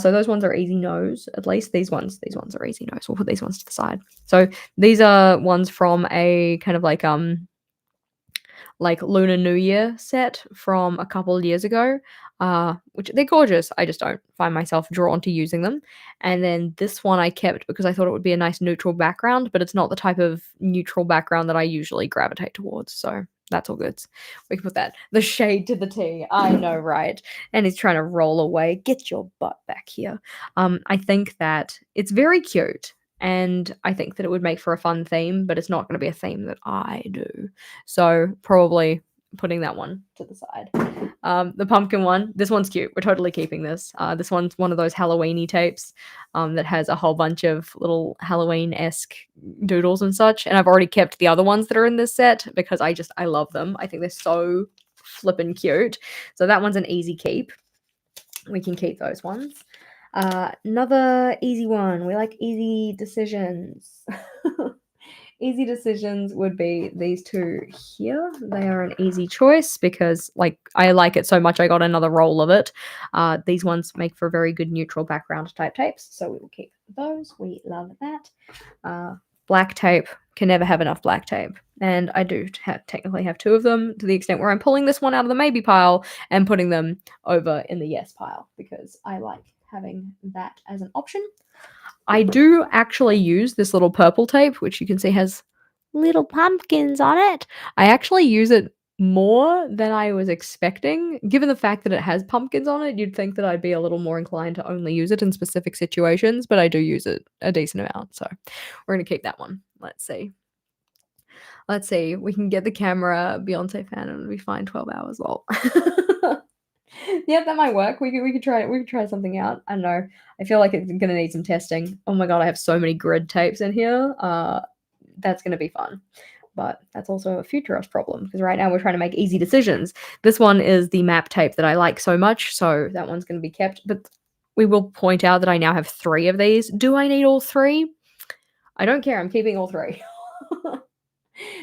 So those ones are easy no's. At least these ones are easy no's. We'll put these ones to the side. So these are ones from a kind of like Lunar New Year set from a couple of years ago, which they're gorgeous. I just don't find myself drawn to using them. And then this one I kept because I thought it would be a nice neutral background, but it's not the type of neutral background that I usually gravitate towards. So that's all good. We can put that. The shade to the T. I know, right? And he's trying to roll away. Get your butt back here. I think that it's very cute. And I think that it would make for a fun theme, but it's not going to be a theme that I do. So probably putting that one to the side. The pumpkin one, this one's cute. We're totally keeping this. This one's one of those Halloween-y tapes that has a whole bunch of little Halloween-esque doodles and such. And I've already kept the other ones that are in this set because I love them. I think they're so flippin' cute. So that one's an easy keep. We can keep those ones. Another easy one. We like easy decisions. Easy decisions would be these two here. They are an easy choice because like I like it so much I got another roll of it. These ones make for very good neutral background type tapes, so we will keep those. We love that. Black tape, can never have enough black tape. And I do technically have two of them to the extent where I'm pulling this one out of the maybe pile and putting them over in the yes pile because I like having that as an option. I do actually use this little purple tape, which you can see has little pumpkins on it. I actually use it more than I was expecting. Given the fact that it has pumpkins on it, you'd think that I'd be a little more inclined to only use it in specific situations, but I do use it a decent amount. So we're going to keep that one. Let's see. Let's see, we can get the camera, Beyonce fan, and it'll be fine, 12 hours, lol. Yep, that might work. We could try something out. I don't know. I feel like it's gonna need some testing. Oh my god, I have so many grid tapes in here. That's gonna be fun. But that's also a future us problem because right now we're trying to make easy decisions. This one is the map tape that I like so much, so that one's gonna be kept. But we will point out that I now have 3 of these. Do I need all 3? I don't care. I'm keeping all 3.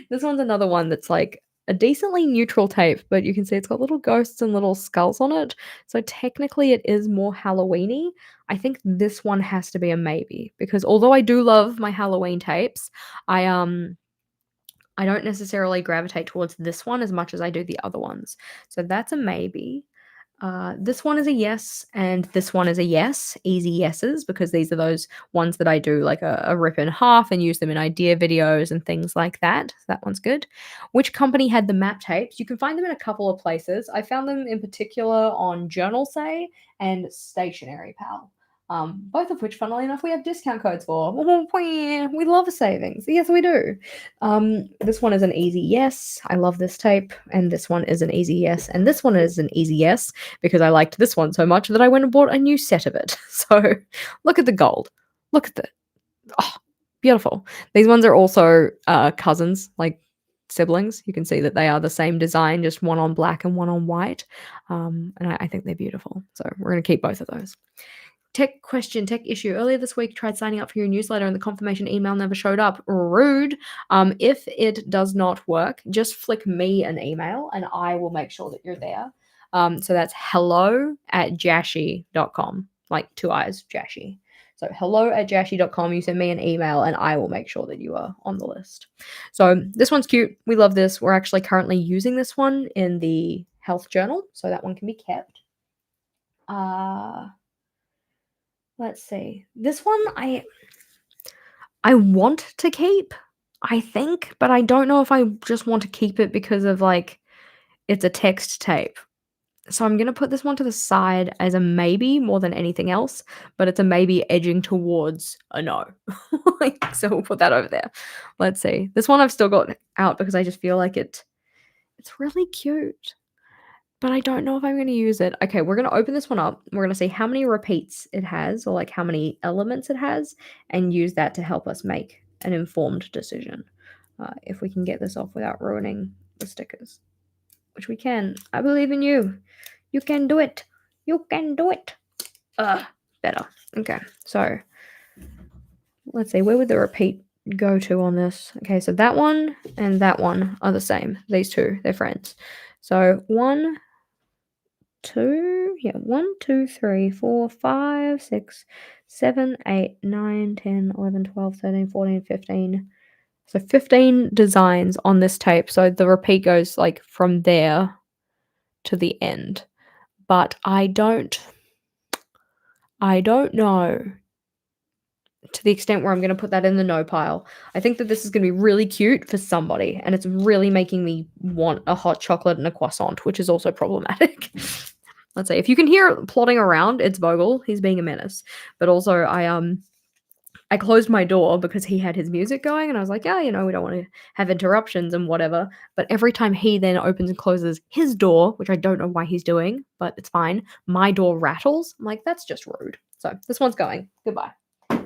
This one's another one that's like a decently neutral tape, but you can see it's got little ghosts and little skulls on it. So technically it is more Halloweeny. I think this one has to be a maybe because although I do love my Halloween tapes, I don't necessarily gravitate towards this one as much as I do the other ones. So that's a maybe. This one is a yes, and this one is a yes. Easy yeses, because these are those ones that I do like a rip in half and use them in idea videos and things like that. So that one's good. Which company had the map tapes? You can find them in a couple of places. I found them in particular on Journal Say and Stationery Pal. Both of which, funnily enough, we have discount codes for. We love savings. Yes, we do. This one is an easy yes. I love this tape. And this one is an easy yes. And this one is an easy yes because I liked this one so much that I went and bought a new set of it. So look at the gold. Look at the beautiful. These ones are also cousins, like siblings. You can see that they are the same design, just one on black and one on white. And I think they're beautiful. So we're going to keep both of those. Tech question, tech issue. Earlier this week, tried signing up for your newsletter and the confirmation email never showed up. Rude. If it does not work, just flick me an email and I will make sure that you're there. So that's hello@Jashii.com. Like 2 eyes, Jashii. So hello@Jashii.com. You send me an email and I will make sure that you are on the list. So this one's cute. We love this. We're actually currently using this one in the health journal. So that one can be kept. Let's see. This one I want to keep, I think, but I don't know if I just want to keep it because of like it's a text tape. So I'm gonna put this one to the side as a maybe more than anything else, but it's a maybe edging towards a no. So we'll put that over there. Let's see. This one I've still got out because I just feel like it's really cute. But I don't know if I'm going to use it. Okay, we're going to open this one up. We're going to see how many repeats it has or like how many elements it has and use that to help us make an informed decision. If we can get this off without ruining the stickers, which we can. I believe in you. You can do it. You can do it. Better. Okay, so let's see. Where would the repeat go to on this? Okay, so that one and that one are the same. These two, they're friends. So 1, 2, 2, 3, 4, 5, 6, 7, 8, 9, 10, 11, 12, 13, 14, 15. So 15 designs on this tape. So the repeat goes like from there to the end. But I don't know to the extent where I'm going to put that in the no pile. I think that this is going to be really cute for somebody, and it's really making me want a hot chocolate and a croissant, which is also problematic. Let's say if you can hear plodding around, it's Vogel. He's being a menace. But also I closed my door because he had his music going, and I was like, yeah, we don't want to have interruptions and whatever. But every time he then opens and closes his door, which I don't know why he's doing, but it's fine, my door rattles. I'm like, that's just rude. So this one's going. Goodbye.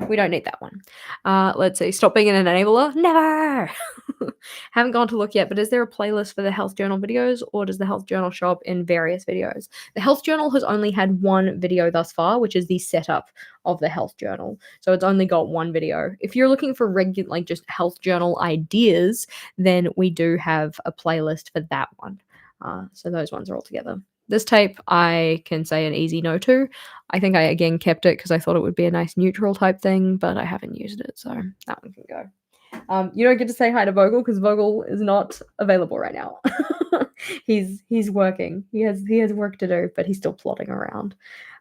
We don't need that one. Let's see. Stop being an enabler. Never. Haven't gone to look yet, but is there a playlist for the health journal videos, or does the health journal show up in various videos? The health journal has only had one video thus far, which is the setup of the health journal. So it's only got one video. If you're looking for regular, like just health journal ideas, then we do have a playlist for that one. So those ones are all together. This tape, I can say an easy no to. I think I, again, kept it because I thought it would be a nice neutral type thing, but I haven't used it, so that one can go. You don't get to say hi to Vogel because Vogel is not available right now. He's working. He has work to do, but he's still plodding around.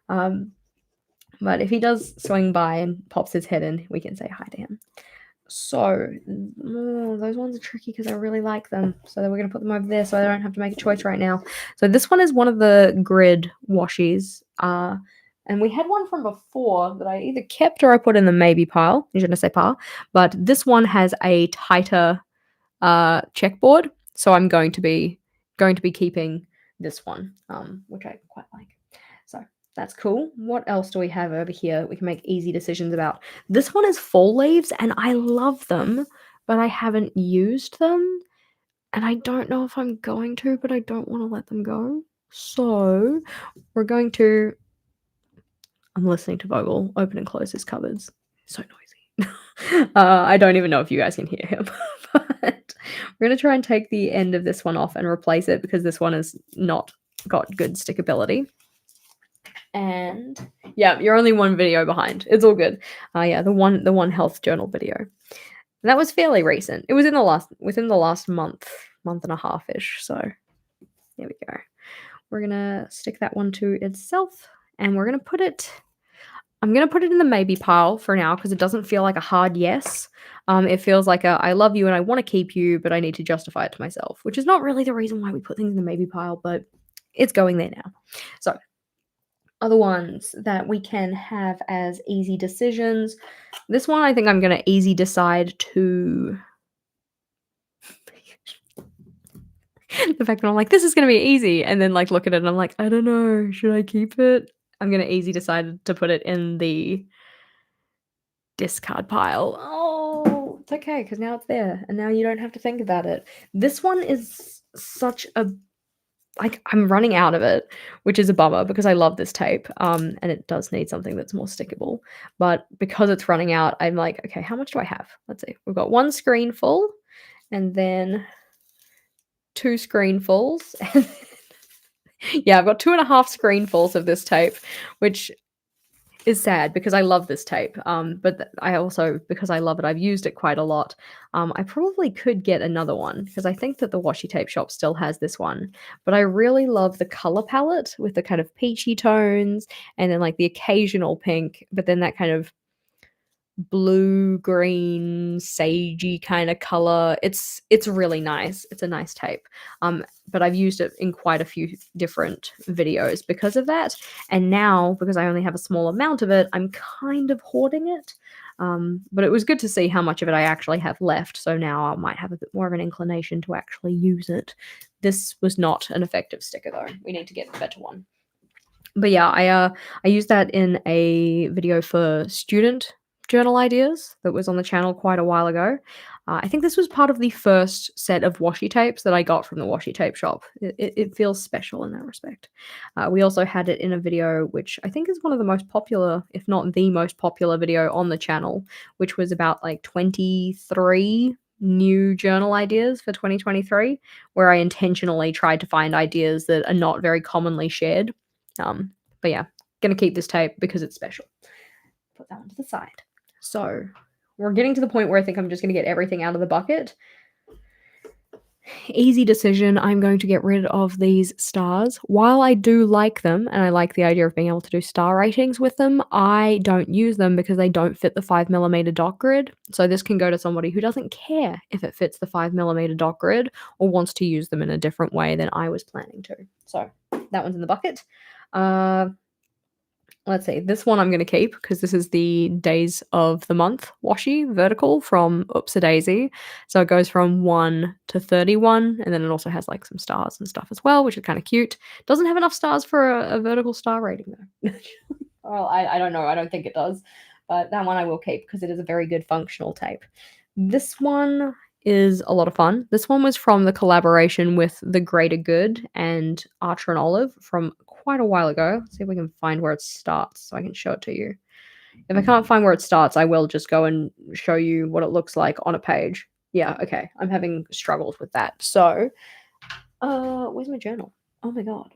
But if he does swing by and pops his head in, we can say hi to him. So those ones are tricky because I really like them. So we're going to put them over there so I don't have to make a choice right now. So this one is one of the grid washies. And we had one from before that I either kept or I put in the maybe pile. You shouldn't say pile. But this one has a tighter checkboard. So I'm going to be keeping this one, which I quite like. So that's cool. What else do we have over here we can make easy decisions about? This one is fall leaves, and I love them, but I haven't used them, and I don't know if I'm going to, but I don't want to let them go. So we're going to. I'm listening to Vogel open and close his cupboards. So noisy. I don't even know if you guys can hear him, but we're going to try and take the end of this one off and replace it because this one has not got good stickability. And yeah, you're only one video behind. It's all good. Yeah, the one health journal video. And that was fairly recent. It was within the last month and a half-ish. So there we go. We're gonna stick that one to itself, and we're gonna put it. I'm gonna put it in the maybe pile for now because it doesn't feel like a hard yes. It feels like a I love you and I want to keep you, but I need to justify it to myself, which is not really the reason why we put things in the maybe pile, but it's going there now. So other ones that we can have as easy decisions. This one I think I'm gonna easy decide to. The fact that I'm like, this is gonna be easy, and then like look at it and I'm like, I don't know, should I keep it? I'm gonna easy decide to put it in the discard pile. Oh, it's okay because now it's there and now you don't have to think about it. This one is such a like I'm running out of it, which is a bummer because I love this tape. And it does need something that's more stickable. But because it's running out, I'm like, okay, how much do I have? Let's see. We've got one screen full and then two screenfuls. Yeah, I've got 2.5 screenfuls of this tape, which is sad because I love this tape. But I also, because I love it, I've used it quite a lot. I probably could get another one because I think that the washi tape shop still has this one. But I really love the color palette with the kind of peachy tones and then like the occasional pink, but then that kind of blue, green, sagey kind of color. It's really nice. It's a nice tape. But I've used it in quite a few different videos because of that. And now, because I only have a small amount of it, I'm kind of hoarding it. But it was good to see how much of it I actually have left. So now I might have a bit more of an inclination to actually use it. This was not an effective sticker though. We need to get a better one. But yeah, I used that in a video for student journal ideas that was on the channel quite a while ago. I think this was part of the first set of washi tapes that I got from the washi tape shop. It feels special in that respect. We also had it in a video which I think is one of the most popular, if not the most popular video on the channel, which was about like 23 new journal ideas for 2023, where I intentionally tried to find ideas that are not very commonly shared. But yeah, gonna keep this tape because it's special. Put that one to the side. So we're getting to the point where I think I'm just gonna get everything out of the bucket. Easy decision. I'm going to get rid of these stars. While I do like them, and I like the idea of being able to do star ratings with them, I don't use them because they don't fit the 5mm dot grid. So this can go to somebody who doesn't care if it fits the 5mm dot grid or wants to use them in a different way than I was planning to. So that one's in the bucket. Let's see, this one I'm going to keep because this is the days of the month washi vertical from Oops-a-Daisy. So it goes from 1 to 31, and then it also has like some stars and stuff as well, which is kind of cute. Doesn't have enough stars for a vertical star rating though. Well, I don't know. I don't think it does. But that one I will keep because it is a very good functional tape. This one is a lot of fun. This one was from the collaboration with The Greater Good and Archer and Olive from quite a while ago. Let's see if we can find where it starts so I can show it to you. If I can't find where it starts, I will just go and show you what it looks like on a page. Yeah, okay. I'm having struggles with that. So, where's my journal? Oh my god.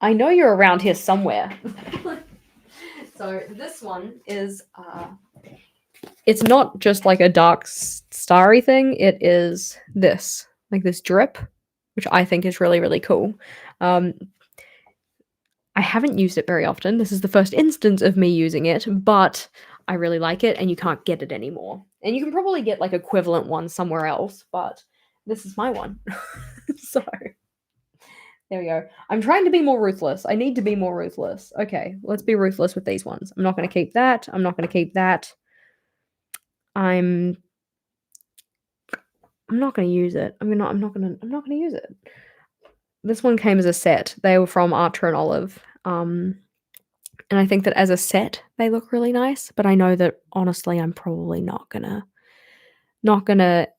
I know you're around here somewhere. So this one is it's not just like a dark starry thing. It is this, like this drip, which I think is really, really cool. I haven't used it very often. This is the first instance of me using it, but I really like it, and you can't get it anymore. And you can probably get like equivalent ones somewhere else, but this is my one. So there we go. I'm trying to be more ruthless. I need to be more ruthless. Okay, let's be ruthless with these ones. I'm not going to keep that. I'm not going to keep that. I'm I'm not gonna use it. I'm not gonna use it. This one came as a set. They were from Archer and Olive. And I think that as a set, they look really nice, but I know that honestly, I'm probably not gonna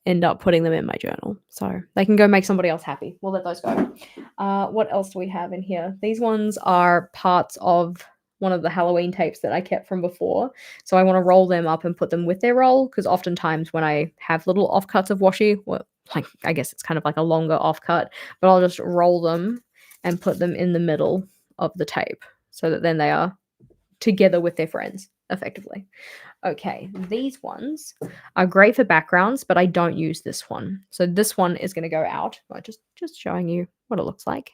end up putting them in my journal. So they can go make somebody else happy. We'll let those go. What else do we have in here? These ones are parts of one of the Halloween tapes that I kept from before. So I want to roll them up and put them with their roll because oftentimes when I have little offcuts of washi, well, like I guess it's kind of like a longer offcut, but I'll just roll them and put them in the middle of the tape so that then they are together with their friends effectively. Okay, these ones are great for backgrounds, but I don't use this one. So this one is going to go out. Just showing you what it looks like.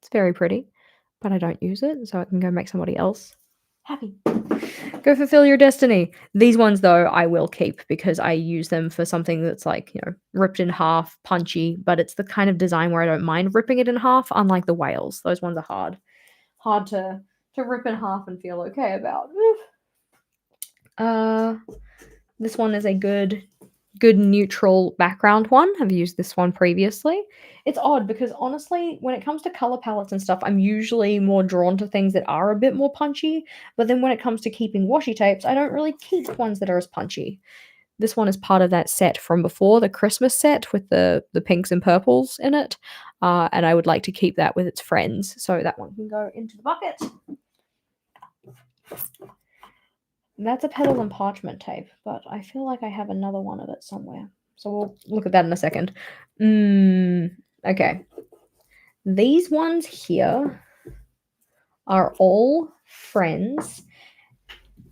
It's very pretty, but I don't use it, so I can go make somebody else happy. Go fulfill your destiny. These ones, though, I will keep because I use them for something that's like, ripped in half, punchy, but it's the kind of design where I don't mind ripping it in half, unlike the whales. Those ones are hard. Hard to rip in half and feel okay about. This one is a good neutral background one. I've used this one previously. It's odd because honestly, when it comes to color palettes and stuff, I'm usually more drawn to things that are a bit more punchy. But then when it comes to keeping washi tapes, I don't really keep ones that are as punchy. This one is part of that set from before, the Christmas set with the pinks and purples in it. And I would like to keep that with its friends. So that one can go into the bucket. That's a petal and parchment tape, but I feel like I have another one of it somewhere. So we'll look at that in a second. Okay. These ones here are all friends,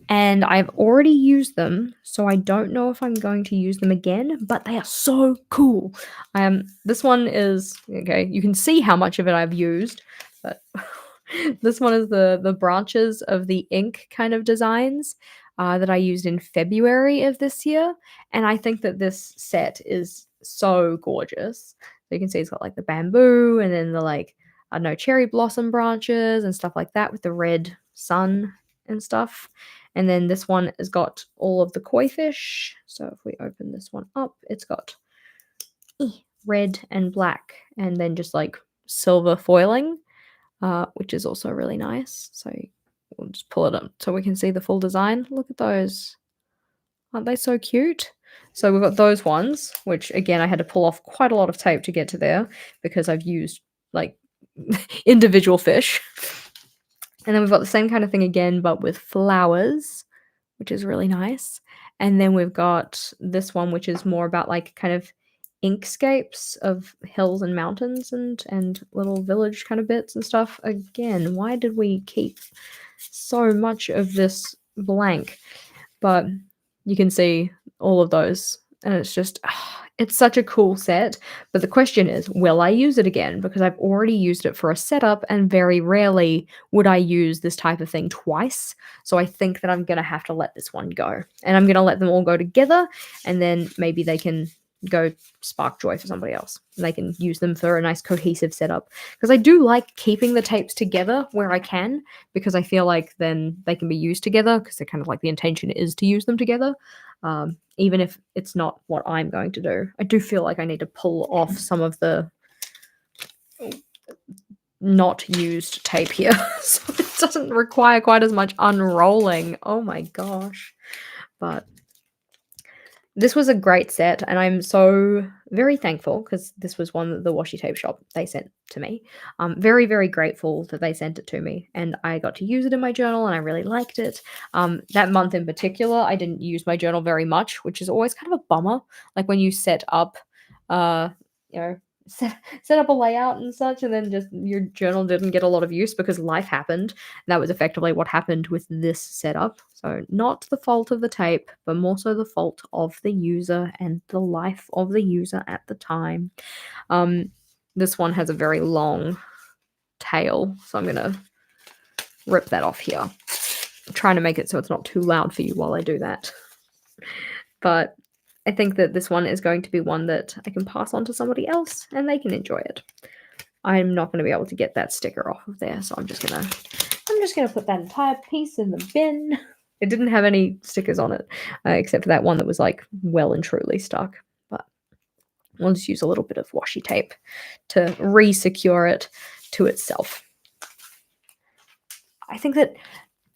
and I've already used them, so I don't know if I'm going to use them again, but they are so cool. This one is, okay, you can see how much of it I've used, but this one is the branches of the ink kind of designs that I used in February of this year, and I think that this set is so gorgeous. So you can see it's got like the bamboo and then the like, I don't know, cherry blossom branches and stuff like that with the red sun and stuff. And then this one has got all of the koi fish. So if we open this one up, it's got red and black and then just like silver foiling, which is also really nice. So we'll just pull it up so we can see the full design. Look at those. Aren't they so cute? So we've got those ones, which again, I had to pull off quite a lot of tape to get to there because I've used like individual fish. And then we've got the same kind of thing again, but with flowers, which is really nice. And then we've got this one, which is more about like kind of inkscapes of hills and mountains and little village kind of bits and stuff. Again, why did we keep so much of this blank? But you can see all of those, and it's just it's such a cool set. But the question is, will I use it again? Because I've already used it for a setup, and very rarely would I use this type of thing twice. So I think that I'm gonna have to let this one go, and I'm gonna let them all go together, and then maybe they can go spark joy for somebody else. They can use them for a nice cohesive setup. Because I do like keeping the tapes together where I can, because I feel like then they can be used together, because they're kind of like the intention is to use them together. Even if it's not what I'm going to do. I do feel like I need to pull off some of the not used tape here so it doesn't require quite as much unrolling. Oh my gosh. But this was a great set, and I'm so very thankful because this was one that the washi tape shop they sent to me. I'm very, very grateful that they sent it to me, and I got to use it in my journal, and I really liked it. That month in particular, I didn't use my journal very much, which is always kind of a bummer. Like when you set up, you know, set up a layout and such, and then just your journal didn't get a lot of use because life happened. That was effectively what happened with this setup. So not the fault of the tape, but more so the fault of the user and the life of the user at the time. This one has a very long tail, so I'm gonna rip that off here. I'm trying to make it so it's not too loud for you while I do that. But I think that this one is going to be one that I can pass on to somebody else and they can enjoy it. I'm not going to be able to get that sticker off of there, so I'm just gonna put that entire piece in the bin. It didn't have any stickers on it, except for that one that was like well and truly stuck. But We'll just use a little bit of washi tape to re-secure it to itself. I think that,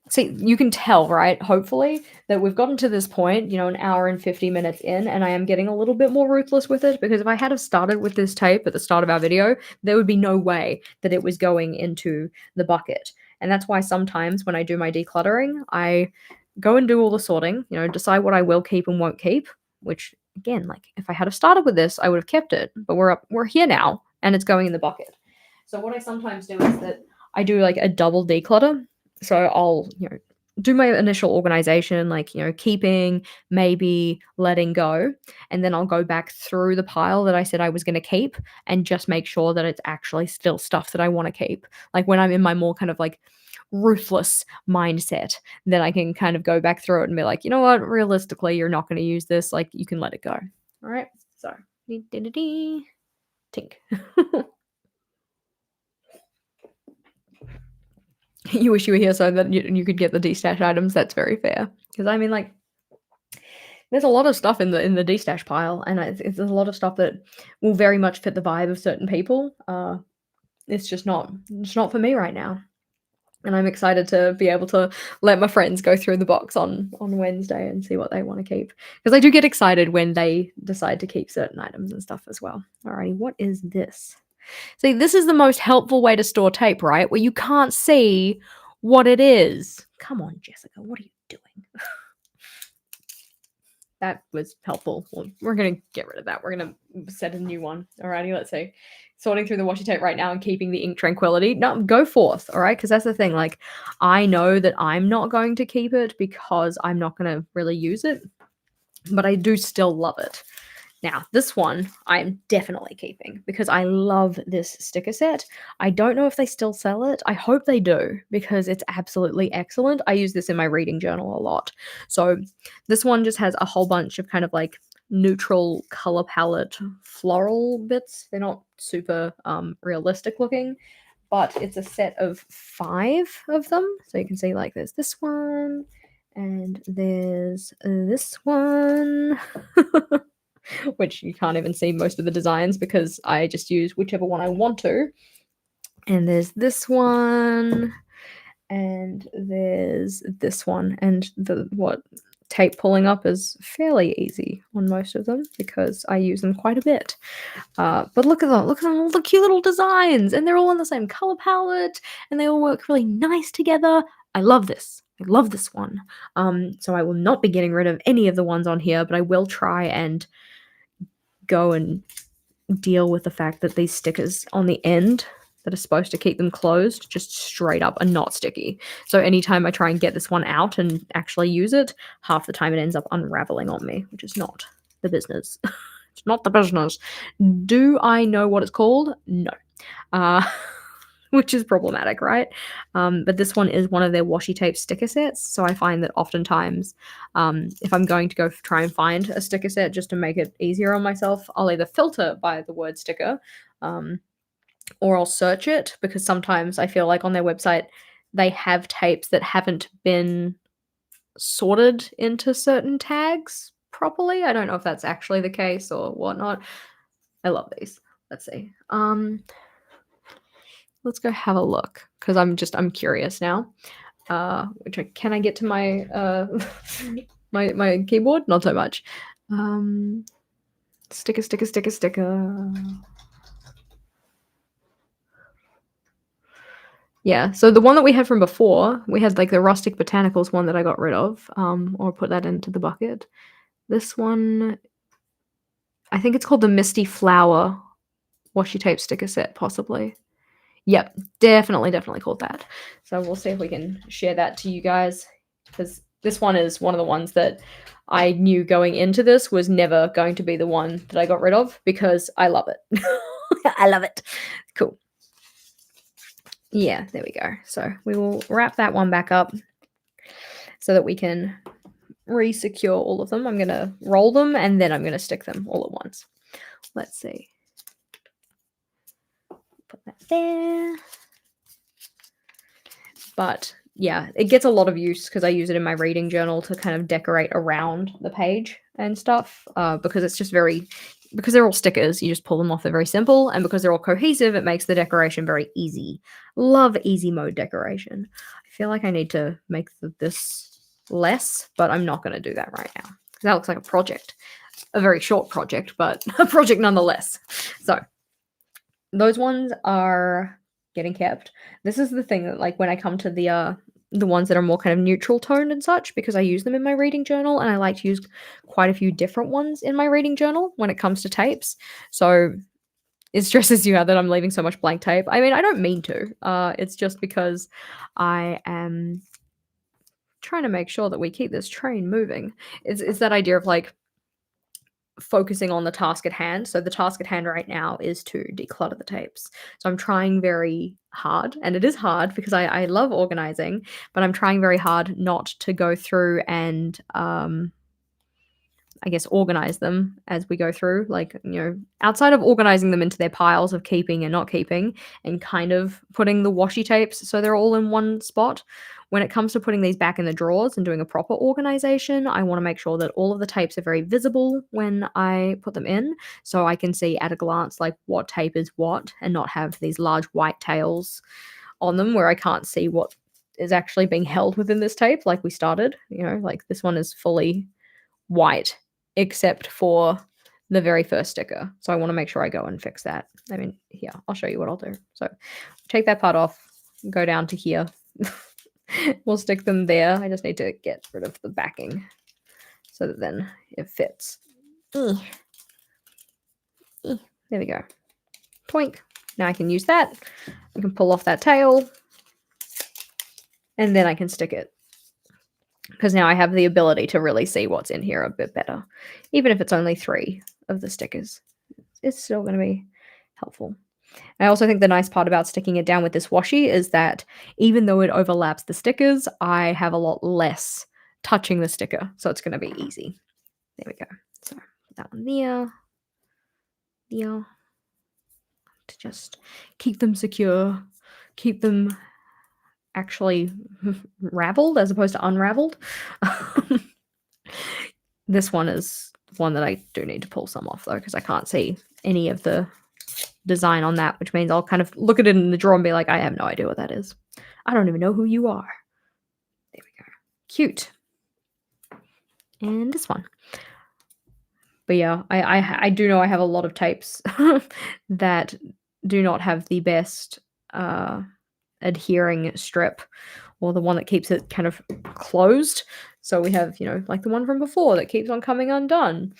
see, you can tell, right? Hopefully, that we've gotten to this point, you know, an hour and 50 minutes in, and I am getting a little bit more ruthless with it, because if I had have started with this tape at the start of our video, there would be no way that it was going into the bucket. And that's why sometimes when I do my decluttering, I go and do all the sorting, you know, decide what I will keep and won't keep, which again, like if I had have started with this, I would have kept it, but we're here now and it's going in the bucket. So what I sometimes do is that I do like a double declutter. So I'll, you know, do my initial organization, like, you know, keeping, maybe letting go, and then I'll go back through the pile that I said I was going to keep and just make sure that it's actually still stuff that I want to keep. Like when I'm in my more kind of like ruthless mindset, then I can kind of go back through it and be like, you know what, realistically, you're not going to use this. Like you can let it go. All right. So, tink. You wish you were here so that you could get the destash items. That's very fair. Because I mean, like, there's a lot of stuff in the destash pile, and there's a lot of stuff that will very much fit the vibe of certain people. It's just not for me right now. And I'm excited to be able to let my friends go through the box on Wednesday and see what they want to keep. Because I do get excited when they decide to keep certain items and stuff as well. Alrighty, what is this? See, this is the most helpful way to store tape, right? Where you can't see what it is. Come on, Jessica, what are you doing? That was helpful. Well, we're going to get rid of that. We're going to set a new one. Alrighty, let's see. Sorting through the washi tape right now and keeping the ink tranquility. No, go forth, all right? Because that's the thing. Like, I know that I'm not going to keep it because I'm not going to really use it, but I do still love it. Now, this one I'm definitely keeping because I love this sticker set. I don't know if they still sell it. I hope they do because it's absolutely excellent. I use this in my reading journal a lot. So this one just has a whole bunch of kind of like neutral color palette floral bits. They're not super realistic looking, but it's a set of 5 of them. So you can see like there's this one and there's this one. Which you can't even see most of the designs because I just use whichever one I want to. And there's this one, and there's this one, and the tape pulling up is fairly easy on most of them because I use them quite a bit. But look at all the cute little designs, and they're all in the same color palette, and they all work really nice together. I love this. I love this one. So I will not be getting rid of any of the ones on here, but I will try and go and deal with the fact that these stickers on the end that are supposed to keep them closed just straight up are not sticky. So anytime I try and get this one out and actually use it, half the time it ends up unraveling on me, which is not the business. It's not the business. Do I know what it's called? No. Which is problematic, right? But this one is one of their washi tape sticker sets. So I find that oftentimes, if I'm going to go try and find a sticker set just to make it easier on myself, I'll either filter by the word sticker, or I'll search it because sometimes I feel like on their website they have tapes that haven't been sorted into certain tags properly. I don't know if that's actually the case or whatnot. I love these. Let's see. Let's go have a look because I'm curious now. Can I get to my my keyboard? Not so much. Sticker. Yeah, so the one that we had from before, we had like the rustic botanicals one that I got rid of, or put that into the bucket. This one, I think it's called the Misty Flower washi tape sticker set, possibly. Yep, definitely called that. So we'll see if we can share that to you guys because this one is one of the ones that I knew going into this was never going to be the one that I got rid of because I love it. I love it. Cool. Yeah, there we go. So we will wrap that one back up so that we can re-secure all of them. I'm going to roll them and then I'm going to stick them all at once. Let's see. Put that there. But yeah, it gets a lot of use because I use it in my reading journal to kind of decorate around the page and stuff because it's just very because they're all stickers, you just pull them off, they're very simple, and because they're all cohesive, it makes the decoration very easy. Love easy mode decoration. I feel like I need to make this less, but I'm not going to do that right now, because that looks like a project. A very short project, but a project nonetheless. So those ones are getting kept. This is the thing that, like, when I come to the ones that are more kind of neutral toned and such, because I use them in my reading journal, and I like to use quite a few different ones in my reading journal when it comes to tapes. So it stresses you out that I'm leaving so much blank tape. I mean, I don't mean to. It's just because I am trying to make sure that we keep this train moving. It's that idea of, like, focusing on the task at hand. So the task at hand right now is to declutter the tapes. So I'm trying very hard, and it is hard because I love organizing, but I'm trying very hard not to go through and I guess organize them as we go through, like, outside of organizing them into their piles of keeping and not keeping, and kind of putting the washi tapes so they're all in one spot. When it comes to putting these back in the drawers and doing a proper organization, I want to make sure that all of the tapes are very visible when I put them in, so I can see at a glance, like, what tape is what, and not have these large white tails on them where I can't see what is actually being held within this tape, like we started. Like, this one is fully white except for the very first sticker. So I want to make sure I go and fix that. I mean, here, I'll show you what I'll do. So take that part off, go down to here. We'll stick them there. I just need to get rid of the backing so that then it fits. There we go. Twink. Now I can use that. I can pull off that tail, and then I can stick it, because now I have the ability to really see what's in here a bit better. Even if it's only 3 of the stickers, it's still going to be helpful. I also think the nice part about sticking it down with this washi is that even though it overlaps the stickers, I have a lot less touching the sticker, so it's going to be easy. There we go. So put that one there. To just keep them secure, keep them actually raveled as opposed to unraveled. This one is one that I do need to pull some off, though, because I can't see any of the design on that, which means I'll kind of look at it in the drawer and be like, I have no idea what that is. I don't even know who you are. There we go. Cute. And this one. But yeah, I do know I have a lot of tapes that do not have the best adhering strip, or the one that keeps it kind of closed. So we have, like the one from before that keeps on coming undone,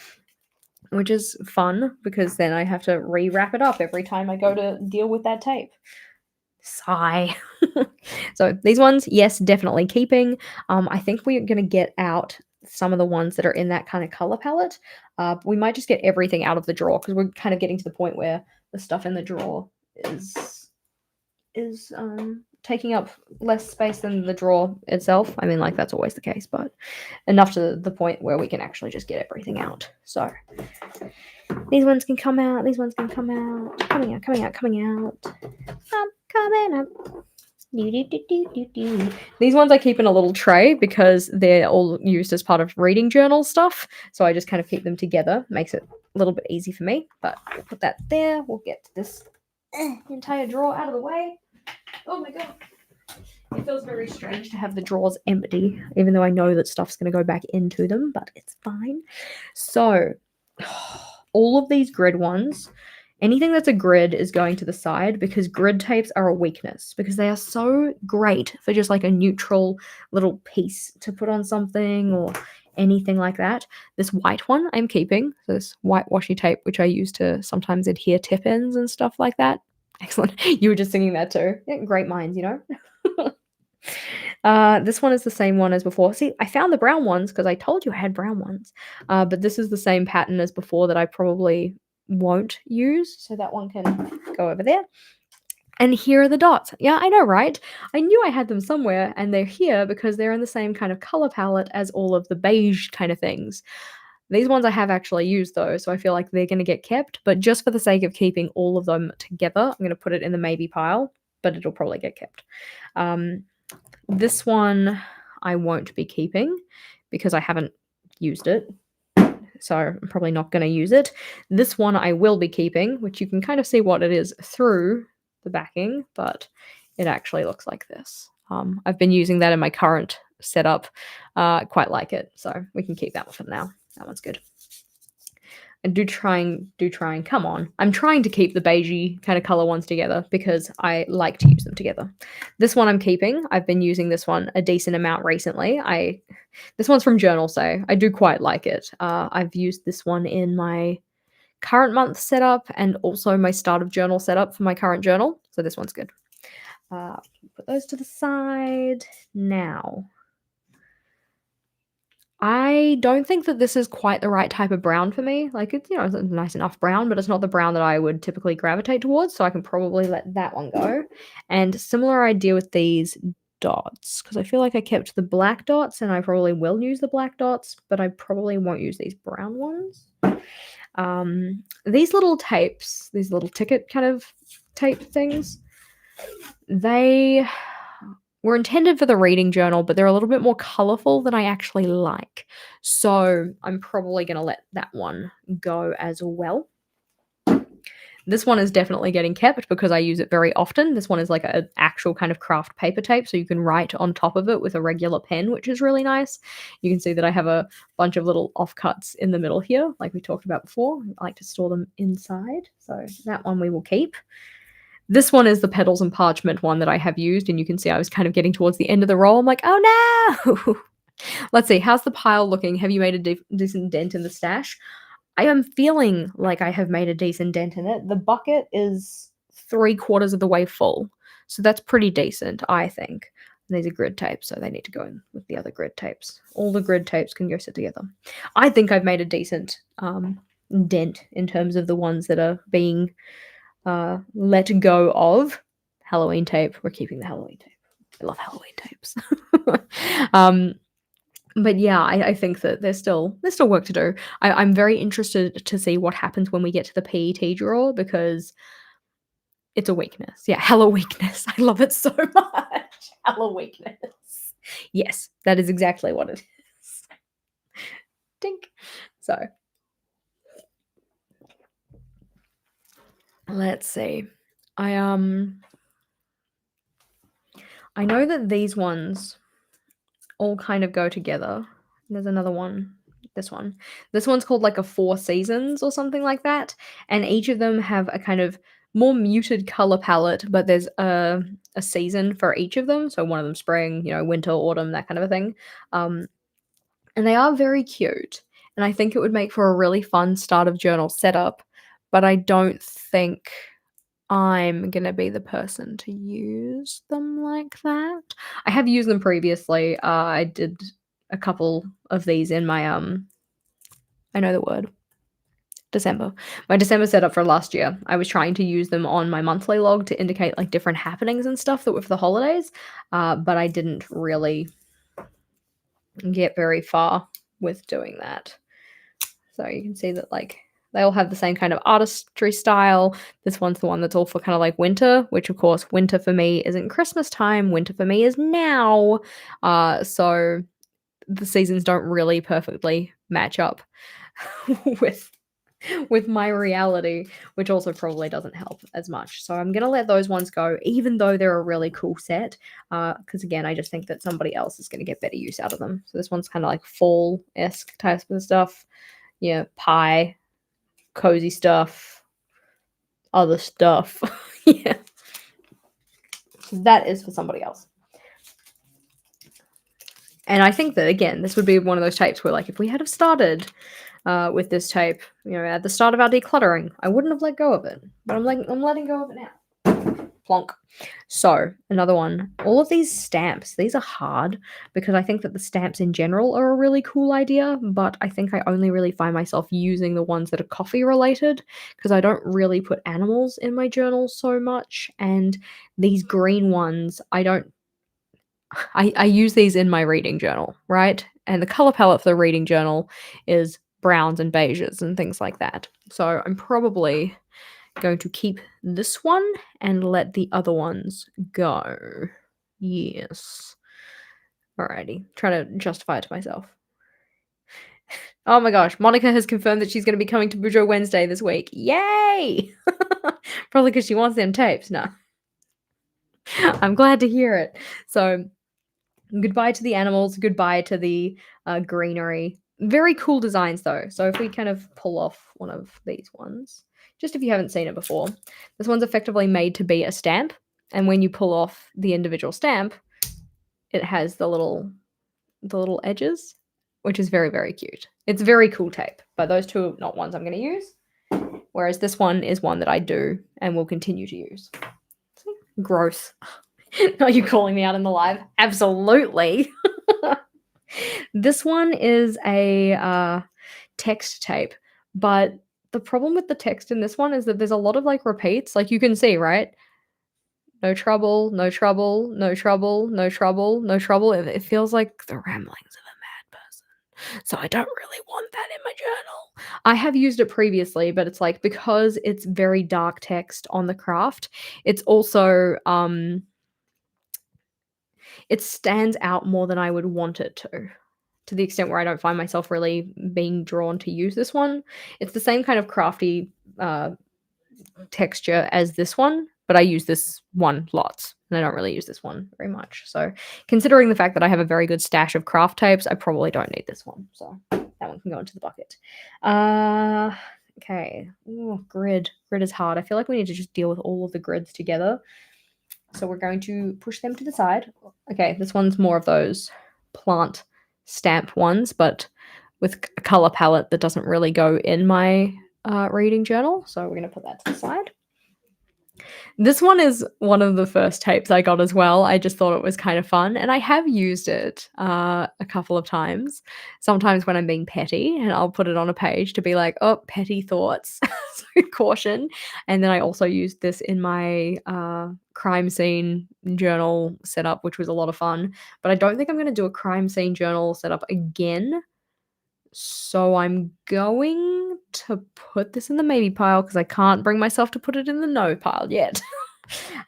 which is fun because then I have to rewrap it up every time I go to deal with that tape. Sigh. So these ones, yes, definitely keeping. I think we're going to get out some of the ones that are in that kind of color palette. We might just get everything out of the drawer, because we're kind of getting to the point where the stuff in the drawer is taking up less space than the drawer itself. I mean, like, that's always the case, but enough to the point where we can actually just get everything out. So these ones can come out, these ones can come out, coming out, coming out, coming out. I'm coming up. These ones I keep in a little tray because they're all used as part of reading journal stuff, so I just kind of keep them together. Makes it a little bit easy for me, but we'll put that there. We'll get this entire drawer out of the way. Oh my god. It feels very strange to have the drawers empty, even though I know that stuff's going to go back into them, but it's fine. So all of these grid ones, anything that's a grid is going to the side, because grid tapes are a weakness, because they are so great for just like a neutral little piece to put on something or anything like that. This white one I'm keeping, this white washi tape, which I use to sometimes adhere tip ends and stuff like that. Excellent. You were just singing that too. Yeah, great minds, This one is the same one as before. See, I found the brown ones because I told you I had brown ones. But this is the same pattern as before that I probably won't use. So that one can go over there. And here are the dots. Yeah, I know, right? I knew I had them somewhere, and they're here because they're in the same kind of color palette as all of the beige kind of things. These ones I have actually used, though, so I feel like they're going to get kept. But just for the sake of keeping all of them together, I'm going to put it in the maybe pile, but it'll probably get kept. This one I won't be keeping because I haven't used it. so I'm probably not gonna use it. This one I will be keeping, which you can kind of see what it is through the backing, but it actually looks like this. I've been using that in my current setup. I quite like it, so we can keep that one for now. That one's good. And do try and come on. I'm trying to keep the beigey kind of color ones together because I like to use them together. This one I'm keeping. I've been using this one a decent amount recently. This one's from Journal Say. I do quite like it. I've used this one in my current month setup and also my start of journal setup for my current journal. So this one's good. Put those to the side now. I don't think that this is quite the right type of brown for me. Like, it's a nice enough brown, but it's not the brown that I would typically gravitate towards, so I can probably let that one go. And similar idea with these dots, because I feel like I kept the black dots, and I probably will use the black dots, but I probably won't use these brown ones. These little tapes, these little ticket kind of tape things, they were intended for the reading journal, but they're a little bit more colorful than I actually like. So I'm probably going to let that one go as well. This one is definitely getting kept because I use it very often. This one is like an actual kind of craft paper tape, so you can write on top of it with a regular pen, which is really nice. You can see that I have a bunch of little offcuts in the middle here, like we talked about before. I like to store them inside, so that one we will keep. This one is the petals and parchment one that I have used, and you can see I was kind of getting towards the end of the roll. I'm like, oh no! Let's see, how's the pile looking? Have you made a decent dent in the stash? I am feeling like I have made a decent dent in it. The bucket is 3/4 of the way full, so that's pretty decent, I think. And these are grid tapes, so they need to go in with the other grid tapes. All the grid tapes can go sit together. I think I've made a decent dent in terms of the ones that are being let go of. Halloween tape. We're keeping the Halloween tape. I love Halloween tapes. But yeah, I think that there's still work to do. I'm very interested to see what happens when we get to the PET drawer because it's a weakness. Yeah, hella weakness. I love it so much. Hella weakness. Yes, that is exactly what it is. Tink. So let's see. I know that these ones all kind of go together. There's another one. This one. This one's called like a Four Seasons or something like that. And each of them have a kind of more muted color palette, but there's a season for each of them. So one of them spring, winter, autumn, that kind of a thing. And they are very cute. And I think it would make for a really fun start of journal setup. But I don't think I'm gonna be the person to use them like that. I have used them previously. I did a couple of these in my I know the word. December. My December setup for last year. I was trying to use them on my monthly log to indicate like different happenings and stuff that were for the holidays. But I didn't really get very far with doing that. So you can see that like they all have the same kind of artistry style. This one's the one that's all for kind of like winter, which of course winter for me isn't Christmas time. Winter for me is now. So the seasons don't really perfectly match up with my reality, which also probably doesn't help as much. So I'm gonna let those ones go, even though they're a really cool set. Because again, I just think that somebody else is gonna get better use out of them. So this one's kind of like fall-esque type of stuff. Yeah, pie, cozy stuff, other stuff. Yeah. That is for somebody else. And I think that, again, this would be one of those tapes where, like, if we had have started with this tape, at the start of our decluttering, I wouldn't have let go of it. But I'm letting go of it now. Plonk. So, another one. All of these stamps, these are hard because I think that the stamps in general are a really cool idea, but I think I only really find myself using the ones that are coffee related because I don't really put animals in my journal so much. And these green ones, I use these in my reading journal, right? And the color palette for the reading journal is browns and beiges and things like that. So I'm probably going to keep this one and let the other ones go. Yes. Alrighty. Trying to justify it to myself. Oh my gosh, Monica has confirmed that she's gonna be coming to Bujo Wednesday this week. Yay! Probably because she wants them tapes. No. I'm glad to hear it. So, goodbye to the animals, goodbye to the, greenery. Very cool designs, though. So if we kind of pull off one of these ones, just if you haven't seen it before, this one's effectively made to be a stamp, and when you pull off the individual stamp, it has the little edges, which is very, very cute. It's very cool tape, but those two are not ones I'm gonna use, whereas this one is one that I do and will continue to use. Gross. Are you calling me out in the live? Absolutely. This one is a text tape, but the problem with the text in this one is that there's a lot of, like, repeats, like, you can see, right? No trouble, no trouble, no trouble, no trouble, no trouble. It feels like the ramblings of a mad person. So I don't really want that in my journal. I have used it previously, but it's like because it's very dark text on the craft, it's also it stands out more than I would want it to the extent where I don't find myself really being drawn to use this one. It's the same kind of crafty texture as this one, but I use this one lots, and I don't really use this one very much. So, considering the fact that I have a very good stash of craft tapes, I probably don't need this one. So, that one can go into the bucket. Okay. Ooh, grid. Grid is hard. I feel like we need to just deal with all of the grids together. So, we're going to push them to the side. Okay, this one's more of those plant stamp ones, but with a color palette that doesn't really go in my reading journal. So we're going to put that to the side. This one is one of the first tapes I got as well. I just thought it was kind of fun, and I have used it a couple of times. Sometimes when I'm being petty, and I'll put it on a page to be like, "Oh, petty thoughts," so caution. And then I also used this in my crime scene journal setup, which was a lot of fun. But I don't think I'm going to do a crime scene journal setup again. So I'm going to put this in the maybe pile because I can't bring myself to put it in the no pile yet.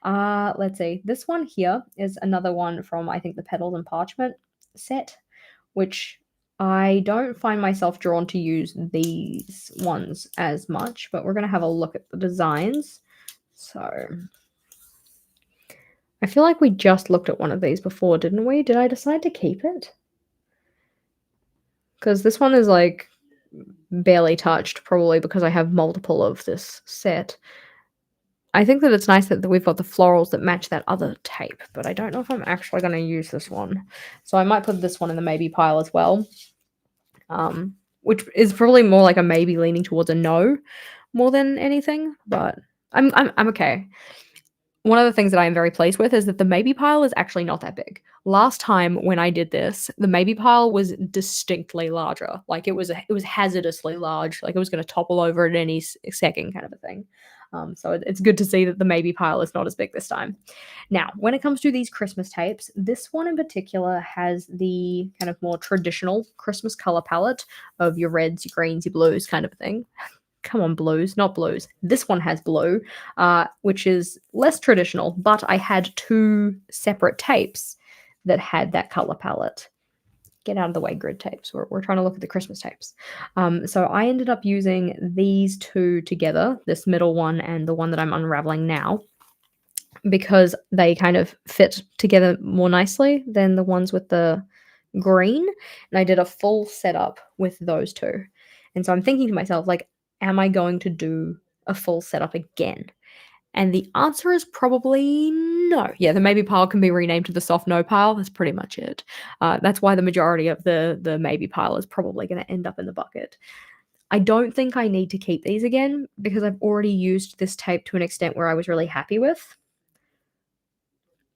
Let's see. This one here is another one from, I think, the Petals and Parchment set, which I don't find myself drawn to use these ones as much, but we're going to have a look at the designs. So I feel like we just looked at one of these before, didn't we? Did I decide to keep it? Because this one is, like, barely touched, probably because I have multiple of this set. I think that it's nice that we've got the florals that match that other tape, but I don't know if I'm actually gonna use this one. So I might put this one in the maybe pile as well, which is probably more like a maybe leaning towards a no more than anything, but I'm okay. One of the things that I am very pleased with is that the maybe pile is actually not that big. Last time when I did this, the maybe pile was distinctly larger. Like it was hazardously large. Like it was going to topple over at any second, kind of a thing. So it's good to see that the maybe pile is not as big this time. Now, when it comes to these Christmas tapes, this one in particular has the kind of more traditional Christmas color palette of your reds, your greens, your blues, kind of a thing. Come on, blues, not blues. This one has blue, which is less traditional, but I had two separate tapes that had that color palette. Get out of the way, grid tapes. We're trying to look at the Christmas tapes. So I ended up using these two together, this middle one and the one that I'm unraveling now, because they kind of fit together more nicely than the ones with the green. And I did a full setup with those two. And so I'm thinking to myself, like, am I going to do a full setup again? And the answer is probably no. Yeah, the maybe pile can be renamed to the soft no pile. That's pretty much it. That's why the majority of the maybe pile is probably going to end up in the bucket. I don't think I need to keep these again because I've already used this tape to an extent where I was really happy with.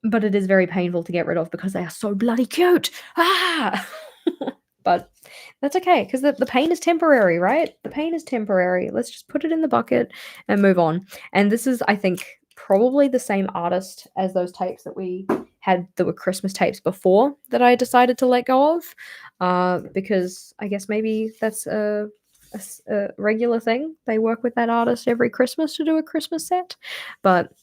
But it is very painful to get rid of because they are so bloody cute. Ah! But that's okay because the pain is temporary, right? The pain is temporary. Let's just put it in the bucket and move on. And this is, I think, probably the same artist as those tapes that we had that were Christmas tapes before that I decided to let go of because I guess maybe that's a regular thing. They work with that artist every Christmas to do a Christmas set. But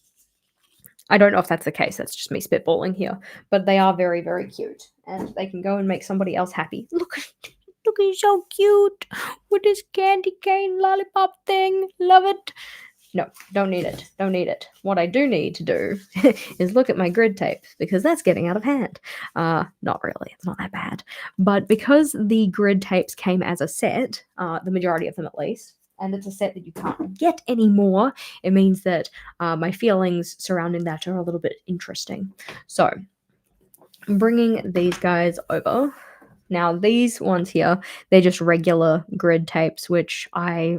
I don't know if that's the case. That's just me spitballing here. But they are very, very cute. And they can go and make somebody else happy. Look, looking so cute with this candy cane lollipop thing. Love it. No, don't need it. Don't need it. What I do need to do is look at my grid tape because that's getting out of hand. Not really. It's not that bad. But because the grid tapes came as a set, the majority of them at least, and it's a set that you can't get anymore, it means that my feelings surrounding that are a little bit interesting. So I'm bringing these guys over. Now, these ones here, they're just regular grid tapes, which I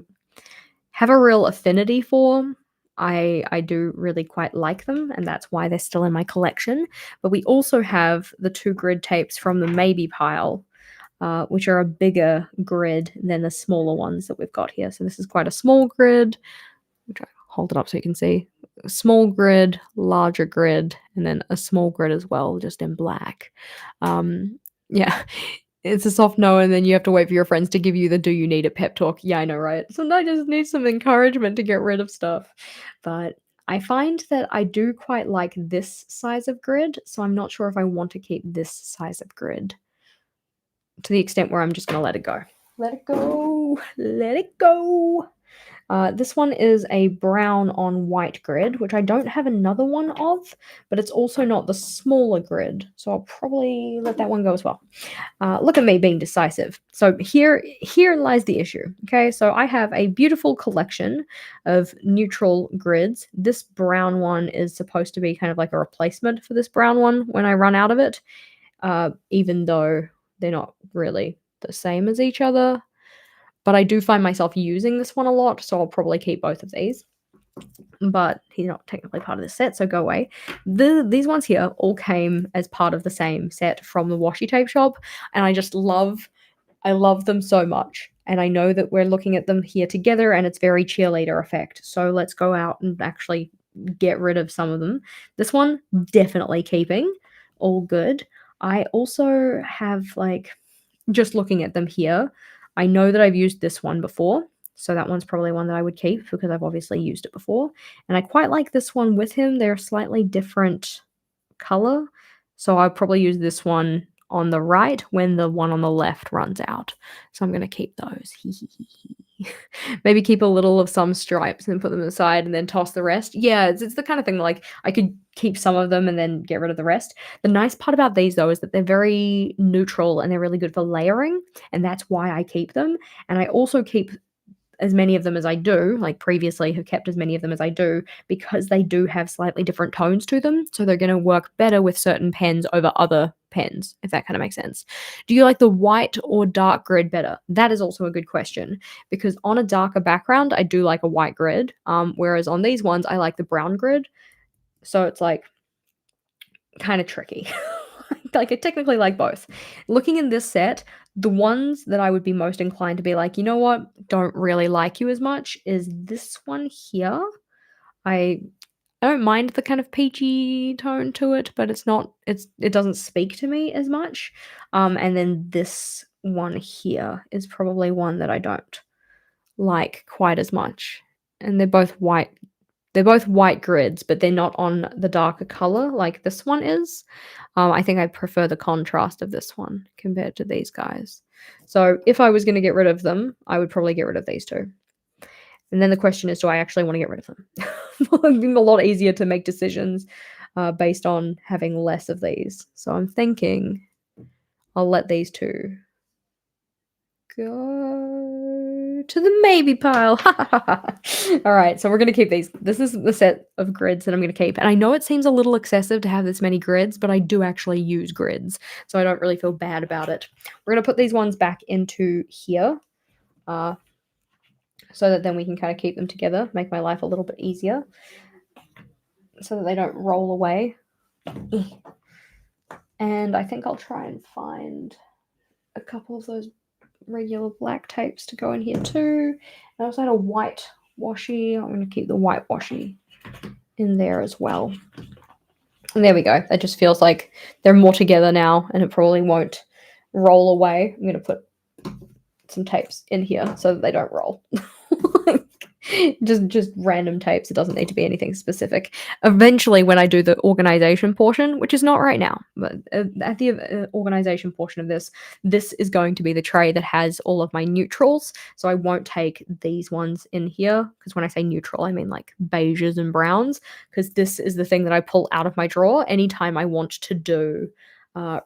have a real affinity for. I do really quite like them, and that's why they're still in my collection. But we also have the 2 grid tapes from the maybe pile, which are a bigger grid than the smaller ones that we've got here. So this is quite a small grid. I'll try to hold it up so you can see. A small grid, larger grid, and then a small grid as well, just in black. Yeah, it's a soft no, and then you have to wait for your friends to give you the "Do you need a pep talk?" Yeah, I know, right? Sometimes I just need some encouragement to get rid of stuff. But I find that I do quite like this size of grid, so I'm not sure if I want to keep this size of grid to the extent where I'm just going to let it go. Let it go. Let it go. This one is a brown on white grid, which I don't have another one of, but it's also not the smaller grid, so I'll probably let that one go as well. Look at me being decisive. So here lies the issue. Okay, so I have a beautiful collection of neutral grids. This brown one is supposed to be kind of like a replacement for this brown one when I run out of it, even though they're not really the same as each other. But I do find myself using this one a lot, so I'll probably keep both of these. But he's not technically part of the set, so go away. These ones here all came as part of the same set from the washi tape shop, and I love them so much. And I know that we're looking at them here together, and it's very cheerleader effect. So let's go out and actually get rid of some of them. This one, definitely keeping. All good. I also have, like, just looking at them here, I know that I've used this one before, so that one's probably one that I would keep because I've obviously used it before. And I quite like this one with him. They're a slightly different color, so I'll probably use this one on the right when the one on the left runs out. So I'm going to keep those. Maybe keep a little of some stripes and put them aside and then toss the rest. Yeah, it's the kind of thing like I could keep some of them and then get rid of the rest. The nice part about these though is that they're very neutral and they're really good for layering, and that's why I keep them. And I also keep as many of them as I do, like previously have kept as many of them as I do, because they do have slightly different tones to them. So they're going to work better with certain pens over other pens, if that kind of makes sense. Do you like the white or dark grid better? That is also a good question, because on a darker background, I do like a white grid, whereas on these ones, I like the brown grid. So it's like kind of tricky. Like I technically like both. Looking in this set, the ones that I would be most inclined to be like, you know what, don't really like you as much is this one here. I don't mind the kind of peachy tone to it, but it doesn't speak to me as much. And then this one here is probably one that I don't like quite as much. And they're both white. They're both white grids, but they're not on the darker color like this one is. I think I prefer the contrast of this one compared to these guys. So if I was going to get rid of them, I would probably get rid of these two. And then the question is, do I actually want to get rid of them? It'd be a lot easier to make decisions based on having less of these. So I'm thinking I'll let these two go to the maybe pile. All right, so we're going to keep these. This is the set of grids that I'm going to keep. And I know it seems a little excessive to have this many grids, but I do actually use grids, so I don't really feel bad about it. We're going to put these ones back into here so that then we can kind of keep them together, make my life a little bit easier so that they don't roll away. And I think I'll try and find a couple of those regular black tapes to go in here too. I also had a white washi. I'm going to keep the white washi in there as well. And there we go. That just feels like they're more together now and it probably won't roll away. I'm going to put some tapes in here so that they don't roll. just random tapes. It doesn't need to be anything specific. Eventually, when I do the organization portion, which is not right now, but at the organization portion of this is going to be the tray that has all of my neutrals. So I won't take these ones in here, because when I say neutral, I mean like beiges and browns, because this is the thing that I pull out of my drawer anytime I want to do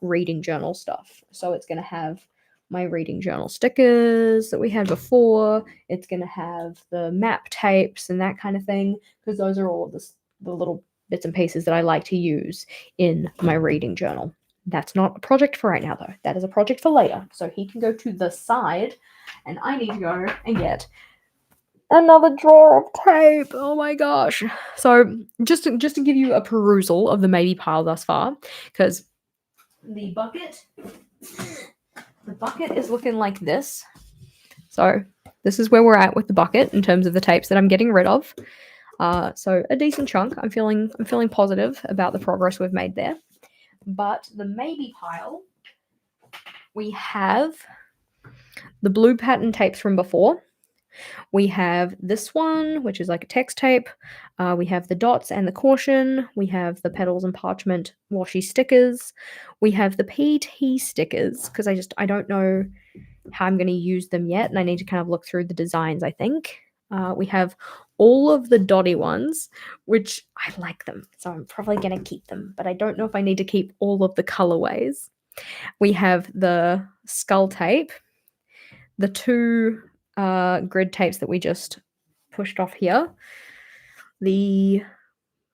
reading journal stuff. So it's going to have my reading journal stickers that we had before. It's going to have the map tapes and that kind of thing, because those are all of the little bits and pieces that I like to use in my reading journal. That's not a project for right now, though. That is a project for later. So he can go to the side, and I need to go and get another drawer of tape. Oh my gosh. So just to give you a perusal of the maybe pile thus far, because the bucket is looking like this. So this is where we're at with the bucket in terms of the tapes that I'm getting rid of. So a decent chunk. I'm feeling positive about the progress we've made there. But the maybe pile, we have the blue pattern tapes from before. We have this one, which is like a text tape. We have the dots and the caution. We have the petals and parchment washi stickers. We have the PT stickers, because I don't know how I'm going to use them yet, and I need to kind of look through the designs, I think. We have all of the dotty ones, which I like them, so I'm probably going to keep them, but I don't know if I need to keep all of the colorways. We have the skull tape, the two grid tapes that we just pushed off here, the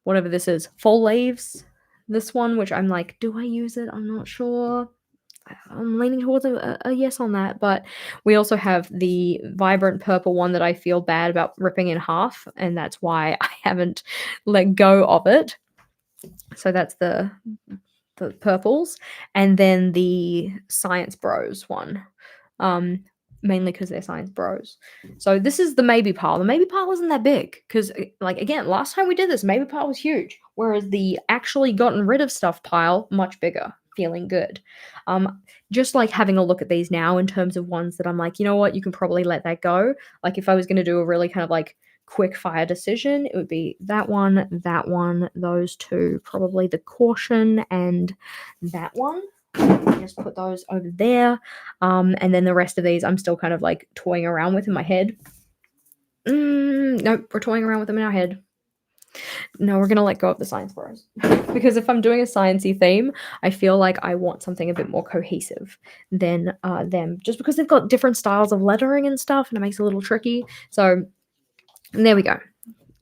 whatever this is, fall leaves, this one, which I'm like, do I use it? I'm not sure. I'm leaning towards a yes on that. But we also have the vibrant purple one that I feel bad about ripping in half, and that's why I haven't let go of it. So that's the purples, and then the Science Bros one. Mainly because they're science bros. So this is the maybe pile. The maybe pile isn't that big, because, like, again, last time we did this, maybe pile was huge, whereas the actually gotten rid of stuff pile, much bigger, feeling good. Just like having a look at these now in terms of ones that I'm like, you know what, you can probably let that go. Like if I was going to do a really kind of like quick fire decision, it would be that one, those two, probably the caution and that one. Just put those over there. And then the rest of these I'm still kind of like toying around with in my head. Nope, we're toying around with them in our head. No, we're gonna let go of the science bros. Because if I'm doing a sciencey theme, I feel like I want something a bit more cohesive than them. Just because they've got different styles of lettering and stuff, and it makes it a little tricky. So there we go.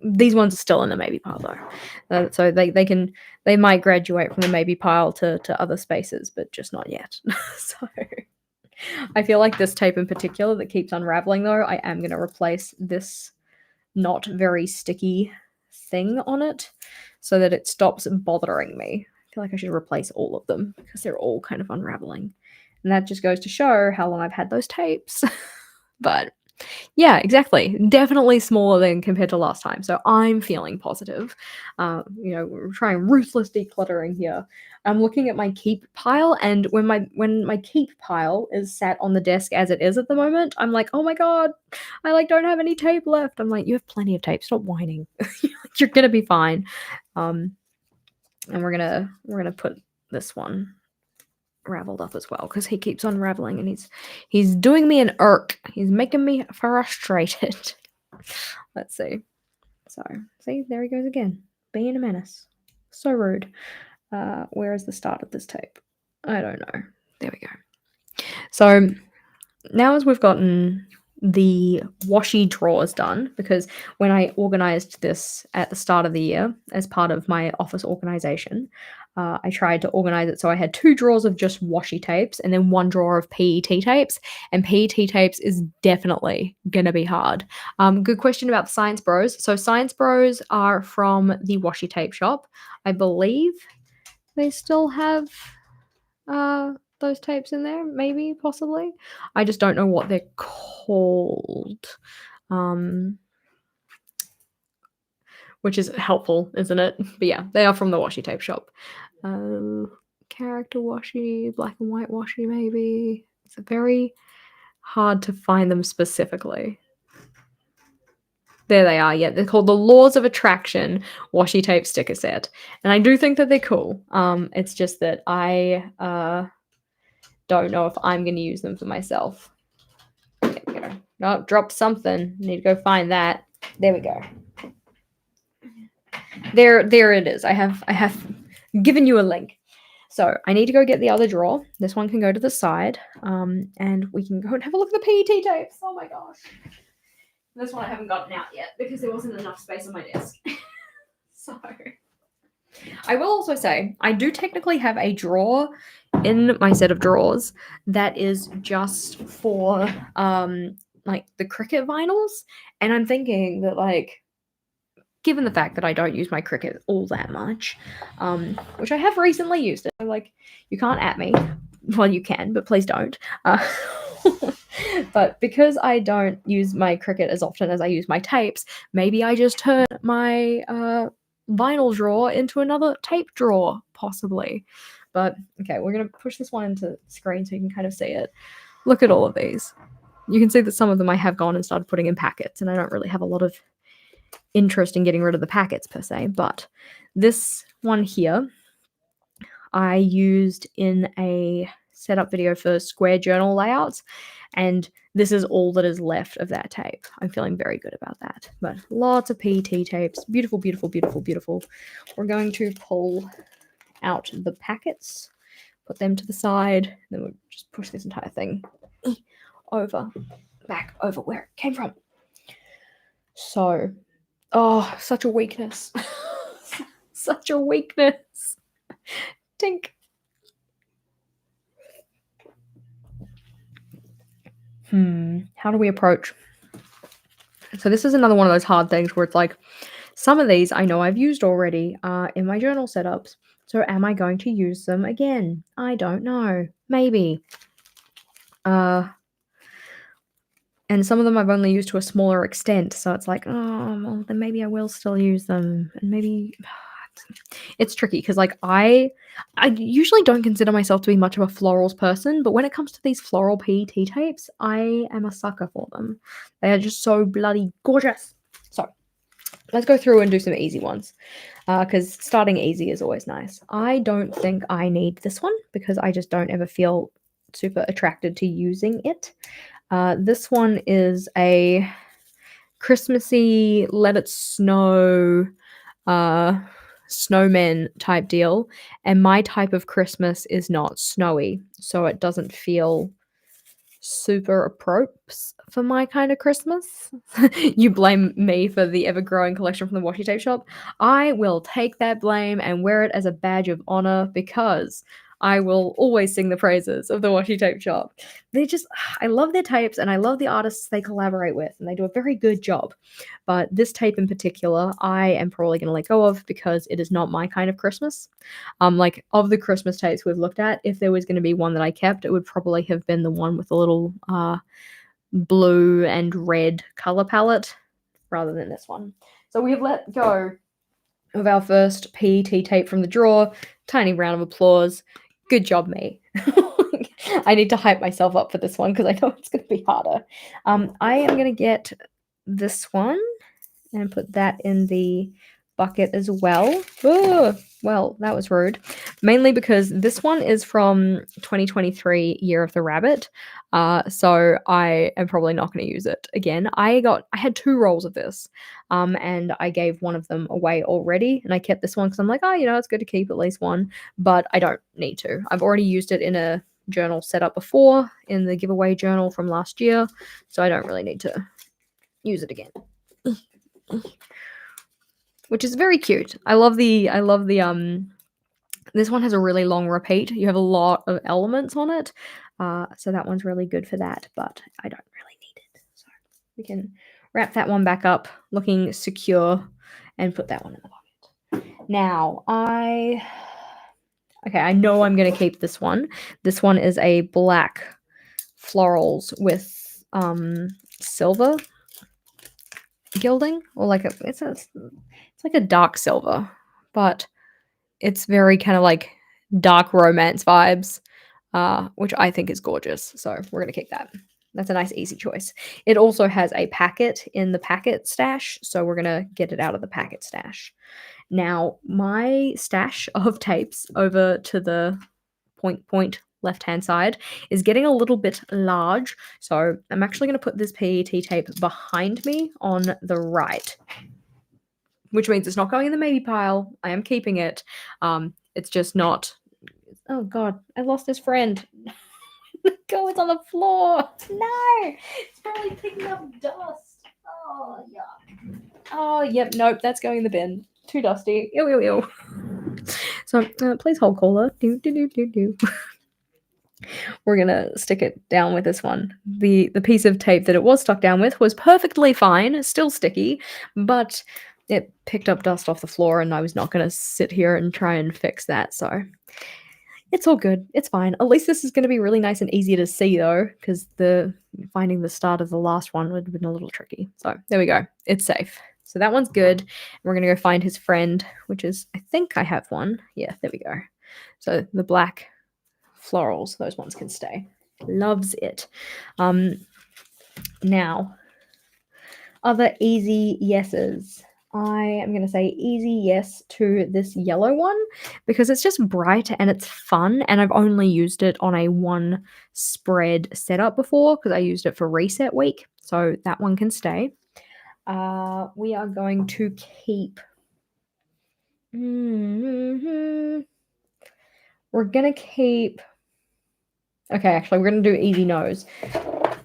These ones are still in the maybe pile though, so they might graduate from the maybe pile to other spaces, but just not yet. So I feel like this tape in particular that keeps unraveling though, I am going to replace this not very sticky thing on it so that it stops bothering me. I feel like I should replace all of them because they're all kind of unraveling, and that just goes to show how long I've had those tapes. But yeah, exactly. Definitely smaller than compared to last time. So I'm feeling positive. We're trying ruthless decluttering here. I'm looking at my keep pile, and when my keep pile is sat on the desk as it is at the moment, I'm like, oh my god, I like don't have any tape left. I'm like, you have plenty of tape. Stop whining. You're gonna be fine. And we're gonna put this one raveled up as well, because he keeps unraveling and he's doing me an irk. He's making me frustrated. Let's see. So see, there he goes again, being a menace. So rude. Where is the start of this tape? I don't know. There we go. So now, as we've gotten the washi drawers done, because when I organized this at the start of the year as part of my office organization, I tried to organize it so I had 2 drawers of just washi tapes and then 1 drawer of PET tapes, and PET tapes is definitely gonna be hard. Good question about the Science Bros. So Science Bros are from the washi tape shop. I believe they still have those tapes in there, maybe, possibly. I just don't know what they're called. Which is helpful, isn't it? But yeah, they are from the washi tape shop. Character washi, black and white washi, maybe. It's very hard to find them specifically. There they are. Yeah, they're called the Laws of Attraction washi tape sticker set, and I do think that they're cool. It's just that I don't know if I'm going to use them for myself. There we go. Oh, dropped something. Need to go find that. There we go. There it is. I have given you a link. So I need to go get the other drawer. This one can go to the side, and we can go and have a look at the PET tapes. Oh my gosh. This one I haven't gotten out yet because there wasn't enough space on my desk. So I will also say I do technically have a drawer in my set of drawers that is just for like the Cricut vinyls, and I'm thinking that, like, given the fact that I don't use my Cricut all that much, which I have recently used it, like, you can't at me. Well, you can, but please don't. But because I don't use my Cricut as often as I use my tapes, maybe I just turn my vinyl drawer into another tape drawer, possibly. But okay, we're going to push this one into the screen so you can kind of see it. Look at all of these. You can see that some of them I have gone and started putting in packets, and I don't really have a lot of interest in getting rid of the packets per se, but this one here I used in a setup video for square journal layouts, and this is all that is left of that tape. I'm feeling very good about that. But lots of PET tapes. Beautiful, beautiful, beautiful, beautiful. We're going to pull out the packets, put them to the side, then we'll just push this entire thing back over where it came from. So, oh, such a weakness. Such a weakness. Tink. How do we approach? So this is another one of those hard things where it's like, some of these I know I've used already in my journal setups. So am I going to use them again? I don't know. Maybe. And some of them I've only used to a smaller extent. So it's like, oh, well, then maybe I will still use them. And maybe it's tricky because, like, I usually don't consider myself to be much of a florals person, but when it comes to these floral PET tapes, I am a sucker for them. They are just so bloody gorgeous. So let's go through and do some easy ones, because starting easy is always nice. I don't think I need this one because I just don't ever feel super attracted to using it. This one is a Christmassy let it snow snowman type deal, and my type of Christmas is not snowy, so it doesn't feel super appropriate for my kind of Christmas. You blame me for the ever-growing collection from the washi tape shop. I will take that blame and wear it as a badge of honor because I will always sing the praises of the washi tape shop. They just, I love their tapes and I love the artists they collaborate with, and they do a very good job. But this tape in particular, I am probably going to let go of because it is not my kind of Christmas. Like, of the Christmas tapes we've looked at, if there was going to be one that I kept, it would probably have been the one with a little blue and red color palette rather than this one. So we have let go of our first PET tape from the drawer. Tiny round of applause. Good job, me. I need to hype myself up for this one because I know it's going to be harder. I am going to get this one and put that in the bucket as well. Oh, well, that was rude. Mainly because this one is from 2023 Year of the Rabbit. So I am probably not going to use it again. I had 2 rolls of this, and I gave one of them away already, and I kept this one because I'm like, oh, it's good to keep at least one, but I don't need to. I've already used it in a journal setup before in the giveaway journal from last year, so I don't really need to use it again. Which is very cute. I love the this one has a really long repeat. You have a lot of elements on it. So that one's really good for that, but I don't really need it. So we can wrap that one back up looking secure and put that one in the pocket. Now, I know I'm going to keep this one. This one is a black florals with silver gilding, or like it's like a dark silver, but it's very kind of like dark romance vibes, which I think is gorgeous. So we're gonna keep that. That's a nice easy choice. It also has a packet in the packet stash, so we're gonna get it out of the packet stash. Now, my stash of tapes over to the point left-hand side is getting a little bit large, so I'm actually gonna put this PET tape behind me on the right, which means it's not going in the maybe pile. I am keeping it. It's just not. Oh god, I lost his friend. Go, it's on the floor. No, it's probably picking up dust. Oh, yuck. Oh, yep, nope, that's going in the bin. Too dusty. Ew, ew, ew. So, please hold caller. Do, do, do, do, do. We're gonna stick it down with this one. The piece of tape that it was stuck down with was perfectly fine, still sticky, but it picked up dust off the floor, and I was not gonna sit here and try and fix that, so it's all good. It's fine. At least this is gonna be really nice and easy to see though, because finding the start of the last one would have been a little tricky. So there we go. It's safe. So that one's good. We're gonna go find his friend, which is, I think I have one. Yeah, there we go. So the black florals, those ones can stay. Loves it. Now, other easy yeses. I am going to say easy yes to this yellow one because it's just bright and it's fun, and I've only used it on a one spread setup before because I used it for reset week, so that one can stay. We are going to keep. We're going to keep. Okay, actually, we're going to do easy nose.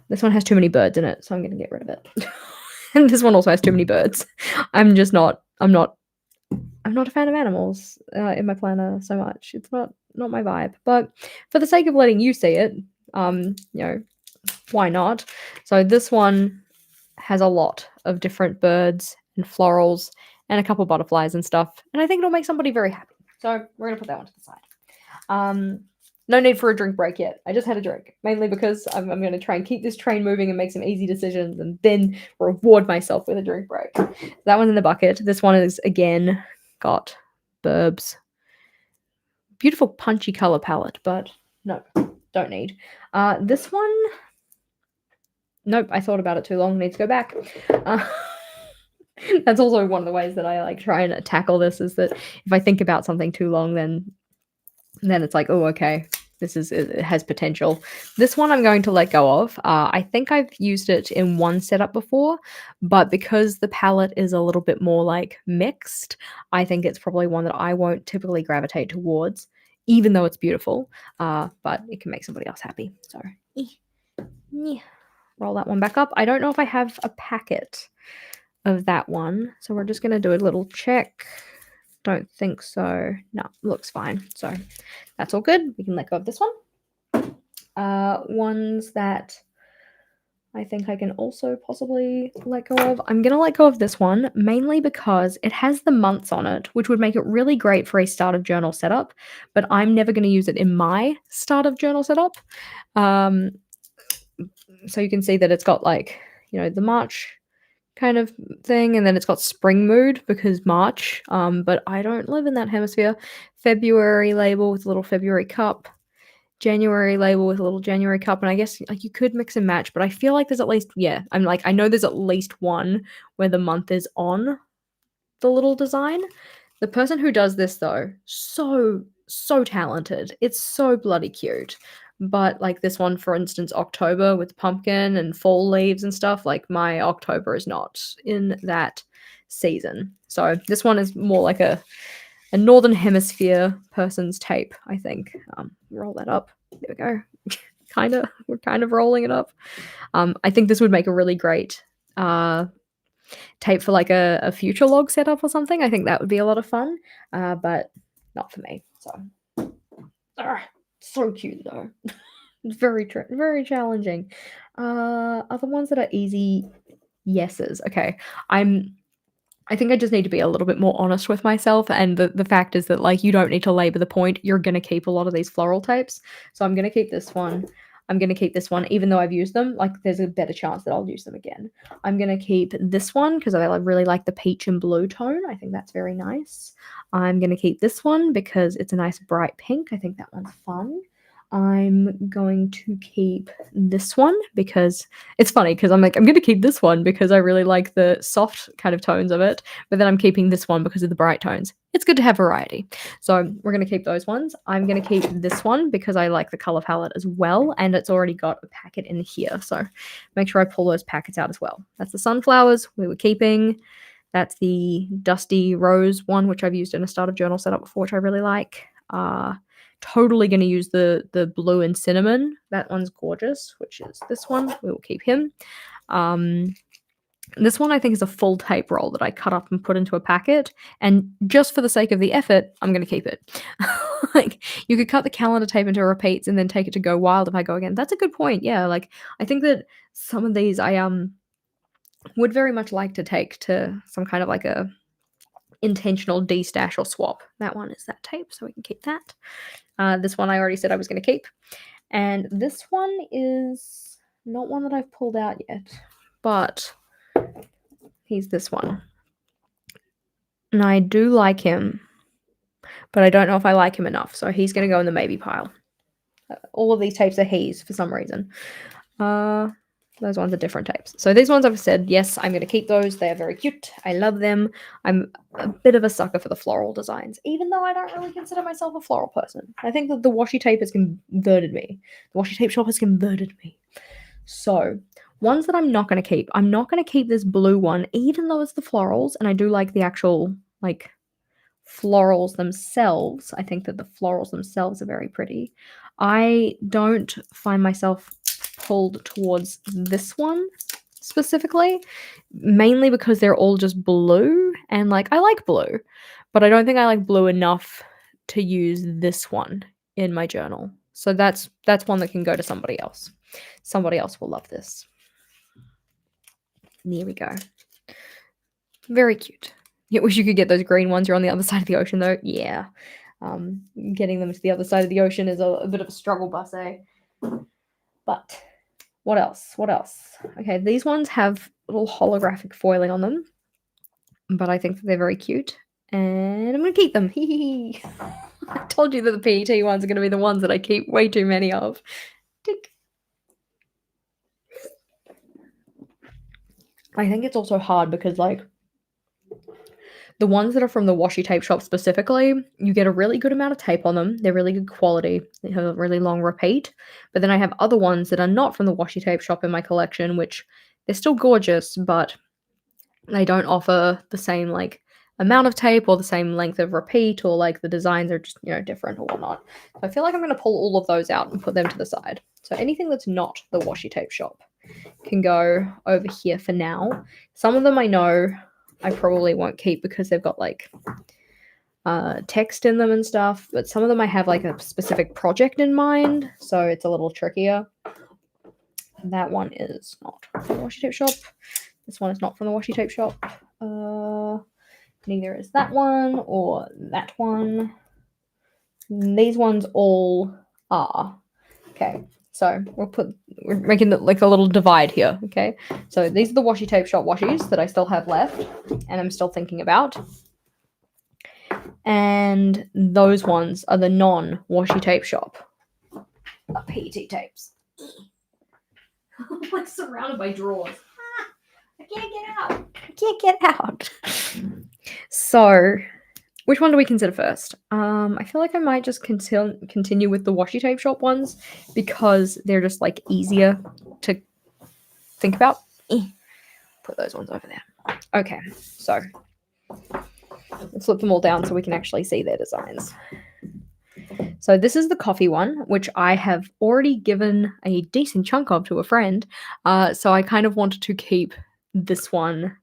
This one has too many birds in it, so I'm going to get rid of it. And this one also has too many birds. I'm not a fan of animals in my planner so much. It's not my vibe. But for the sake of letting you see it, why not? So this one has a lot of different birds and florals and a couple butterflies and stuff, and I think it'll make somebody very happy. So we're gonna put that one to the side. No need for a drink break yet. I just had a drink, mainly because I'm going to try and keep this train moving and make some easy decisions and then reward myself with a drink break. That one's in the bucket. This one is, again, got burbs. Beautiful punchy color palette, but no, don't need. This one, nope, I thought about it too long. Need to go back. That's also one of the ways that I like try and tackle this, is that if I think about something too long, then it's like, oh, okay, it has potential. This one I'm going to let go of. I think I've used it in one setup before, but because the palette is a little bit more like mixed, I think it's probably one that I won't typically gravitate towards, even though it's beautiful, but it can make somebody else happy. So roll that one back up. I don't know if I have a packet of that one, so we're just going to do a little check. Don't think so. No, looks fine. So that's all good. We can let go of this one. Ones that I think I can also possibly let go of. I'm going to let go of this one, mainly because it has the months on it, which would make it really great for a start of journal setup, but I'm never going to use it in my start of journal setup. So you can see that it's got like, the March kind of thing, and then it's got spring mood because March, but I don't live in that hemisphere. February label with a little February cup, January label with a little January cup, and I guess like you could mix and match, but I feel like there's at least, I know there's at least one where the month is on the little design. The person who does this though, so talented. It's so bloody cute. But like this one, for instance, October with pumpkin and fall leaves and stuff, like my October is not in that season. So this one is more like a northern hemisphere person's tape, I think. Roll that up. There we go. We're kind of rolling it up. I think this would make a really great tape for like a future log setup or something. I think that would be a lot of fun, but not for me. So so cute though. Very challenging. Other ones that are easy yeses. Okay, I think I just need to be a little bit more honest with myself, and the fact is that like you don't need to labor the point. You're gonna keep a lot of these floral tapes, so I'm gonna keep this one. I'm gonna keep this one, even though I've used them. Like there's a better chance that I'll use them again. I'm gonna keep this one because I really like the peach and blue tone. I think that's very nice. I'm gonna keep this one because it's a nice bright pink. I think that one's fun. I'm going to keep this one because it's funny because I'm like, I'm going to keep this one because I really like the soft kind of tones of it, but then I'm keeping this one because of the bright tones. It's good to have variety. So we're going to keep those ones. I'm going to keep this one because I like the color palette as well, and it's already got a packet in here. So make sure I pull those packets out as well. That's the sunflowers we were keeping. That's the Dusty Rose one, which I've used in a starter journal setup before, which I really like. Totally going to use the blue and cinnamon. That one's gorgeous, which is this one. We will keep him. This one I think is a full tape roll that I cut up and put into a packet, and just for the sake of the effort, I'm going to keep it. Like, you could cut the calendar tape into repeats and then take it to Go Wild if I go again. That's a good point. Yeah, like I think that some of these I would very much like to take to some kind of like a intentional destash or swap. That one is that tape, so we can keep that. This one I already said I was going to keep. And this one is not one that I've pulled out yet, but he's this one. And I do like him, but I don't know if I like him enough, so he's going to go in the maybe pile. All of these tapes are he's for some reason. Those ones are different tapes. So these ones I've said, yes, I'm going to keep those. They are very cute. I love them. I'm a bit of a sucker for the floral designs, even though I don't really consider myself a floral person. I think that the washi tape has converted me. The washi tape shop has converted me. So ones that I'm not going to keep. I'm not going to keep this blue one, even though it's the florals, and I do like the actual, like, florals themselves. I think that the florals themselves are very pretty. I don't find myself pulled towards this one specifically, mainly because they're all just blue, and like I like blue, but I don't think I like blue enough to use this one in my journal. So that's one that can go to somebody else. Somebody else will love this. There we go. Very cute. I wish you could get those green ones. You're on the other side of the ocean though. Yeah. Getting them to the other side of the ocean is a bit of a struggle bus, eh? But what else? What else? Okay, these ones have little holographic foiling on them, but I think that they're very cute, and I'm going to keep them. I told you that the PET ones are going to be the ones that I keep way too many of. Tick. I think it's also hard because, like, the ones that are from the washi tape shop specifically, you get a really good amount of tape on them. They're really good quality. They have a really long repeat. But then I have other ones that are not from the washi tape shop in my collection, which they're still gorgeous, but they don't offer the same, like, amount of tape or the same length of repeat, or like the designs are just, different or whatnot. So I feel like I'm going to pull all of those out and put them to the side. So anything that's not the washi tape shop can go over here for now. Some of them I know I probably won't keep because they've got like text in them and stuff, but some of them I have like a specific project in mind, so it's a little trickier. That one is not from the washi tape shop. This one is not from the washi tape shop. Neither is that one or that one. These ones all are. Okay, so we're making like a little divide here, okay? So these are the washi tape shop washies that I still have left and I'm still thinking about. And those ones are the non-washi tape shop PET tapes. I'm like surrounded by drawers. I can't get out. I can't get out. So, which one do we consider first? I feel like I might just continue with the washi tape shop ones because they're just like easier to think about. Put those ones over there. Okay, so let's flip them all down so we can actually see their designs. So this is the coffee one, which I have already given a decent chunk of to a friend. So I kind of wanted to keep this one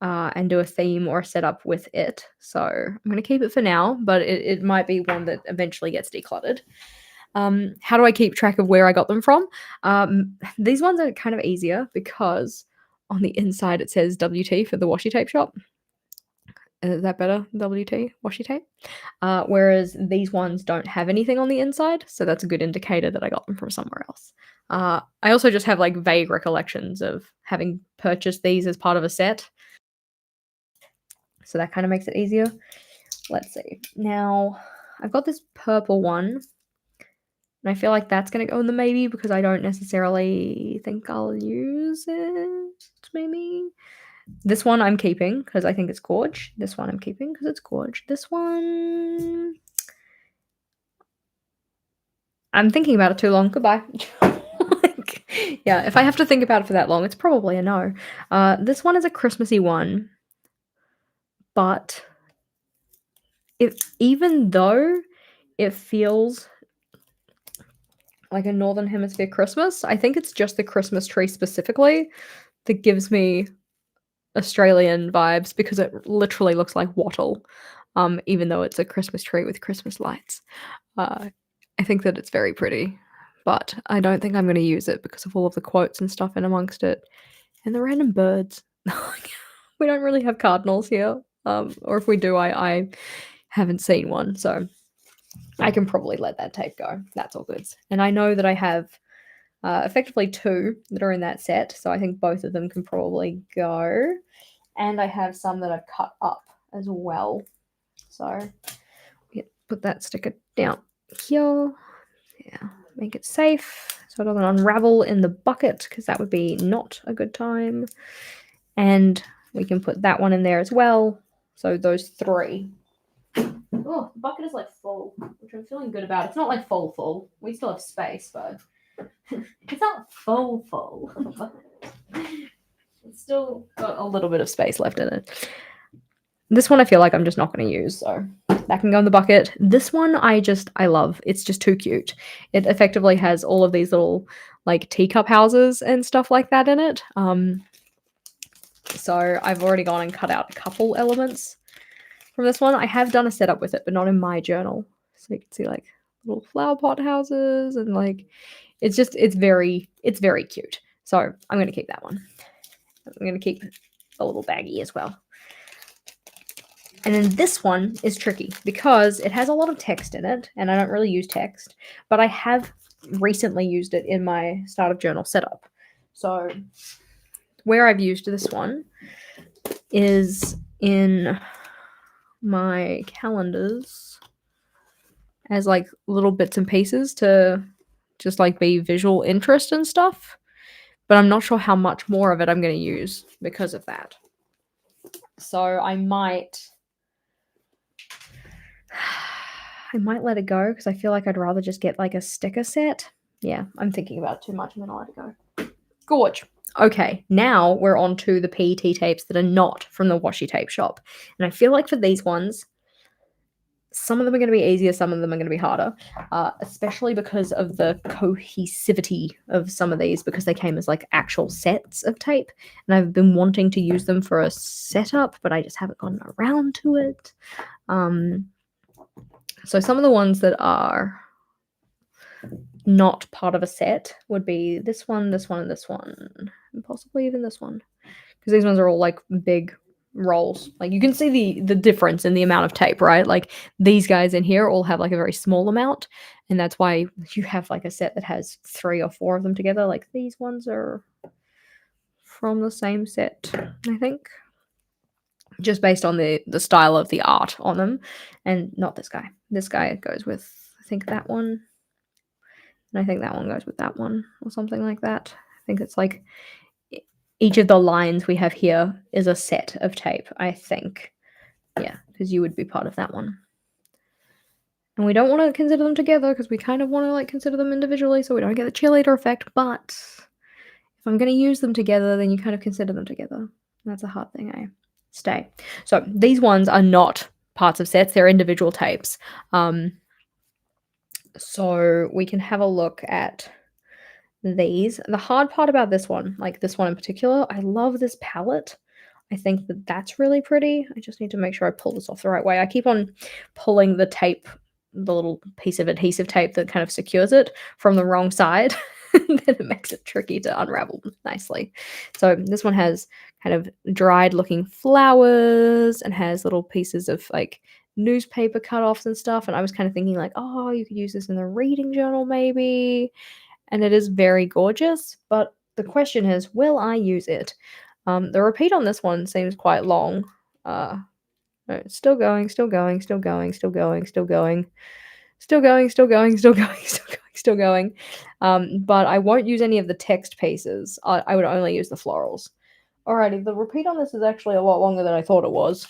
and do a theme or a setup with it. So I'm going to keep it for now, but it might be one that eventually gets decluttered. How do I keep track of where I got them from? These ones are kind of easier because on the inside it says WT for the washi tape shop. Is that better? WT washi tape? Whereas these ones don't have anything on the inside, so that's a good indicator that I got them from somewhere else. I also just have like vague recollections of having purchased these as part of a set, so that kind of makes it easier. Let's see. Now, I've got this purple one, And I feel like that's gonna go in the maybe because I don't necessarily think I'll use it, maybe. This one I'm keeping because I think it's gorge. This one I'm keeping because it's gorge. This one I'm thinking about it too long. Goodbye. Like, yeah, if I have to think about it for that long, it's probably a no. This one is a Christmassy one, but even though it feels like a Northern Hemisphere Christmas, I think it's just the Christmas tree specifically that gives me Australian vibes because it literally looks like wattle, even though it's a Christmas tree with Christmas lights. I think that it's very pretty, but I don't think I'm going to use it because of all of the quotes and stuff in amongst it and the random birds. We don't really have cardinals here, or if we do, I haven't seen one, so I can probably let that tape go. That's all good. And I know that I have effectively 2 that are in that set, so I think both of them can probably go. And I have some that I've cut up as well. So put that sticker down here. Yeah, make it safe so it doesn't unravel in the bucket because that would be not a good time. And we can put that one in there as well. So those 3. Oh, the bucket is like full, which I'm feeling good about. It's not like full. We still have space, but it's not full. It's still got a little bit of space left in it. This one I feel like I'm just not going to use, so that can go in the bucket. This one I love. It's just too cute. It effectively has all of these little like teacup houses and stuff like that in it. So I've already gone and cut out a couple elements from this one. I have done a setup with it, but not in my journal. So you can see like little flower pot houses and like it's very cute. So I'm going to keep that one. I'm going to keep a little baggie as well. And then this one is tricky because it has a lot of text in it, and I don't really use text, but I have recently used it in my start of journal setup. So where I've used this one is in my calendars as like little bits and pieces to just like be visual interest and stuff. But I'm not sure how much more of it I'm going to use because of that. So I might let it go because I feel like I'd rather just get like a sticker set. Yeah, I'm thinking about it too much. I'm going to let it go. Gorge. Okay, now we're on to the PET tapes that are not from the washi tape shop. And I feel like for these ones, some of them are going to be easier, some of them are going to be harder, especially because of the cohesivity of some of these because they came as like actual sets of tape. And I've been wanting to use them for a setup, but I just haven't gotten around to it. So some of the ones that are not part of a set would be this one, this one, and this one, and possibly even this one, because these ones are all like big rolls. Like you can see the difference in the amount of tape, right? Like these guys in here all have like a very small amount, and that's why you have like a set that has 3 or 4 of them together. Like these ones are from the same set, I think, just based on the style of the art on them, and not this guy. This guy goes with, I think, that one, and I think that one goes with that one or something like that. I think it's like each of the lines we have here is a set of tape, I think. Yeah, because you would be part of that one. And we don't want to consider them together because we kind of want to like consider them individually so we don't get the cheerleader effect, but if I'm going to use them together, then you kind of consider them together. That's a hard thing, eh? Stay. So these ones are not parts of sets, they're individual tapes. So we can have a look at these. The hard part about this one, like this one in particular, I love this palette. I think that that's really pretty. I just need to make sure I pull this off the right way. I keep on pulling the tape, the little piece of adhesive tape that kind of secures it from the wrong side. And then it makes it tricky to unravel nicely. So this one has kind of dried looking flowers and has little pieces of like newspaper cut-offs and stuff. And I was kind of thinking like, oh, you could use this in the reading journal maybe. And it is very gorgeous. But the question is, will I use it? The repeat on this one seems quite long. No, still going, still going, still going, still going, still going, still going, still going, still going, still going, still going. still going. But I won't use any of the text pieces. I would only use the florals. Alrighty, the repeat on this is actually a lot longer than I thought it was.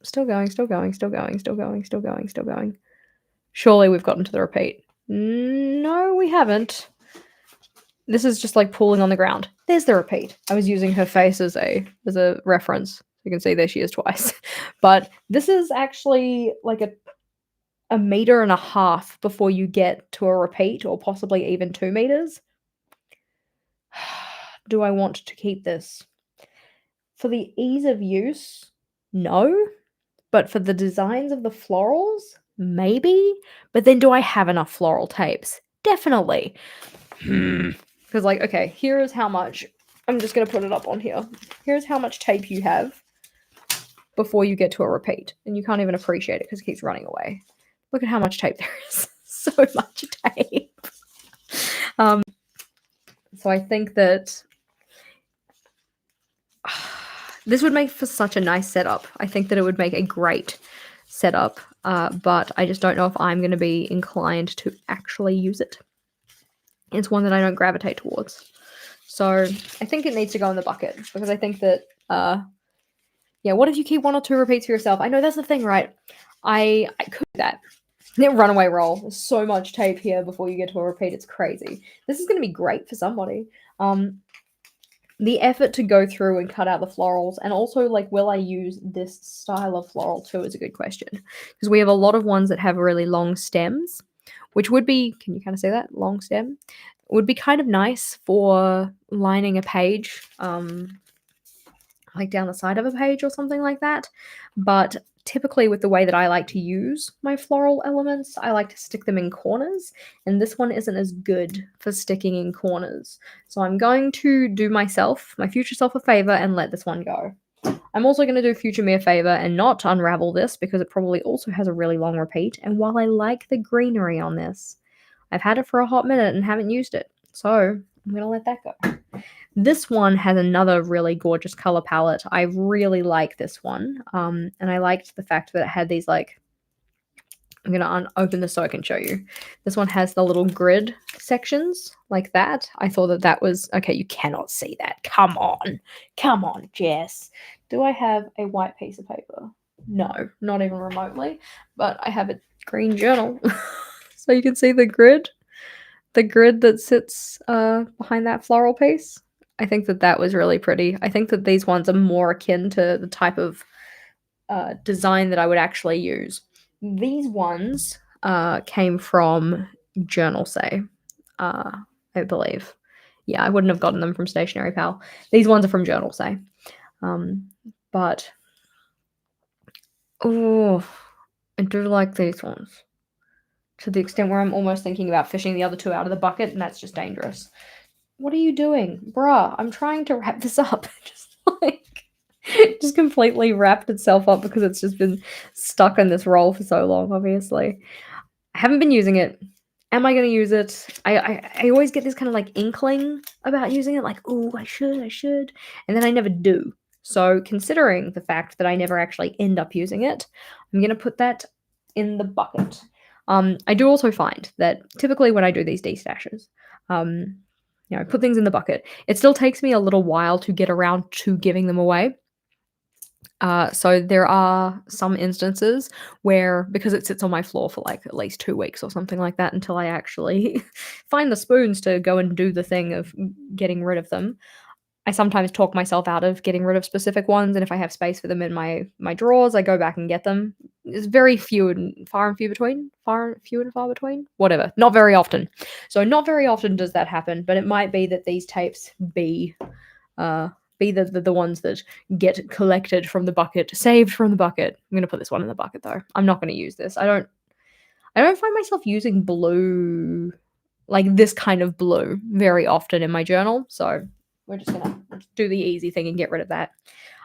Still going, still going, still going, still going, still going, still going. Surely we've gotten to the repeat. No, we haven't. This is just like pooling on the ground. There's the repeat. I was using her face as a reference. You can see there she is twice. But this is actually like a meter and a half before you get to a repeat, or possibly even 2 meters. Do I want to keep this? For the ease of use, no. But for the designs of the florals, maybe. But then do I have enough floral tapes? Definitely. Because, like, okay, here is how much. I'm just going to put it up on here. Here's how much tape you have before you get to a repeat. And you can't even appreciate it because it keeps running away. Look at how much tape there is. So much tape. So I think that this would make for such a nice setup. I think that it would make a great setup, but I just don't know if I'm going to be inclined to actually use it. It's one that I don't gravitate towards. So I think it needs to go in the bucket, because I think that, yeah, what if you keep 1 or 2 repeats for yourself? I know that's the thing, right? I could do that. Runaway roll. There's so much tape here before you get to a repeat. It's crazy. This is going to be great for somebody. The effort to go through and cut out the florals, and also, like, will I use this style of floral too, is a good question. Because we have a lot of ones that have really long stems, which would be, can you kind of see that? Long stem? Would be kind of nice for lining a page, like down the side of a page or something like that. But typically with the way that I like to use my floral elements, I like to stick them in corners, and this one isn't as good for sticking in corners. So I'm going to do my future self, a favor and let this one go. I'm also going to do future me a favor and not unravel this, because it probably also has a really long repeat, and while I like the greenery on this, I've had it for a hot minute and haven't used it. So I'm going to let that go. This one has another really gorgeous color palette. I really like this one. And I liked the fact that it had these, like, I'm going to open this so I can show you. This one has the little grid sections like that. I thought that that was, okay, you cannot see that. Come on. Come on, Jess. Do I have a white piece of paper? No, not even remotely. But I have a green journal. So you can see the grid that sits behind that floral piece. I think that that was really pretty. I think that these ones are more akin to the type of design that I would actually use. These ones came from Journal Say, I believe. Yeah, I wouldn't have gotten them from Stationery Pal. These ones are from Journal Say. But, oh, I do like these ones, to the extent where I'm almost thinking about fishing the other 2 out of the bucket, and that's just dangerous. What are you doing? Bruh, I'm trying to wrap this up. Just completely wrapped itself up because it's just been stuck in this roll for so long, obviously. I haven't been using it. Am I going to use it? I always get this kind of, like, inkling about using it, like, oh, I should. And then I never do. So considering the fact that I never actually end up using it, I'm going to put that in the bucket. I do also find that typically when I do these destashes, I put things in the bucket. It still takes me a little while to get around to giving them away. So there are some instances where, because it sits on my floor for like at least 2 weeks or something like that until I actually find the spoons to go and do the thing of getting rid of them, I sometimes talk myself out of getting rid of specific ones, and if I have space for them in my drawers, I go back and get them. It's very few and far between. Whatever. Not very often. So not very often does that happen, but it might be that these tapes be the ones that get collected from the bucket, saved from the bucket. I'm gonna put this one in the bucket though. I'm not gonna use this. I don't find myself using blue, like this kind of blue, very often in my journal. So we're just gonna do the easy thing and get rid of that.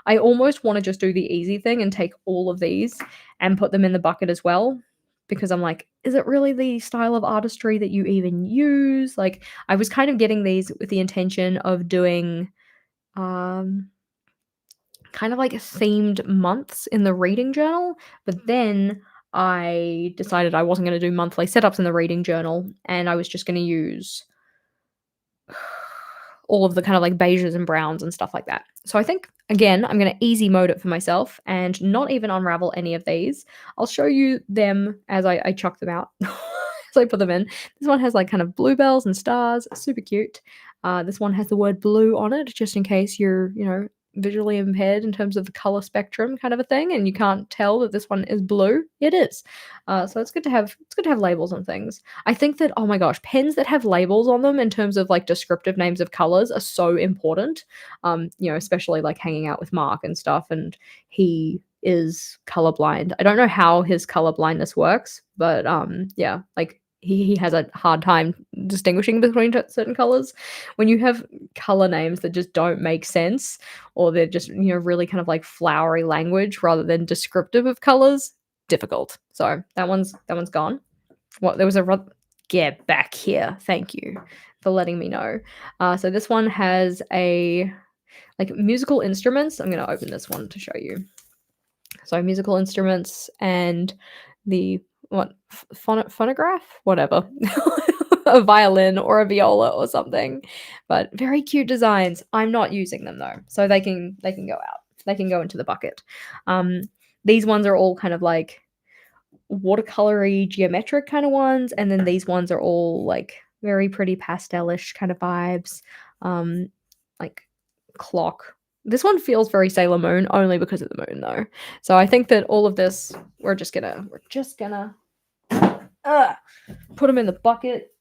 I almost want to just do the easy thing and take all of these and put them in the bucket as well, because I'm like, is it really the style of artistry that you even use? Like, I was kind of getting these with the intention of doing kind of like themed months in the reading journal, but then I decided I wasn't gonna do monthly setups in the reading journal, and I was just gonna use all of the kind of like beiges and browns and stuff like that. So I think again, I'm going to easy mode it for myself and not even unravel any of these. I'll show you them as I chuck them out. As I put them in. This one has like kind of bluebells and stars, super cute. This one has the word blue on it, just in case you're, visually impaired in terms of the color spectrum kind of a thing, and you can't tell that this one is blue. It is. So it's good to have labels on things. I think that, oh my gosh, pens that have labels on them in terms of like descriptive names of colors are so important. Especially like hanging out with Mark and stuff, and he is colorblind. I don't know how his color blindness works, but yeah, like he has a hard time distinguishing between certain colors. When you have color names that just don't make sense, or they're just really kind of like flowery language rather than descriptive of colors, difficult. So that one's gone. What, there was a get back here. Thank you for letting me know. So this one has a like musical instruments. I'm going to open this one to show you. So musical instruments and the what phonograph, whatever, a violin or a viola or something. But very cute designs. I'm not using them though, so they can go out. They can go into the bucket. These ones are all kind of like watercolory geometric kind of ones, and then these ones are all like very pretty pastelish kind of vibes, like clock. This one feels very Sailor Moon only because of the moon though. So I think that all of this we're just gonna put them in the bucket.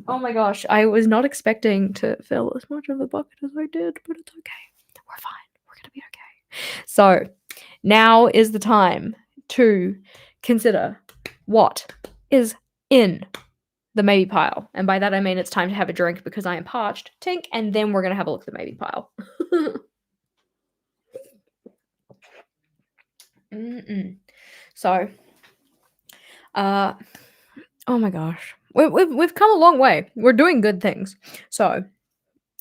Oh my gosh, I was not expecting to fill as much of the bucket as I did, but it's okay. We're fine. We're gonna be okay. So now is the time to consider what is in the maybe pile. And by that I mean it's time to have a drink because I am parched. Tink, and then we're going to have a look at the maybe pile. So, oh my gosh. We've come a long way. We're doing good things. So,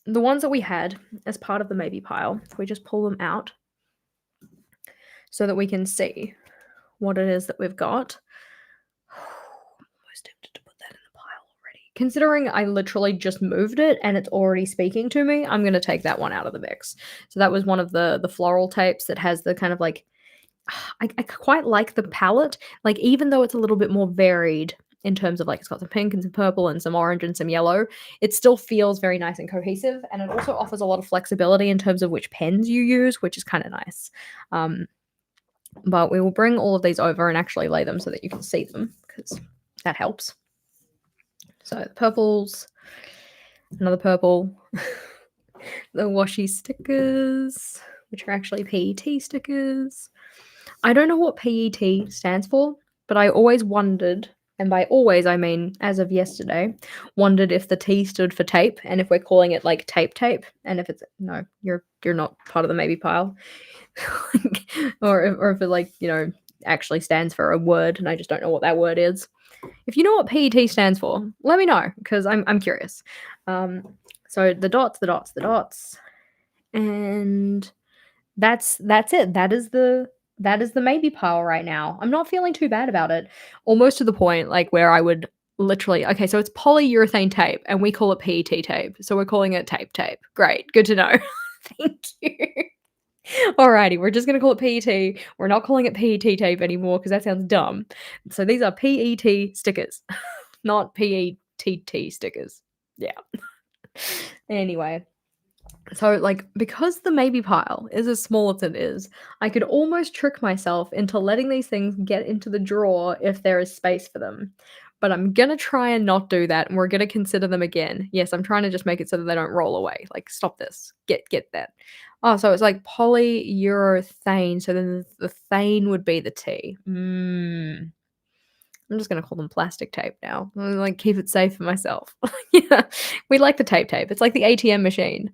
the ones that we had as part of the maybe pile, if we just pull them out so that we can see what it is that we've got. I'm almost tempted to put that in the pile already. Considering I literally just moved it and it's already speaking to me, I'm going to take that one out of the mix. So that was one of the floral tapes that has the kind of like, I quite like the palette. Like, even though it's a little bit more varied in terms of like it's got some pink and some purple and some orange and some yellow, it still feels very nice and cohesive, and it also offers a lot of flexibility in terms of which pens you use, which is kind of nice. But we will bring all of these over and actually lay them so that you can see them, because that helps. So the purples, another purple, the washi stickers, which are actually PET stickers. I don't know what PET stands for, but I always wondered, and by always I mean as of yesterday, wondered if the T stood for tape, and if we're calling it like tape, and if it's no, you're not part of the maybe pile. or if it like actually stands for a word and I just don't know what that word is. If you know what PET stands for, let me know, because I'm curious. So the dots, and that's it. That is the maybe pile right now. I'm not feeling too bad about it. Almost to the point like where I would literally, okay, so it's polyurethane tape and we call it PET tape, so we're calling it tape. Great, good to know. Thank you. Alrighty, we're just gonna call it PET. We're not calling it PET tape anymore because that sounds dumb. So these are PET stickers, not PETT stickers. Yeah. Anyway, so like because the maybe pile is as small as it is, I could almost trick myself into letting these things get into the drawer if there is space for them. But I'm gonna try and not do that, and we're gonna consider them again. Yes, I'm trying to just make it so that they don't roll away. Like, stop this. Get that. Oh, so it's like polyurethane. So then the thane would be the T. I'm just gonna call them plastic tape now. Like, keep it safe for myself. Yeah, we like the tape. It's like the ATM machine.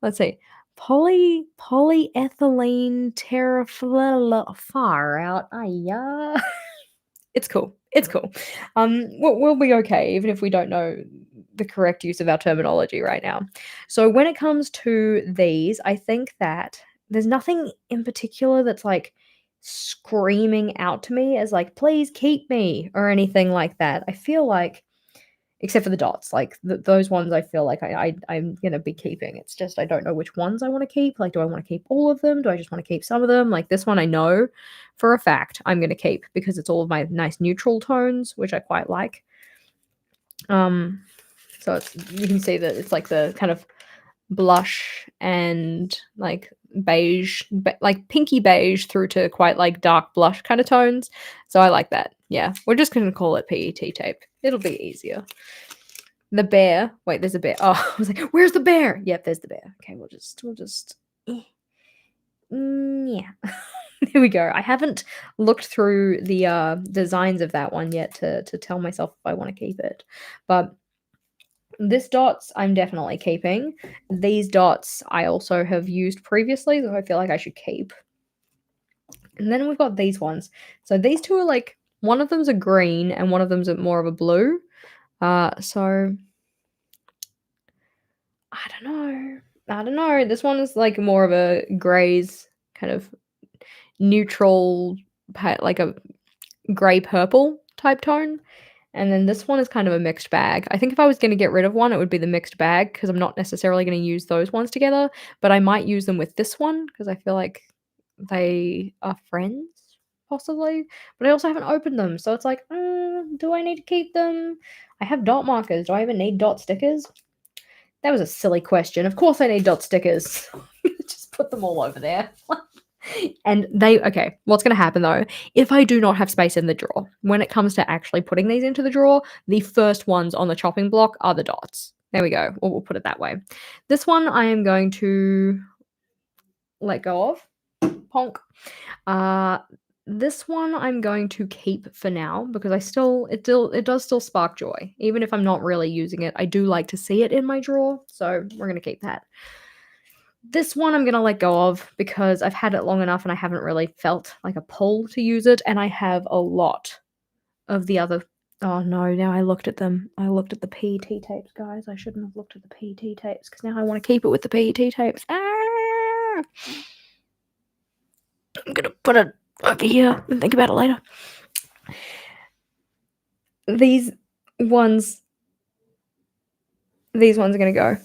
Let's see. Polyethylene terephthalate, far out. Yeah. It's cool. We'll be okay, even if we don't know the correct use of our terminology right now. So when it comes to these, I think that there's nothing in particular that's, like, screaming out to me as, like, "Please keep me," or anything like that. I feel like except for the dots, like, those ones I feel like I'm gonna be keeping. It's just I don't know which ones I wanna keep. Like, do I wanna keep all of them? Do I just wanna keep some of them? Like, this one I know for a fact I'm gonna keep because it's all of my nice neutral tones, which I quite like. Um, so it's you can see that it's, like, the kind of blush and, like, beige, like, pinky beige through to quite, like, dark blush kinda tones. So I like that. Yeah, we're just gonna call it PET tape. It'll be easier. The bear. Wait, there's a bear. Oh, I was like, "Where's the bear?" Yep, there's the bear. Okay, we'll just eh, yeah. There we go. I haven't looked through the, designs of that one yet to tell myself if I wanna keep it, but this dots I'm definitely keeping. These dots I also have used previously, so I feel like I should keep. And then we've got these ones. So these 2 are, like, one of them's a green and one of them's a more of a blue. So I don't know. I don't know. This one is, like, more of a grays kind of neutral like a gray purple type tone, and then this one is kind of a mixed bag. I think if I was gonna get rid of one, it would be the mixed bag because 'cause I'm not necessarily gonna use those ones together, but I might use them with this one because I feel like they are friends, possibly, but I also haven't opened them, so it's like, do I need to keep them? I have dot markers. Do I even need dot stickers? That was a silly question. Of course I need dot stickers. Just put them all over there. And okay, what's gonna happen though, if I do not have space in the drawer, when it comes to actually putting these into the drawer, the first ones on the chopping block are the dots. There we go. We'll put it that way. This one I am going to let go of. Honk. Uh, this one I'm going to keep for now because it does still spark joy. Even if I'm not really using it, I do like to see it in my drawer, so we're gonna keep that. This one I'm gonna let go of because I've had it long enough and I haven't really felt like a pull to use it, and I have a lot of the other oh no, now I looked at them. I looked at the PET tapes, guys. I shouldn't have looked at the PET tapes because now I wanna keep it with the PET tapes. Ah! I'm gonna put it over here and think about it later. These ones these ones are gonna go.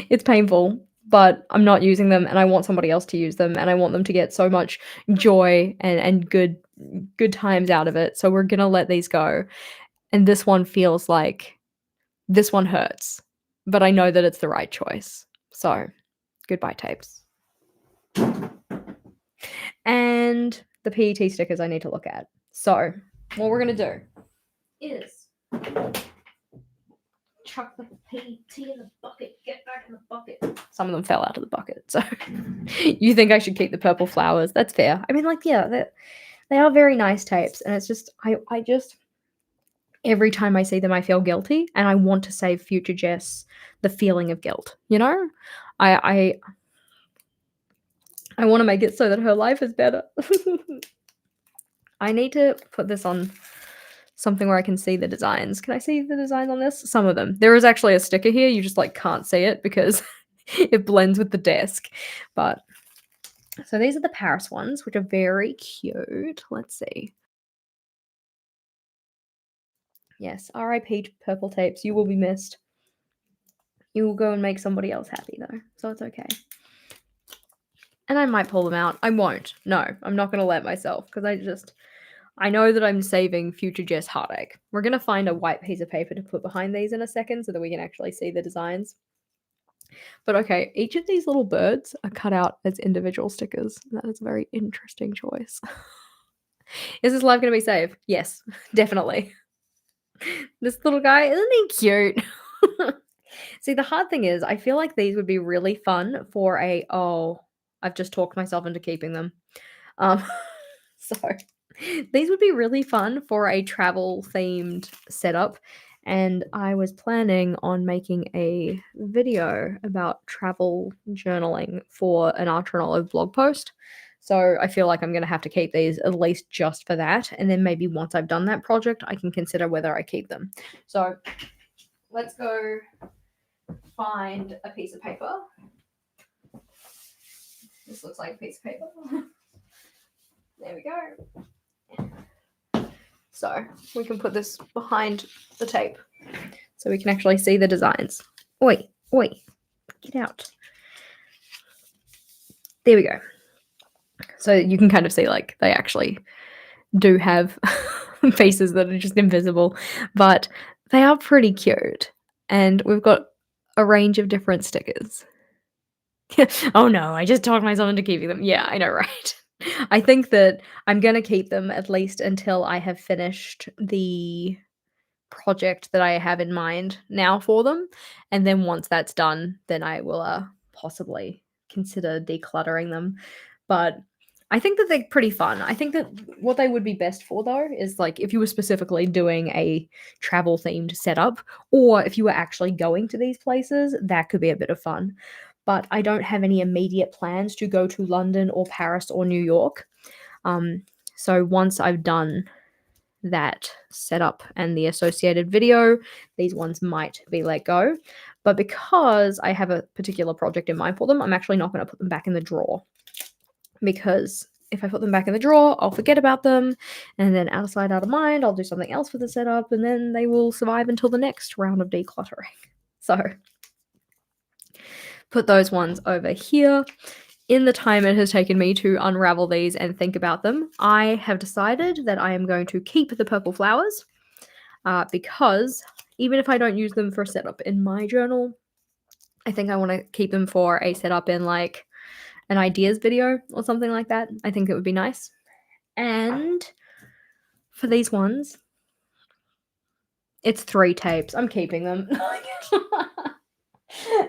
It's painful, but I'm not using them, and I want somebody else to use them, and I want them to get so much joy and good times out of it, so we're gonna let these go, and this one feels like this one hurts, but I know that it's the right choice. So, goodbye tapes. And the PET stickers I need to look at. So, what we're gonna do is chuck the PET in the bucket, get back in the bucket. Some of them fell out of the bucket, so you think I should keep the purple flowers. That's fair. I mean, like, yeah, they are very nice tapes, and it's just I just every time I see them, I feel guilty, and I want to save future Jess the feeling of guilt, you know? I I wanna make it so that her life is better. I need to put this on something where I can see the designs. Can I see the designs on this? Some of them. There is actually a sticker here, you just, like, can't see it because it blends with the desk, but so these are the Paris ones, which are very cute. Let's see. Yes, RIP purple tapes, you will be missed. You will go and make somebody else happy, though, so it's okay. And I might pull them out. I won't. No, I'm not gonna let myself because I know that I'm saving future Jess heartache. We're gonna find a white piece of paper to put behind these in a second so that we can actually see the designs. But okay, each of these little birds are cut out as individual stickers. That is a very interesting choice. Is this life gonna be safe? Yes, definitely. This little guy, isn't he cute? See, the hard thing is I feel like these would be really fun for I've just talked myself into keeping them. Um, so these would be really fun for a travel themed setup, and I was planning on making a video about travel journaling for an Archer and Olive blog post. So I feel like I'm gonna have to keep these at least just for that, and then maybe once I've done that project, I can consider whether I keep them. So let's go find a piece of paper. This looks like a piece of paper. There we go. So we can put this behind the tape so we can actually see the designs. Oi, oi, get out. There we go. So you can kind of see like they actually do have faces that are just invisible, but they are pretty cute. And we've got a range of different stickers. Oh no, I just talked myself into keeping them. Yeah, I know, right? I think that I'm going to keep them at least until I have finished the project that I have in mind now for them. And then once that's done, then I will possibly consider decluttering them. But I think that they're pretty fun. I think that what they would be best for though is like if you were specifically doing a travel themed setup, or if you were actually going to these places, that could be a bit of fun. But I don't have any immediate plans to go to London or Paris or New York. So once I've done that setup and the associated video, these ones might be let go. But because I have a particular project in mind for them, I'm actually not going to put them back in the drawer. Because if I put them back in the drawer, I'll forget about them. And then out of sight, out of mind, I'll do something else with the setup. And then they will survive until the next round of decluttering. So put those ones over here. In the time it has taken me to unravel these and think about them, I have decided that I am going to keep the purple flowers because even if I don't use them for a setup in my journal, I think I want to keep them for a setup in like an ideas video or something like that. I think it would be nice. And for these ones, it's 3 tapes. I'm keeping them.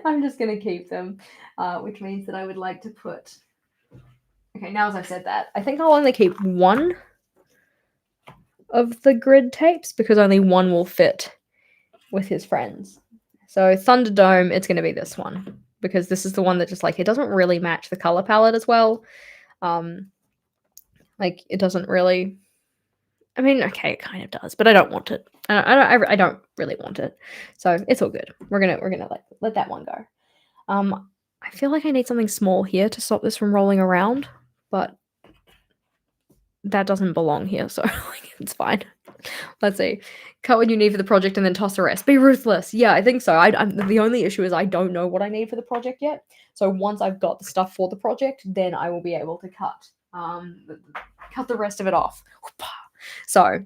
I'm just going to keep them, which means that I would like to put... Okay, now as I've said that, I think I'll only keep 1 of the grid tapes because only 1 will fit with his friends. So Thunderdome, it's going to be this one because this is the one that just like, it doesn't really match the color palette as well. Like it doesn't really... I mean, okay, it kind of does, but I don't want it. I don't really want it, so it's all good. We're gonna let that one go. I feel like I need something small here to stop this from rolling around, but that doesn't belong here, so like, it's fine. Let's see. Cut what you need for the project and then toss the rest. Be ruthless. Yeah, I think so. The only issue is I don't know what I need for the project yet. So once I've got the stuff for the project, then I will be able to cut the rest of it off. So,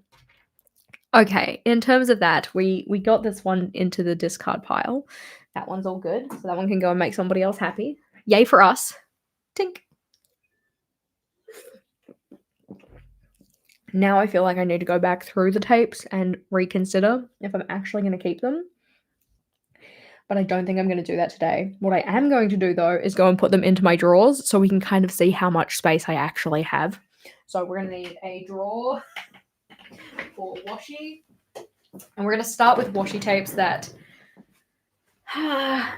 okay, in terms of that, we got this one into the discard pile. That one's all good. So that one can go and make somebody else happy. Yay for us. Tink. Now I feel like I need to go back through the tapes and reconsider if I'm actually going to keep them. But I don't think I'm going to do that today. What I am going to do, though, is go and put them into my drawers so we can kind of see how much space I actually have. So we're going to need a drawer for washi. And we're going to start with washi tapes that...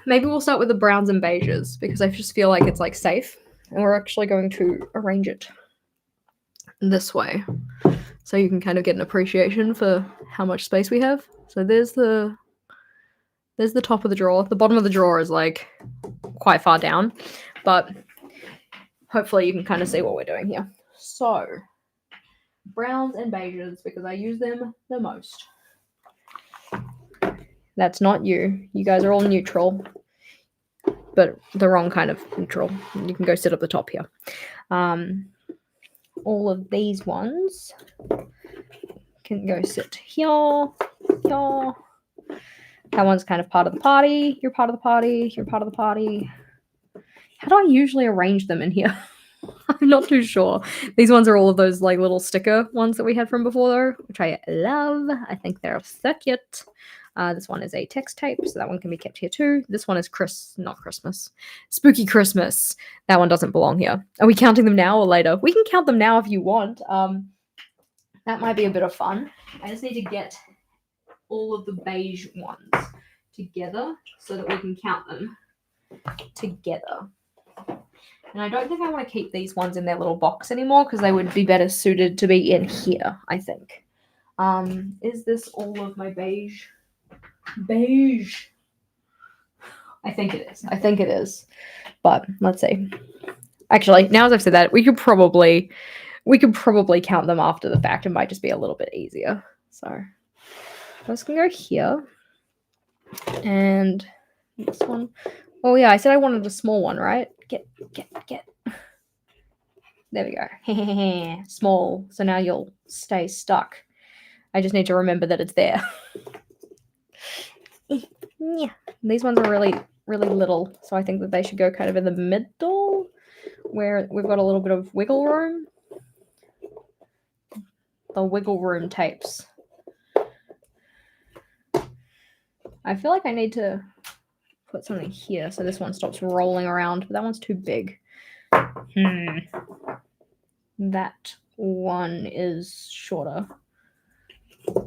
maybe we'll start with the browns and beiges because I just feel like it's like safe. And we're actually going to arrange it this way so you can kind of get an appreciation for how much space we have. So there's the top of the drawer. The bottom of the drawer is like quite far down, but hopefully you can kind of see what we're doing here. So browns and beiges because I use them the most. That's not you. You guys are all neutral, but the wrong kind of neutral. You can go sit up the top here. All of these ones can go sit here, here. That one's kind of part of the party. You're part of the party. You're part of the party. How do I usually arrange them in here? I'm not too sure. These ones are all of those like little sticker ones that we had from before though, which I love. I think they're so cute. This one is a text tape, so that one can be kept here too. This one is not Christmas. Spooky Christmas. That one doesn't belong here. Are we counting them now or later? We can count them now if you want. That might be a bit of fun. I just need to get all of the beige ones together so that we can count them together. And I don't think I want to keep these ones in their little box anymore because they would be better suited to be in here, I think. Is this all of my beige? Beige. I think it is. But let's see. Actually, now as I've said that, we could probably count them after the fact. It might just be a little bit easier. So I'm just gonna go here. And this one. Oh yeah, I said I wanted a small one, right? Get. There we go. Small. So now you'll stay stuck. I just need to remember that it's there. Yeah. These ones are really, really little. So I think that they should go kind of in the middle where we've got a little bit of wiggle room. The wiggle room tapes. I feel like I need to put something here so this one stops rolling around, but that one's too big. That one is shorter.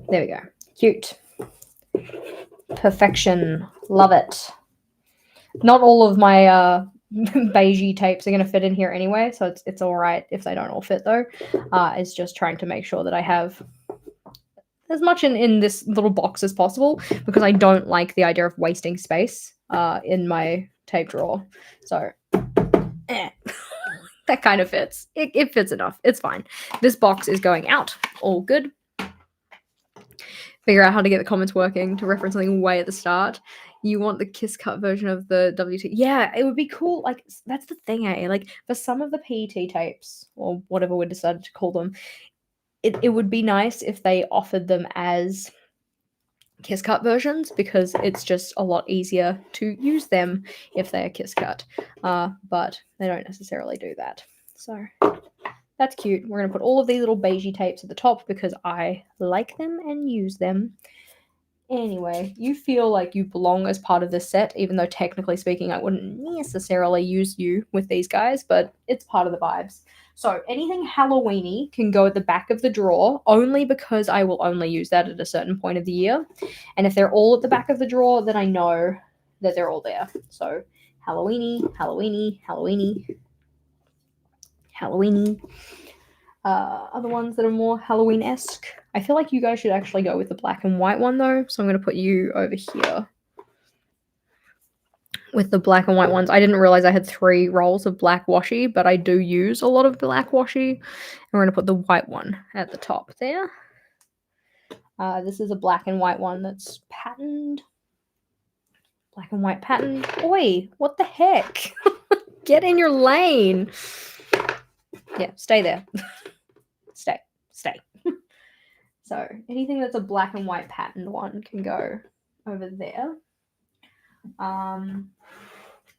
There we go. Cute. Perfection. Love it. Not all of my beigey tapes are going to fit in here anyway, so it's all right if they don't all fit though. It's just trying to make sure that I have as much in this little box as possible because I don't like the idea of wasting space in my tape drawer. So that kind of fits. It fits enough. It's fine. This box is going out. All good. Figure out how to get the comments working to reference something way at the start. You want the kiss cut version of the WT. Yeah, it would be cool. Like, that's the thing, eh? Like, for some of the PET tapes, or whatever we decided to call them, it would be nice if they offered them as kiss cut versions because it's just a lot easier to use them if they are kiss cut. But they don't necessarily do that. So that's cute. We're going to put all of these little beigey tapes at the top because I like them and use them. Anyway, you feel like you belong as part of this set, even though technically speaking, I wouldn't necessarily use you with these guys, but it's part of the vibes. So anything Halloweeny can go at the back of the drawer only because I will only use that at a certain point of the year. And if they're all at the back of the drawer, then I know that they're all there. So Halloweeny, Halloweeny, Halloweeny, Halloweeny. Other ones that are more Halloween-esque. I feel like you guys should actually go with the black and white one though, so I'm going to put you over here with the black and white ones. I didn't realize I had 3 rolls of black washi, but I do use a lot of black washi. And we're going to put the white one at the top there. This is a black and white one that's patterned. Black and white pattern. Oi, what the heck? Get in your lane. Yeah, stay there. Stay. So anything that's a black and white patterned one can go over there.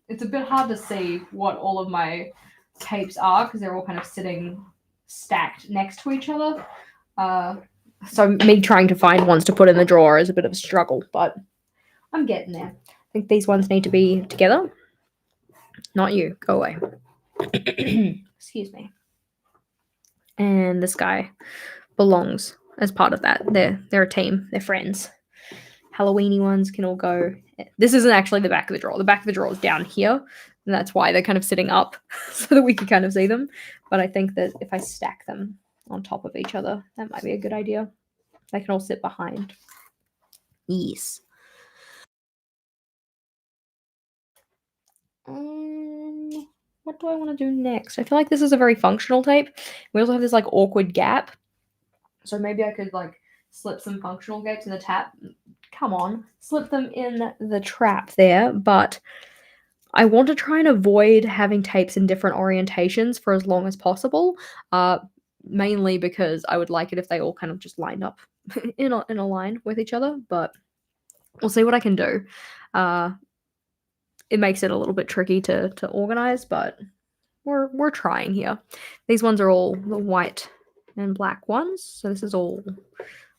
It's a bit hard to see what all of my tapes are because they're all kind of sitting stacked next to each other. So me trying to find ones to put in the drawer is a bit of a struggle, but I'm getting there. I think these ones need to be together. Not you. Go away. Excuse me. And this guy belongs as part of that. They're a team. They're friends. Halloweeny ones can all go. This isn't actually the back of the drawer. The back of the drawer is down here, and that's why they're kind of sitting up so that we can kind of see them. But I think that if I stack them on top of each other, that might be a good idea. They can all sit behind. Yes. What do I want to do next? I feel like this is a very functional tape. We also have this like awkward gap. So maybe I could like slip some functional gaps in the tap. Come on, slip them in the trap there. But I want to try and avoid having tapes in different orientations for as long as possible. Mainly because I would like it if they all kind of just lined up in a line with each other. But we'll see what I can do. It makes it a little bit tricky to organize, but we're trying here. These ones are all the white and black ones. So this is all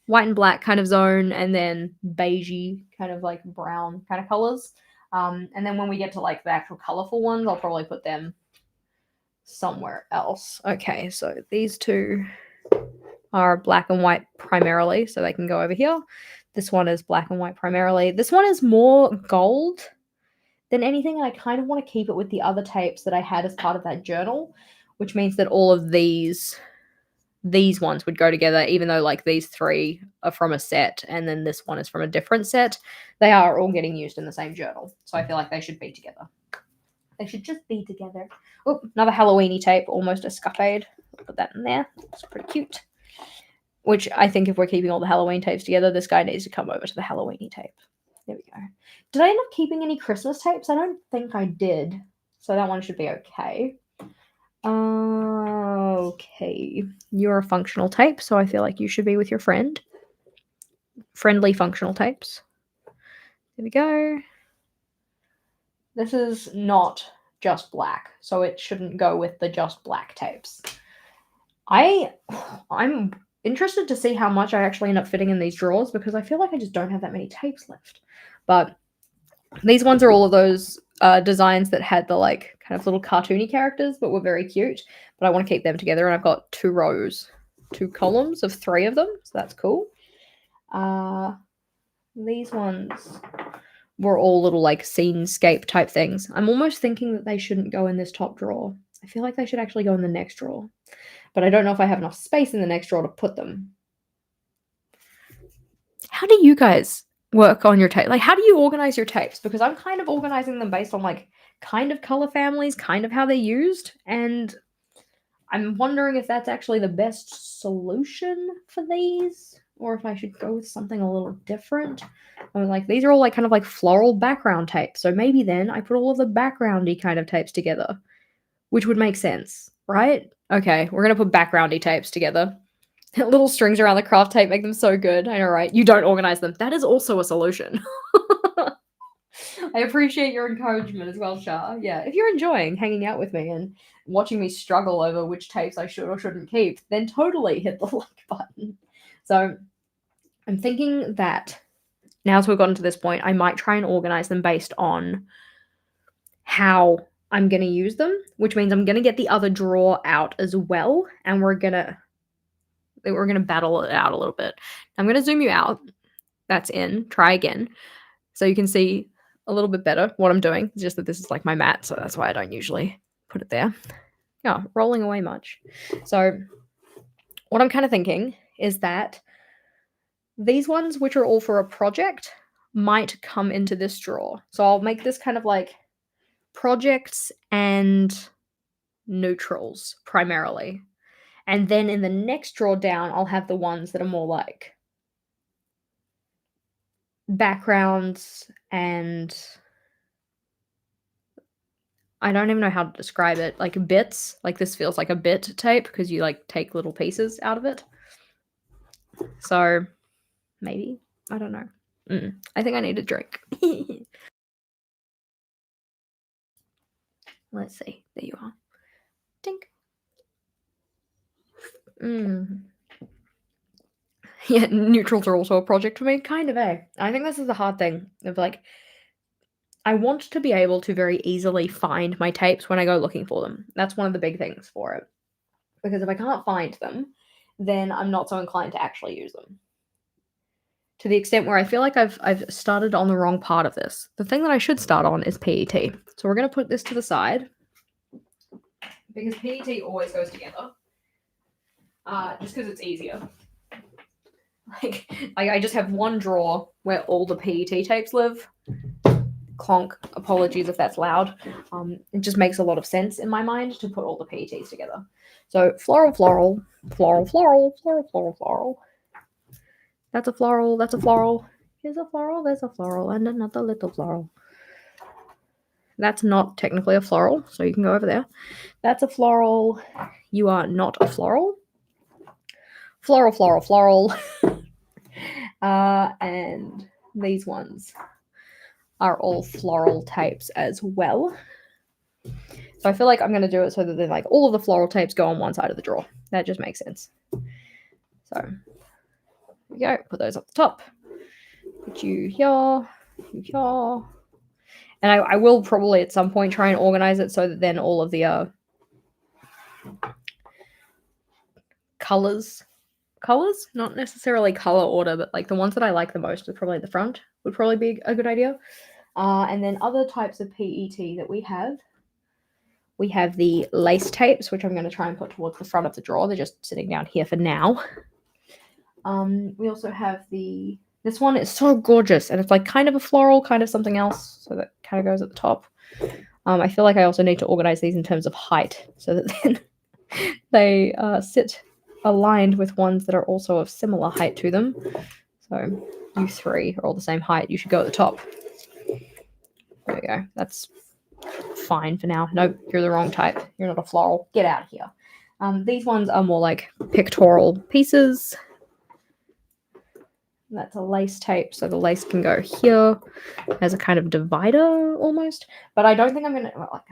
white and black kind of zone, and then beigey kind of like brown kind of colors. And then when we get to like the actual colorful ones, I'll probably put them somewhere else. Okay, so these two are black and white primarily, so they can go over here. This one is black and white primarily. This one is more gold than anything, and I kind of want to keep it with the other tapes that I had as part of that journal, which means that all of these ones would go together, even though like these 3 are from a set and then this one is from a different set. They are all getting used in the same journal, so I feel like they should be together. They should just be together. Oh, another Halloweeny tape, almost escapade. Put that in there. It's pretty cute. Which I think if we're keeping all the Halloween tapes together, this guy needs to come over to the Halloweeny tape. There we go. Did I end up keeping any Christmas tapes? I don't think I did. So that one should be okay. Okay. You're a functional tape, so I feel like you should be with your friend. Friendly functional tapes. There we go. This is not just black, so it shouldn't go with the just black tapes. I'm interested to see how much I actually end up fitting in these drawers because I feel like I just don't have that many tapes left. But these ones are all of those designs that had the like kind of little cartoony characters but were very cute. But I want to keep them together, and I've got 2 columns of 3 of them, so that's cool. These ones were all little like scenescape type things. I'm almost thinking that they shouldn't go in this top drawer. I feel like they should actually go in the next drawer. But I don't know if I have enough space in the next drawer to put them. How do you guys work on your tape? Like, how do you organize your tapes? Because I'm kind of organizing them based on like kind of color families, kind of how they're used, and I'm wondering if that's actually the best solution for these, or if I should go with something a little different. I mean, like these are all like kind of like floral background tapes, so maybe then I put all of the backgroundy kind of tapes together, which would make sense, right? Okay, we're gonna put backgroundy tapes together. Little strings around the craft tape make them so good. I know, right? You don't organize them. That is also a solution. I appreciate your encouragement as well, Shah. Yeah, if you're enjoying hanging out with me and watching me struggle over which tapes I should or shouldn't keep, then totally hit the like button. So I'm thinking that now as we've gotten to this point, I might try and organize them based on how I'm going to use them, which means I'm going to get the other drawer out as well, and we're going to battle it out a little bit. I'm going to zoom you out. That's in. Try again. So you can see a little bit better what I'm doing. It's just that this is like my mat, so that's why I don't usually put it there. Yeah, rolling away much. So what I'm kind of thinking is that these ones, which are all for a project, might come into this drawer. So I'll make this kind of like projects and neutrals primarily. And then in the next drawer down, I'll have the ones that are more like backgrounds and I don't even know how to describe it. Like bits. Like this feels like a bit tape because you like take little pieces out of it. So maybe. I don't know. I think I need a drink. Let's see. There you are. Tink. Yeah, neutrals are also a project for me. Kind of, eh? I think this is the hard thing of like, I want to be able to very easily find my tapes when I go looking for them. That's one of the big things for it. Because if I can't find them, then I'm not so inclined to actually use them. To the extent where I feel like I've started on the wrong part of this. The thing that I should start on is PET. So we're going to put this to the side. Because PET always goes together. Just because it's easier. Like, I just have one drawer where all the PET tapes live. Clonk. Apologies if that's loud. It just makes a lot of sense in my mind to put all the PETs together. So floral, floral, floral, floral, floral, floral, floral. That's a floral, that's a floral. Here's a floral, there's a floral, and another little floral. That's not technically a floral, so you can go over there. That's a floral. You are not a floral. Floral, floral, floral. And these ones are all floral tapes as well. So I feel like I'm going to do it so that then like all of the floral tapes go on one side of the drawer. That just makes sense. So there we go. Put those up the top. Put you here. You here. And I will probably at some point try and organize it so that then all of the colors, not necessarily color order, but like the ones that I like the most are probably the front would probably be a good idea. And then other types of PET that we have the lace tapes, which I'm going to try and put towards the front of the drawer. They're just sitting down here for now. We also have this one is so gorgeous, and it's like kind of a floral, kind of something else, so that kind of goes at the top. I feel like I also need to organize these in terms of height so that then they sit aligned with ones that are also of similar height to them. So you three are all the same height. You should go at the top. There we go. That's fine for now. Nope, you're the wrong type. You're not a floral. Get out of here. These ones are more like pictorial pieces. That's a lace tape, so the lace can go here as a kind of divider almost. But I don't think I'm gonna. Well,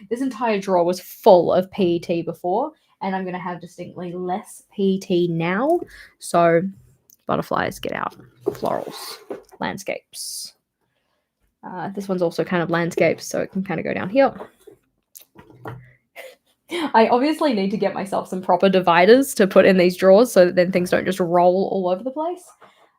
this entire drawer was full of PET before, and I'm gonna have distinctly less PET now. So butterflies, get out. Florals, landscapes. This one's also kind of landscapes, so it can kind of go down here. I obviously need to get myself some proper dividers to put in these drawers so that then things don't just roll all over the place.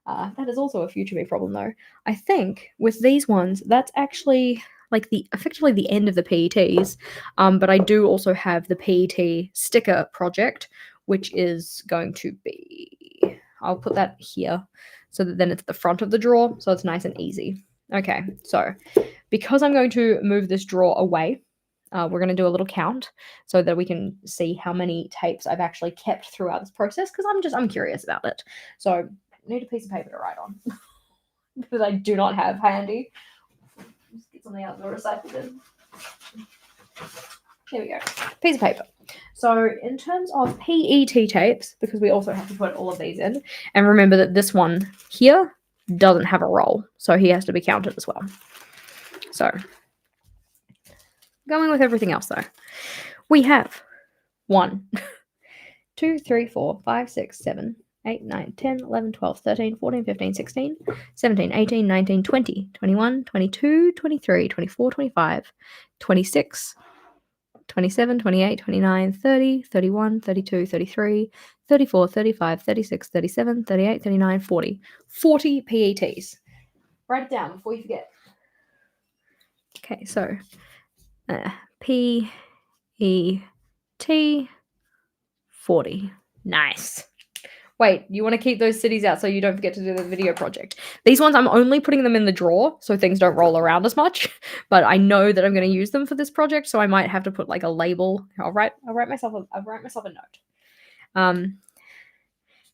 That is also a future me problem though. I think with these ones, that's actually like effectively the end of the PETs. But I do also have the PET sticker project, which is going to be, I'll put that here so that then it's at the front of the drawer, so it's nice and easy. Okay, so because I'm going to move this drawer away, we're going to do a little count so that we can see how many tapes I've actually kept throughout this process, because I'm curious about it. So I need a piece of paper to write on because I do not have handy. Just get something out of the recycle bin. Here we go. Piece of paper. So in terms of PET tapes, because we also have to put all of these in, and remember that this one here doesn't have a roll, so he has to be counted as well. So going with everything else though, we have 1, 2, 3, 4, 5, 6, 7, 8, 9, 10, 11, 12, 13, 14, 15, 16, 17, 18, 19, 20, 21, 22, 23, 24, 25, 26, 27, 28, 29, 30, 31, 32, 33, 34, 35, 36, 37, 38, 39, 40. 40 PETs. Write it down before you forget. Okay, so PET 40. Nice. Wait, you want to keep those cities out so you don't forget to do the video project. These ones, I'm only putting them in the drawer so things don't roll around as much, but I know that I'm going to use them for this project, so I might have to put like a label. I'll write myself a note.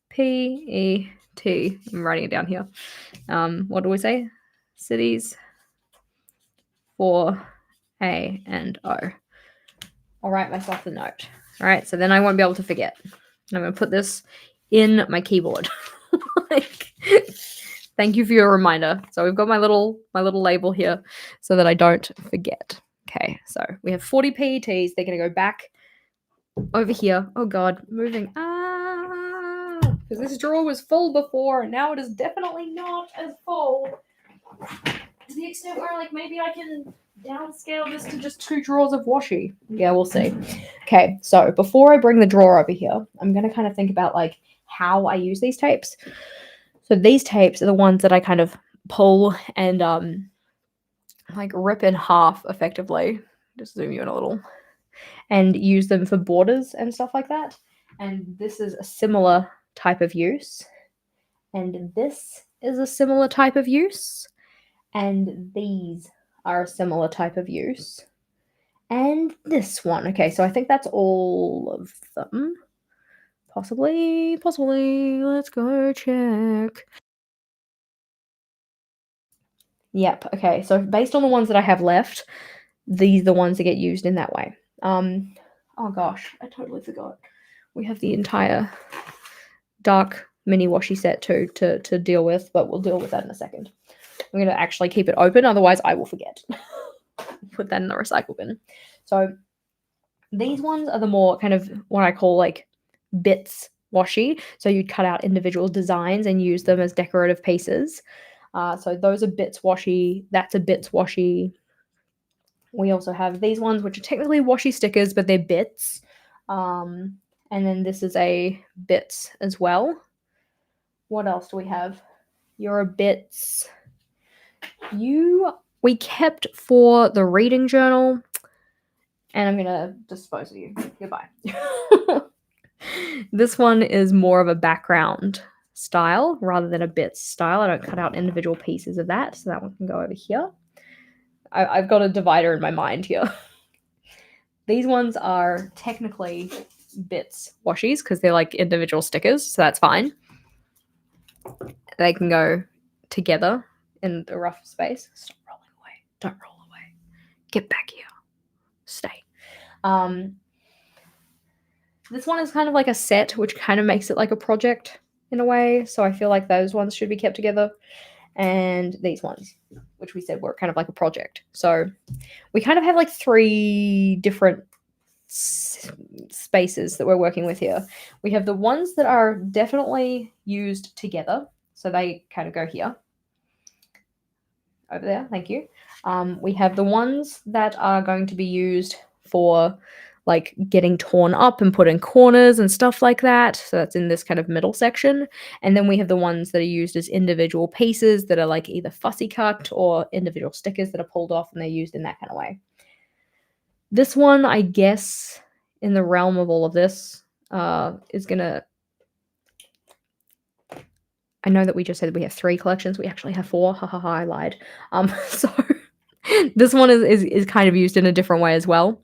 PET. I'm writing it down here. What do we say? Cities for A and O. I'll write myself a note. All right, so then I won't be able to forget. And I'm going to put this in my keyboard. Like, thank you for your reminder. So we've got my little label here so that I don't forget. Okay, so we have 40 PETs. They're going to go back over here. Oh God, moving. Because this drawer was full before, and now it is definitely not as full. To the extent where, like, maybe I can downscale this to just 2 drawers of washi. Yeah, we'll see. Okay, so before I bring the drawer over here, I'm going to kind of think about, like, how I use these tapes. So these tapes are the ones that I kind of pull and, like, rip in half, effectively. Just zoom you in a little. And use them for borders and stuff like that. And this is a similar type of use. And this is a similar type of use. And these are a similar type of use. And this one. Okay, so I think that's all of them. Possibly. Let's go check. Yep, okay, so based on the ones that I have left, these are the ones that get used in that way. Oh gosh, I totally forgot. We have the entire dark mini washi set too to deal with, but we'll deal with that in a second. I'm going to actually keep it open, otherwise I will forget. Put that in the recycle bin. So these ones are the more kind of what I call like bits washi. So you'd cut out individual designs and use them as decorative pieces. So those are bits washi. That's a bits washi. We also have these ones, which are technically washi stickers, but they're bits. And then this is a bits as well. What else do we have? You're a bits. We kept for the reading journal, and I'm gonna dispose of you. Goodbye. This one is more of a background style rather than a bits style. I don't cut out individual pieces of that, so that one can go over here. I've got a divider in my mind here. These ones are technically bits washies because they're like individual stickers, so that's fine. They can go together in the rough space. Stop rolling away. Don't roll away. Get back here. Stay. This one is kind of like a set, which kind of makes it like a project in a way. So I feel like those ones should be kept together. And these ones, which we said were kind of like a project. So we kind of have like 3 different spaces that we're working with here. We have the ones that are definitely used together. So they kind of go here. Over there, thank you. We have the ones that are going to be used for like getting torn up and put in corners and stuff like that. So that's in this kind of middle section. And then we have the ones that are used as individual pieces that are like either fussy cut or individual stickers that are pulled off and they're used in that kind of way. This one, I guess, in the realm of all of this, is gonna. I know that we just said we have 3 collections. We actually have 4. Ha ha ha! I lied. So this one is kind of used in a different way as well.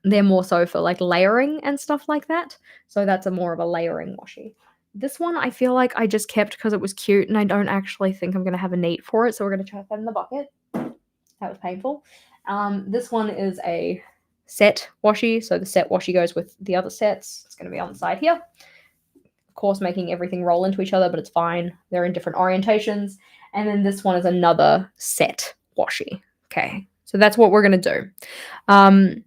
They're more so for like layering and stuff like that. So that's a more of a layering washi. This one I feel like I just kept because it was cute and I don't actually think I'm going to have a need for it. So we're going to chuck that in the bucket. That was painful. This one is a set washi. So the set washi goes with the other sets. It's going to be on the side here. Of course, making everything roll into each other, but it's fine. They're in different orientations. And then this one is another set washi. Okay, so that's what we're going to do.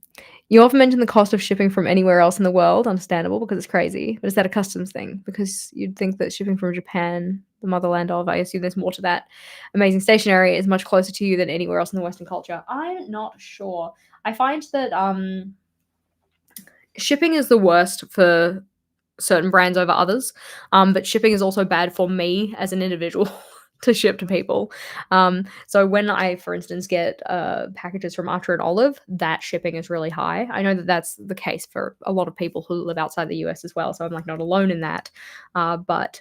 You often mention the cost of shipping from anywhere else in the world. Understandable because it's crazy. But is that a customs thing? Because you'd think that shipping from Japan, the motherland of, I assume there's more to that. Amazing stationery is much closer to you than anywhere else in the Western culture. I'm not sure. I find that shipping is the worst for certain brands over others. But shipping is also bad for me as an individual to ship to people. So when I, for instance, get packages from Archer and Olive, that shipping is really high. I know that that's the case for a lot of people who live outside the US as well. So I'm like not alone in that. But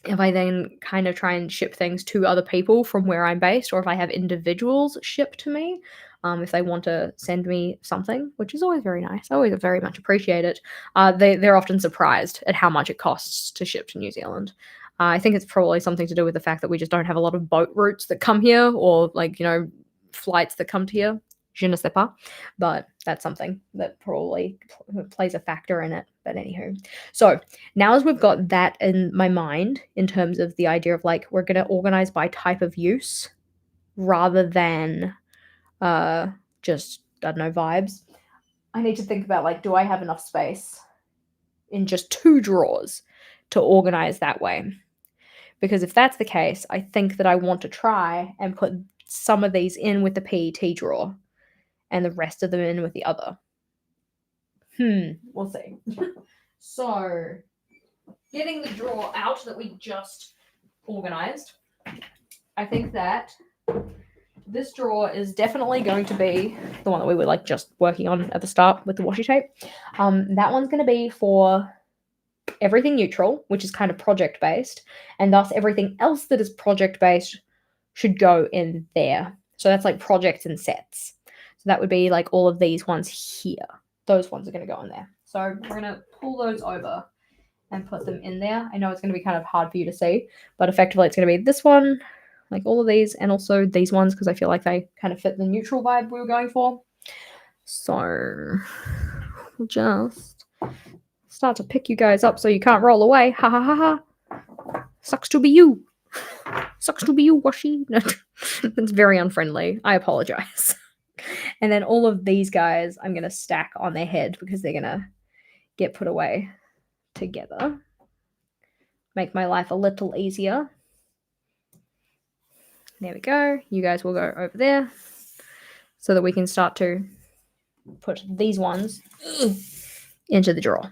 if I then kind of try and ship things to other people from where I'm based, or if I have individuals ship to me, if they want to send me something, which is always very nice, I always very much appreciate it, they're often surprised at how much it costs to ship to New Zealand. I think it's probably something to do with the fact that we just don't have a lot of boat routes that come here or like, flights that come to here. Je ne sais pas. But that's something that probably plays a factor in it. But anywho. So now as we've got that in my mind in terms of the idea of like we're going to organize by type of use rather than just, I don't know, vibes. I need to think about like, do I have enough space in just 2 drawers to organize that way? Because if that's the case, I think that I want to try and put some of these in with the PET drawer and the rest of them in with the other. We'll see. So, getting the drawer out that we just organized, I think that this drawer is definitely going to be the one that we were like just working on at the start with the washi tape. That one's going to be for everything neutral, which is kind of project-based, and thus everything else that is project-based should go in there. So that's like projects and sets. So that would be like all of these ones here. Those ones are going to go in there. So we're going to pull those over and put them in there. I know it's going to be kind of hard for you to see, but effectively it's going to be this one, like all of these, and also these ones because I feel like they kind of fit the neutral vibe we were going for. So we'll just start to pick you guys up so you can't roll away. Ha ha ha ha. Sucks to be you. Sucks to be you, washi. No, that's very unfriendly. I apologize. And then all of these guys I'm going to stack on their head because they're going to get put away together. Make my life a little easier. There we go. You guys will go over there so that we can start to put these ones into the drawer,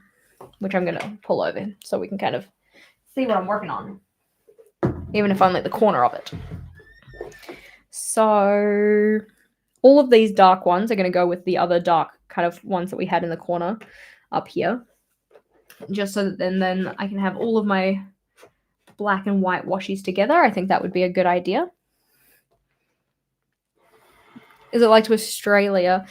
which I'm going to pull over so we can kind of see what I'm working on, even if only the corner of it. So all of these dark ones are going to go with the other dark kind of ones that we had in the corner up here, just so that then I can have all of my black and white washies together. I think that would be a good idea. Is it like to Australia?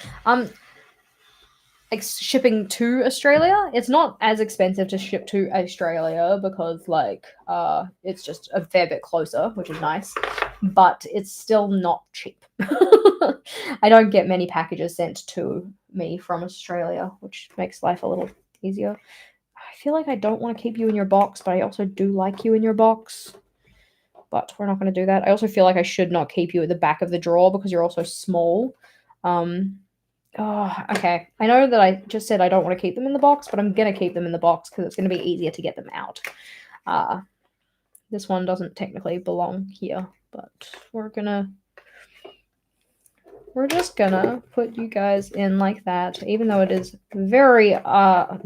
Like shipping to Australia, it's not as expensive to ship to Australia because it's just a fair bit closer, which is nice, but it's still not cheap. I don't get many packages sent to me from Australia, which makes life a little easier. I feel like I don't want to keep you in your box, but I also do like you in your box. But we're not going to do that. I also feel like I should not keep you at the back of the drawer because you're also small. Oh, okay. I know that I just said I don't want to keep them in the box, but I'm going to keep them in the box because it's going to be easier to get them out. This one doesn't technically belong here, but we're just gonna put you guys in like that, even though it is very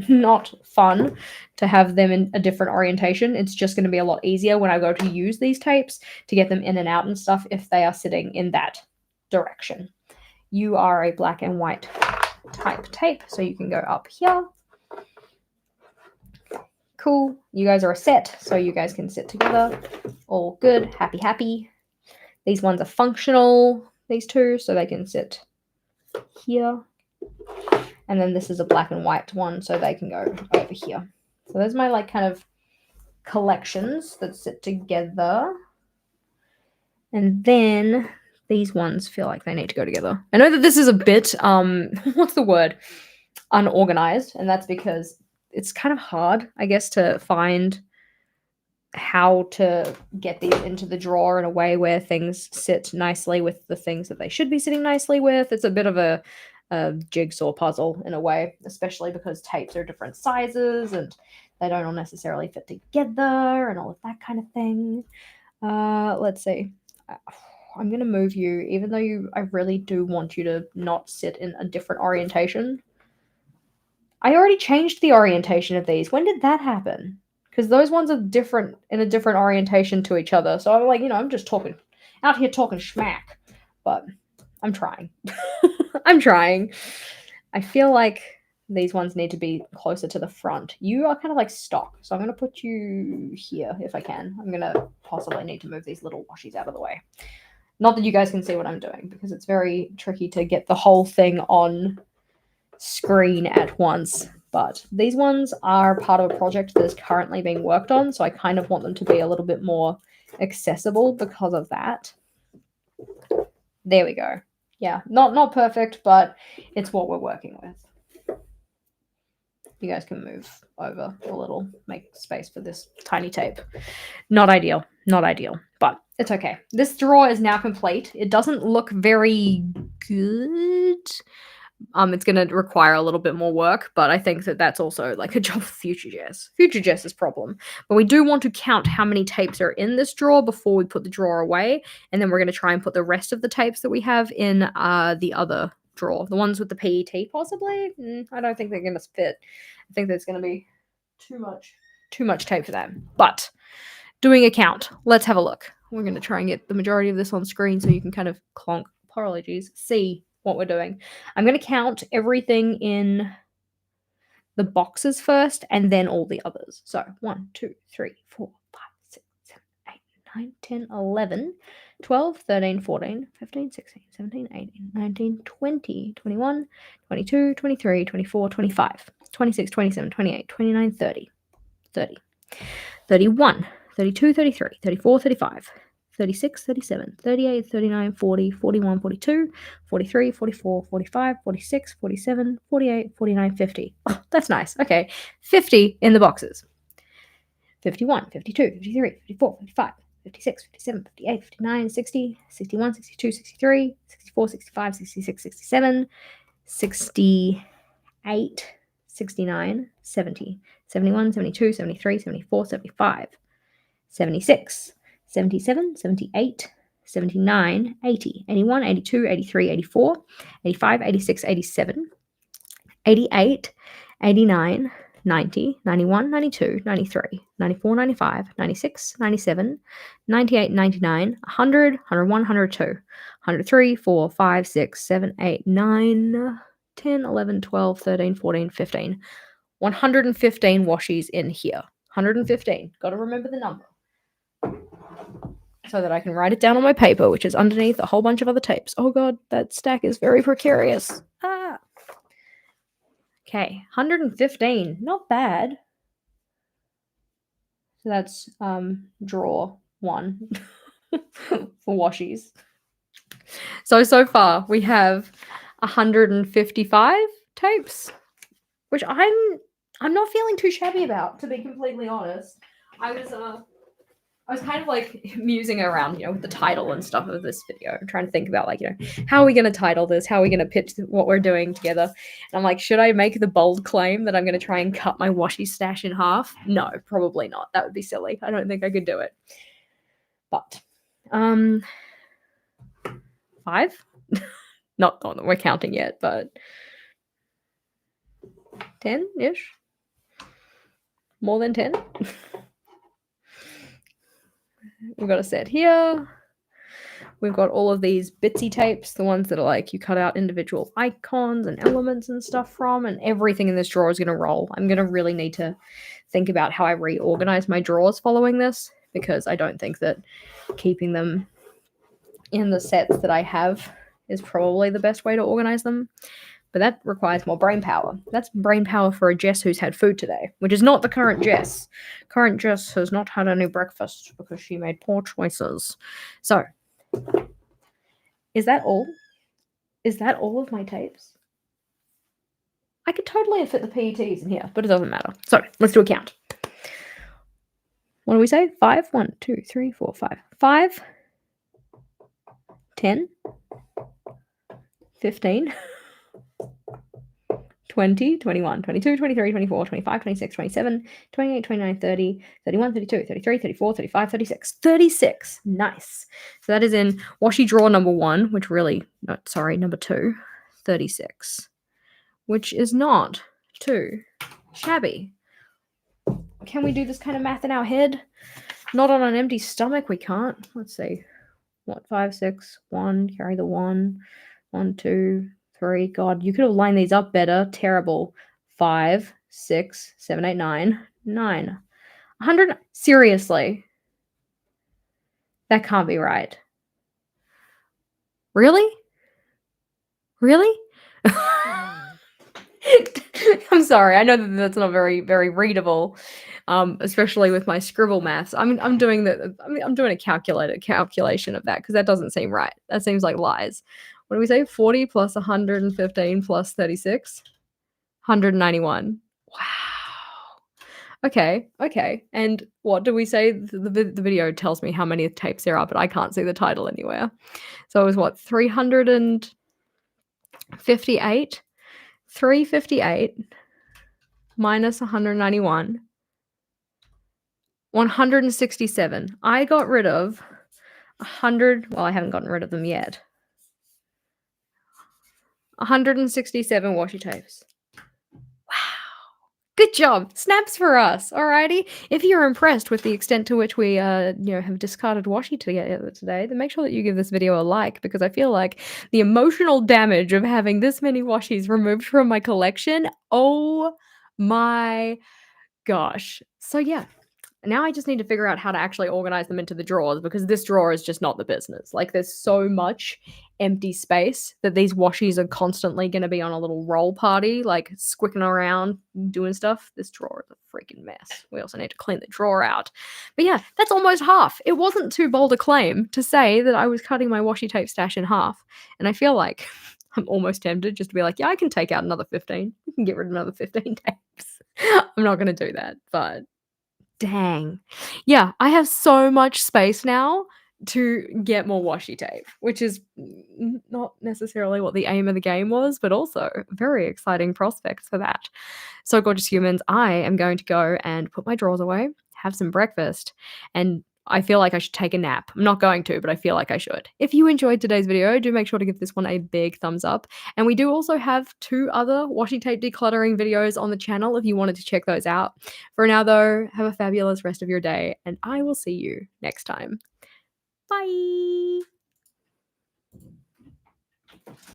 not fun to have them in a different orientation. It's just going to be a lot easier when I go to use these tapes to get them in and out and stuff if they are sitting in that direction. You are a black and white type tape, so you can go up here. Cool. You guys are a set, so you guys can sit together. All good. Happy, happy. These ones are functional, these two, so they can sit here. And then this is a black and white one, so they can go over here. So there's my like kind of collections that sit together. And then these ones feel like they need to go together. I know that this is a bit, what's the word? Unorganized, and that's because it's kind of hard, I guess, to find how to get these into the drawer in a way where things sit nicely with the things that they should be sitting nicely with. It's a bit of a jigsaw puzzle in a way, especially because tapes are different sizes and they don't all necessarily fit together and all of that kind of thing. Let's see. I'm going to move you, even though I really do want you to not sit in a different orientation. I already changed the orientation of these. When did that happen? Because those ones are different in a different orientation to each other. So I'm like, I'm just talking out here talking schmack, but I'm trying. I'm trying. I feel like these ones need to be closer to the front. You are kind of like stock, so I'm going to put you here if I can. I'm going to possibly need to move these little washies out of the way. Not that you guys can see what I'm doing, because it's very tricky to get the whole thing on screen at once. But these ones are part of a project that is currently being worked on, so I kind of want them to be a little bit more accessible because of that. There we go. Yeah, not perfect, but it's what we're working with. You guys can move over a little, make space for this tiny tape. Not ideal, but it's okay. This drawer is now complete. It doesn't look very good. It's going to require a little bit more work, but I think that that's also like a job for future Jess's problem. But we do want to count how many tapes are in this drawer before we put the drawer away, and then we're going to try and put the rest of the tapes that we have in the other drawer, the ones with the PET possibly. I don't think they're going to fit. I think there's going to be too much tape for them. But doing a count, let's have a look. We're going to try and get the majority of this on screen so you can kind of see what we're doing. I'm going to count everything in the boxes first and then all the others. So 1, 2, 3, 4, 5, 6, 7, 8, 9, 10, 11, 12, 13, 14, 15, 16, 17, 18, 19, 20, 21, 22, 23, 24, 25, 26, 27, 28, 29, 30, 31, 32, 33, 34, 35, 36, 37, 38, 39, 40, 41, 42, 43, 44, 45, 46, 47, 48, 49, 50. Oh, that's nice. Okay, 50 in the boxes. 51, 52, 53, 54, 55, 56, 57, 58, 59, 60, 61, 62, 63, 64, 65, 66, 67, 68, 69, 70, 71, 72, 73, 74, 75, 76, 77, 78, 79, 80, 81, 82, 83, 84, 85, 86, 87, 88, 89, 90, 91, 92, 93, 94, 95, 96, 97, 98, 99, 100, 101, 102, 103, 4, 5, 6, 7, 8, 9, 10, 11, 12, 13, 14, 15. 115 washies in here. 115. Got to remember the number. so that I can write it down on my paper, which is underneath a whole bunch of other tapes. Oh god, that stack is very precarious. Ah. Okay, 115. Not bad. So that's drawer 1 for washies. So far we have 155 tapes, which I'm not feeling too shabby about, to be completely honest. I was kind of like musing around, with the title and stuff of this video. I'm trying to think about how are we going to title this? How are we going to pitch what we're doing together? And I'm like, should I make the bold claim that I'm going to try and cut my washi stash in half? No, probably not. That would be silly. I don't think I could do it. But 5? Not that we're counting yet, but 10-ish? More than 10? We've got a set here. We've got all of these bitsy tapes, the ones that are like you cut out individual icons and elements and stuff from, and everything in this drawer is going to roll. I'm going to really need to think about how I reorganize my drawers following this, because I don't think that keeping them in the sets that I have is probably the best way to organize them. But that requires more brain power. That's brain power for a Jess who's had food today, which is not the current Jess. Current Jess has not had any breakfast because she made poor choices. So, is that all? Is that all of my tapes? I could totally fit the PETs in here, but it doesn't matter. So, let's do a count. What do we say? 5? 1, 2, 3, 4, 5. 5, 10, 15, 20, 21, 22, 23, 24, 25, 26, 27, 28, 29, 30, 31, 32, 33, 34, 35, 36. 36. Nice. So that is in washi drawer number 1, which really, number 2. 36. Which is not too shabby. Can we do this kind of math in our head? Not on an empty stomach, we can't. Let's see. 5, 6, 1, carry the 1. 1, 2, 3. God, you could have lined these up better. Terrible. 5, 6, 7, 8, 9. 9. 100. Seriously. That can't be right. Really? Really? I'm sorry. I know that that's not very, very readable, especially with my scribble maths. I'm doing a calculation of that, because that doesn't seem right. That seems like lies. What do we say? 40 plus 115 plus 36? 191. Wow. Okay. And what do we say? The video tells me how many tapes there are, but I can't see the title anywhere. So it was what? 358? 358 minus 191. 167. I got rid of 100. Well, I haven't gotten rid of them yet. 167 washi tapes. Wow. Good job. Snaps for us. Alrighty. If you're impressed with the extent to which we have discarded washi together today, then make sure that you give this video a like, because I feel like the emotional damage of having this many washis removed from my collection, oh my gosh. So yeah. Now I just need to figure out how to actually organize them into the drawers, because this drawer is just not the business. Like, there's so much empty space that these washis are constantly going to be on a little roll party, like squicking around, doing stuff. This drawer is a freaking mess. We also need to clean the drawer out. But yeah, that's almost half. It wasn't too bold a claim to say that I was cutting my washi tape stash in half. And I feel like I'm almost tempted just to be like, yeah, I can take out another 15. You can get rid of another 15 tapes. I'm not going to do that, but dang. Yeah, I have so much space now to get more washi tape, which is not necessarily what the aim of the game was, but also very exciting prospects for that. So, gorgeous humans, I am going to go and put my drawers away, have some breakfast, and I feel like I should take a nap. I'm not going to, but I feel like I should. If you enjoyed today's video, do make sure to give this one a big thumbs up. And we do also have 2 other washi tape decluttering videos on the channel if you wanted to check those out. For now, though, have a fabulous rest of your day, and I will see you next time. Bye!